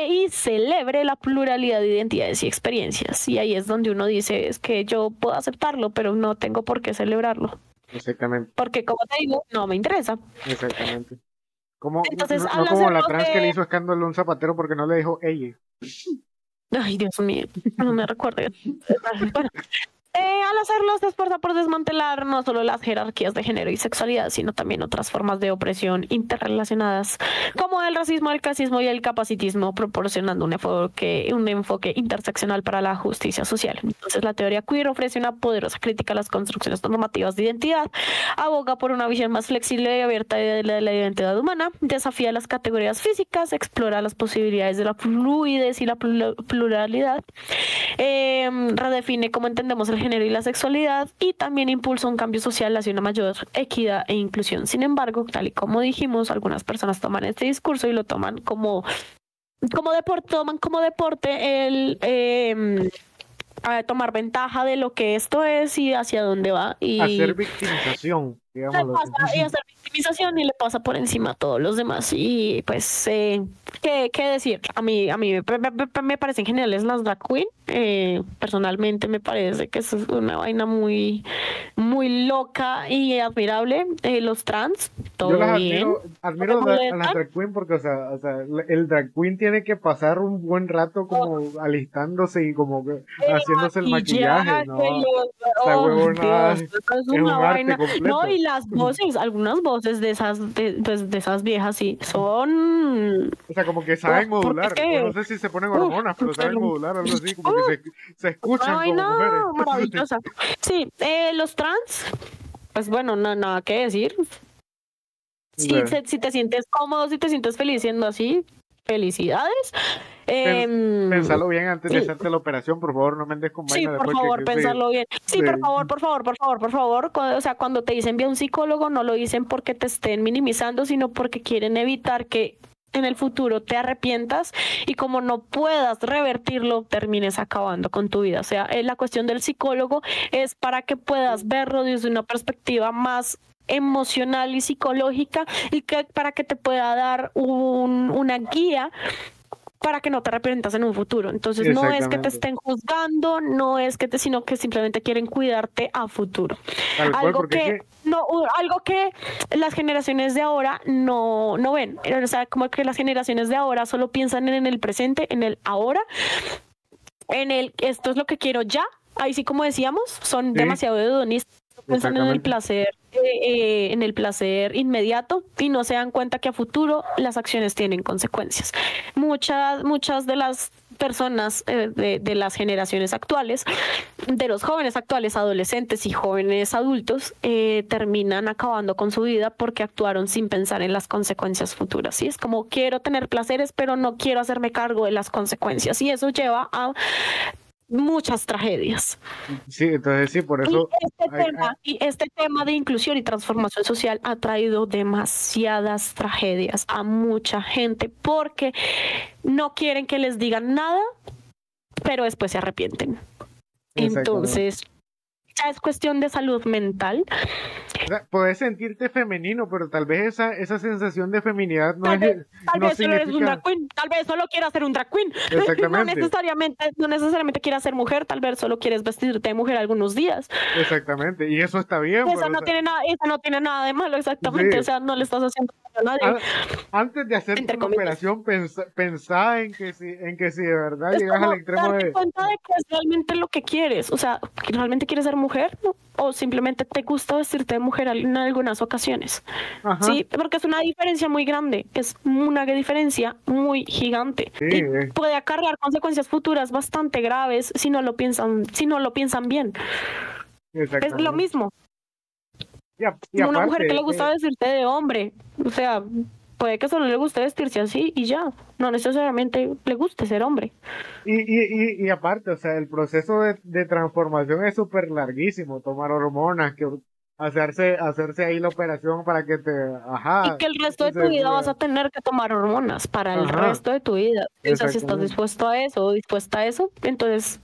y celebre la pluralidad de identidades y experiencias. Y ahí es donde uno dice, es que yo puedo aceptarlo, pero no tengo por qué celebrarlo. Exactamente. Porque como te digo, no me interesa. Exactamente. Como, Entonces, no al como la hacerlo trans que le hizo escándalo a un zapatero porque no le dijo ella. Ay, Dios mío, no me recuerdo. Bueno, al hacerlo se esfuerza por desmantelar no solo las jerarquías de género y sexualidad, sino también otras formas de opresión interrelacionadas, como el racismo, el clasismo y el capacitismo, proporcionando un enfoque interseccional para la justicia social. Entonces, la teoría queer ofrece una poderosa crítica a las construcciones normativas de identidad, aboga por una visión más flexible y abierta de la identidad humana, desafía las categorías físicas, explora las posibilidades de la fluidez y la pluralidad, redefine cómo entendemos el género y la sexualidad y también impulsa un cambio social hacia una mayor equidad e inclusión. Sin embargo, tal y como dijimos, algunas personas toman este discurso y lo toman como como deporte, toman como deporte el a tomar ventaja de lo que esto es y hacia dónde va. Hacer Y victimización, le digámoslo así. pasa y hacer victimización y le pasa por encima a todos los demás. Y pues, ¿qué decir? A mí me parecen geniales las drag queen. Personalmente me parece que eso es una vaina muy, muy loca y admirable. Los trans, Yo las todo bien. No me admiro a las molestan. drag queen porque, o sea, el drag queen tiene que pasar un buen rato como alistándose y como que haciéndose el maquillaje, Maquillaje, ¿no? Esa oh huevona Dios, eso es es una un arte vaina. No, completo. y las voces, algunas voces de esas, pues, de esas viejas, sí, son, O sea, como que saben porque es modular, o que, no sé si se ponen uf, hormonas, pero saben pero, modular, algo así, como que se una escuchan como vaina mujeres. maravillosa. Sí, los trans, pues bueno, nada que decir. O sea, Si te sientes cómodo, si te sientes feliz siendo así, felicidades. pens- Em, pensalo bien antes de y- hacerte la operación, por favor, no me andes con Sí, vaina por después favor, pensarlo bien. Sí, por sí, favor, por favor, por favor, por favor. O sea, cuando te dicen ve a un psicólogo, no lo dicen porque te estén minimizando, sino porque quieren evitar que en el futuro te arrepientas y como no puedas revertirlo, termines acabando con tu vida. O sea, la cuestión del psicólogo es para que puedas verlo desde una perspectiva más emocional y psicológica y que para que te pueda dar una guía para que no te arrepientas en un futuro. Entonces no es que te exactamente. estén juzgando, no es que te, sino que simplemente quieren cuidarte a futuro. Tal cual, Algo porque es que que no, algo que las generaciones de ahora no ven. O sea, como que las generaciones de ahora solo piensan en el presente, en el ahora, en el esto es lo que quiero ya. Ahí sí, como decíamos, son sí, demasiado hedonistas, piensan exactamente. en el placer inmediato y no se dan cuenta que a futuro las acciones tienen consecuencias. Muchas de las personas de las generaciones actuales, de los jóvenes actuales, adolescentes y jóvenes adultos, terminan acabando con su vida porque actuaron sin pensar en las consecuencias futuras. ¿Sí? Es como quiero tener placeres, pero no quiero hacerme cargo de las consecuencias. Y eso lleva a muchas tragedias. Sí, entonces sí, por eso Y este tema de inclusión y transformación social ha traído demasiadas tragedias a mucha gente porque no quieren que les digan nada, pero después se arrepienten. exactamente. Entonces, ya es cuestión de salud mental. O sea, puedes sentirte femenino, pero tal vez esa sensación de feminidad Tal no vez solo eres un drag significa queen, tal vez solo quieras ser un drag queen. exactamente, No necesariamente quieras ser mujer, tal vez solo quieres vestirte de mujer algunos días. exactamente. Y eso está bien, pues, o sea, Eso no tiene nada de malo, exactamente. O sí. sea, no le estás haciendo daño a nadie, a- Antes de hacerte entre una comillas. operación, pensá en que si de verdad Es llegas al como extremo darte de cuenta de que es realmente lo que quieres. O sea, que ¿realmente quieres ser mujer? ¿No? O simplemente te gusta vestirte de mujer en algunas ocasiones. ajá, Sí, porque es una diferencia muy grande. Es una diferencia muy gigante. sí, Y puede acarrear consecuencias futuras bastante graves si no lo piensan bien. Es lo exactamente. mismo. Y Una mujer que aparte, le gusta vestirse de hombre. O sea, puede que solo le guste vestirse así y ya. No necesariamente le guste ser hombre. y aparte, o sea, el proceso de transformación es súper larguísimo, tomar hormonas, que hacerse ahí la operación para que te, Y ajá, que el resto de tu vida vas a tener que tomar hormonas para el ajá, resto de tu vida. O sea, si estás exactamente, dispuesto a eso o dispuesta a eso, entonces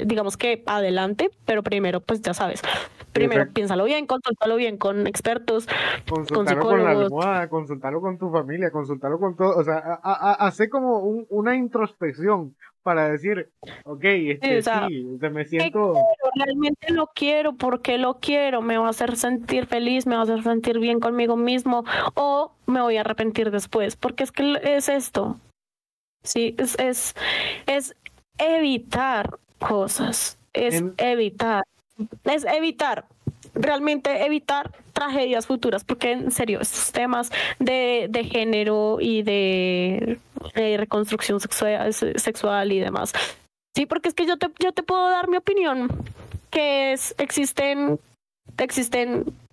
digamos que adelante, pero primero, pues ya sabes, primero exacto. piénsalo bien, consúltalo bien con expertos, con Consultarlo con la psicólogos. almohada, consultarlo con tu familia, consultarlo con todo, o sea, hacer como una introspección para decir, ok, Sí, o sea, sí, o sea, me ¿qué siento, quiero? ¿Realmente lo quiero? ¿Por qué lo quiero? ¿Me va a hacer sentir feliz? ¿Me va a hacer sentir bien conmigo mismo? ¿O me voy a arrepentir después? Porque es que es esto. Sí, es evitar cosas, en, es evitar, realmente evitar tragedias futuras, porque en serio, estos temas de género y de reconstrucción sexual y demás. Sí, porque es que yo te puedo dar mi opinión, que es, existen,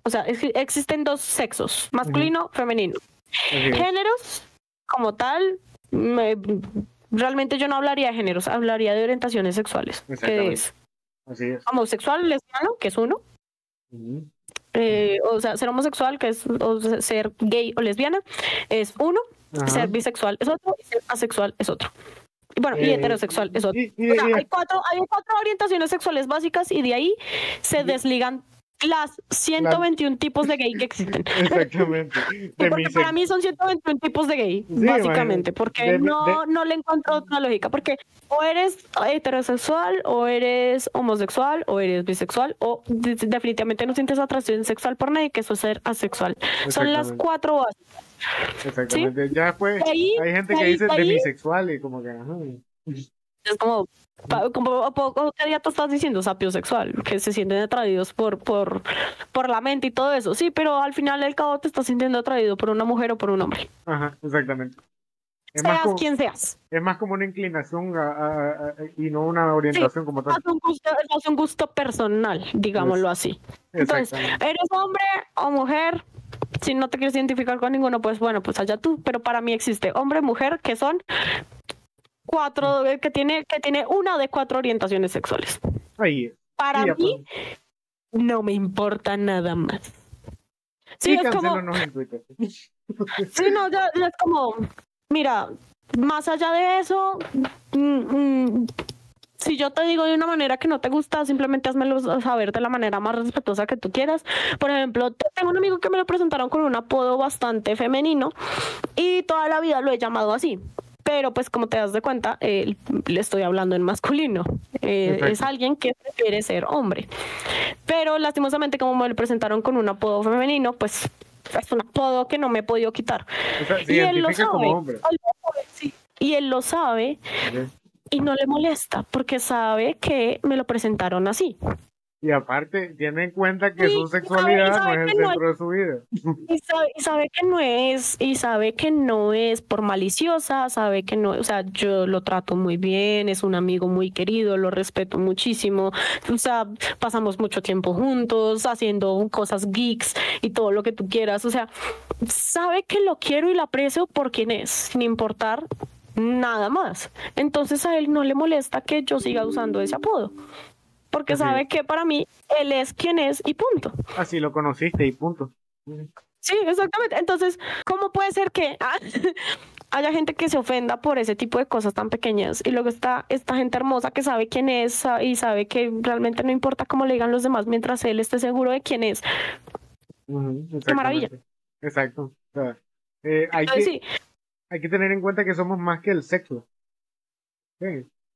o sea, existen dos sexos, ujú, masculino, femenino. así es, Géneros, como tal, me- realmente yo no hablaría de géneros, hablaría de orientaciones sexuales, que exactamente, es así es, homosexual, lesbiano, que es uno, ujú, o sea, ser homosexual, que es o ser gay o lesbiana, es uno, Ser Ajá. bisexual es otro y ser asexual es otro. Y bueno, y heterosexual es otro. O sea, hay cuatro orientaciones sexuales básicas y de ahí se desligan las la- 121 tipos de gay que existen. exactamente. Y De mi porque para mí son 121 tipos de gay, sí, imagínate. básicamente, porque no le encuentro otra lógica, porque o eres heterosexual, o eres homosexual, o eres bisexual, o definitivamente no sientes atracción sexual por nadie, que eso es ser asexual. Son las Exactamente. cuatro básicas, ¿sí? Exactamente. Ya después De ahí, hay gente de que ahí, dice de ahí, demisexual y como que, ajá. es como ¿qué día te estás diciendo sapiosexual? Que se sienten atraídos por la mente y todo eso. Sí, pero al final del cabo te estás sintiendo atraído por una mujer o por un hombre. Ajá, exactamente. Seas quien seas. Es más como una inclinación y no una Sí, orientación como tal. es más un gusto personal, Es, digámoslo así. Entonces, exactamente. eres hombre o mujer, si no te quieres identificar con ninguno, pues bueno, pues allá tú. Pero para mí existe hombre, mujer, que son cuatro, que tiene una de cuatro orientaciones sexuales. Ahí es. Para Y ya pues. mí, no me importa nada más. Sí, Y es como, cancélanos en Twitter. sí, no, ya es como, mira, más allá de eso, si yo te digo de una manera que no te gusta, simplemente házmelo saber de la manera más respetuosa que tú quieras. Por ejemplo, tengo un amigo que me lo presentaron con un apodo bastante femenino y toda la vida lo he llamado así. Pero pues como te das de cuenta, le estoy hablando en masculino. Es Exacto. alguien que prefiere ser hombre. Pero lastimosamente como me lo presentaron con un apodo femenino, pues es un apodo que no me he podido quitar. O sea, se Y él lo identifica como sabe. hombre. Sí. Y él lo sabe ¿Ok? y no le molesta porque sabe que me lo presentaron así. Y aparte, tiene en cuenta que su Y sexualidad no sabe es el que no es, centro de su vida. y sabe que no es por maliciosa, sabe que no, o sea, yo lo trato muy bien, es un amigo muy querido, lo respeto muchísimo, o sea, pasamos mucho tiempo juntos, haciendo cosas geeks y todo lo que tú quieras, o sea, sabe que lo quiero y lo aprecio por quien es, sin importar nada más. Entonces a él no le molesta que yo siga usando ese apodo, porque Así, sabe que para mí él es quien es y punto. así lo conociste y punto. Sí, exactamente. Entonces, ¿cómo puede ser que haya gente que se ofenda por ese tipo de cosas tan pequeñas? Y luego está esta gente hermosa que sabe quién es y sabe que realmente no importa cómo le digan los demás mientras él esté seguro de quién es. Ujú, Qué maravilla. exactamente. Exacto. O sea, Entonces, sí, hay que tener en cuenta que somos más que el sexo. Sí.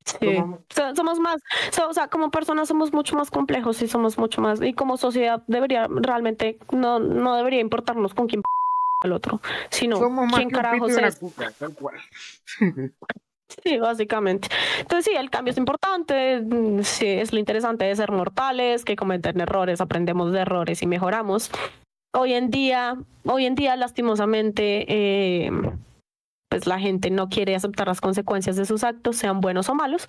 sí. Somos, Somos más, o sea, como personas somos mucho más complejos y somos mucho más, y como sociedad debería realmente, no debería importarnos con quién al otro, sino somos más quién que un pito y carajos una es. cuca, tal cual. Sí, básicamente. Entonces sí, el cambio es importante, sí, es lo interesante de ser mortales, que cometen errores, aprendemos de errores y mejoramos. Hoy en día, lastimosamente, pues la gente no quiere aceptar las consecuencias de sus actos, sean buenos o malos,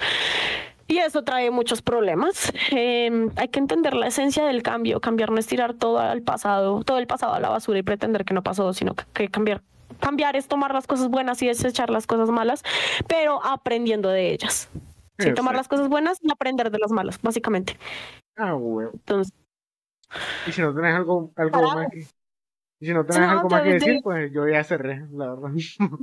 y eso trae muchos problemas. Hay que entender la esencia del cambio, cambiar no es tirar todo el pasado a la basura y pretender que no pasó, sino que cambiar. Cambiar es tomar las cosas buenas y desechar las cosas malas, pero aprendiendo de ellas. Sí, tomar las Exacto. cosas buenas y aprender de las malas, básicamente. Ah, huevo. Entonces, Y si no tenés algo más carajo. que, y si no Si tenés no, algo más que decir, pues yo ya cerré, la verdad.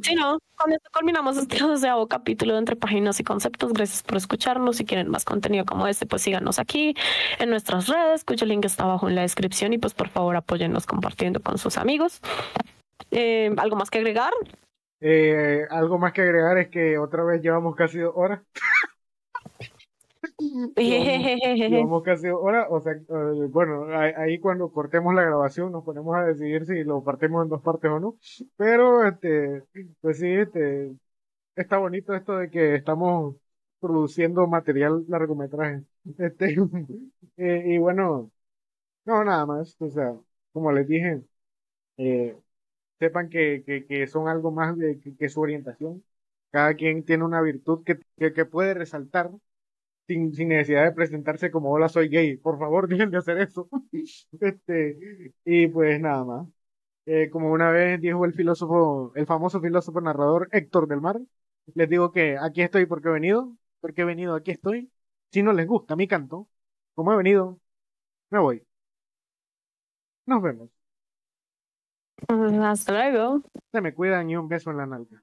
si no, con esto culminamos este 12º capítulo de Entre Páginas y Conceptos. Gracias por escucharnos. Si quieren más contenido como este, pues síganos aquí en nuestras redes, cuyo link está abajo en la descripción. Y pues por favor apóyennos compartiendo con sus amigos. ¿Algo más que agregar? Algo más que agregar es que otra vez llevamos casi 2 horas. Llevamos, llevamos casi 2 horas. O sea, bueno, ahí cuando cortemos la grabación nos ponemos a decidir si lo partimos en 2 partes o no. Pero, pues sí, está bonito esto de que estamos produciendo material largometraje. Este, y bueno, no, nada más. O sea, como les dije, eh, sepan que son algo más que su orientación. Cada quien tiene una virtud que puede resaltar sin necesidad de presentarse como hola, soy gay. Por favor, dejen de hacer eso. Y pues nada más. Como una vez dijo el famoso filósofo narrador Héctor del Mar, les digo que aquí estoy porque he venido, aquí estoy. Si no les gusta mi canto, como he venido, me voy. Nos vemos. Hasta luego. Se me cuidan y un beso en la nalga.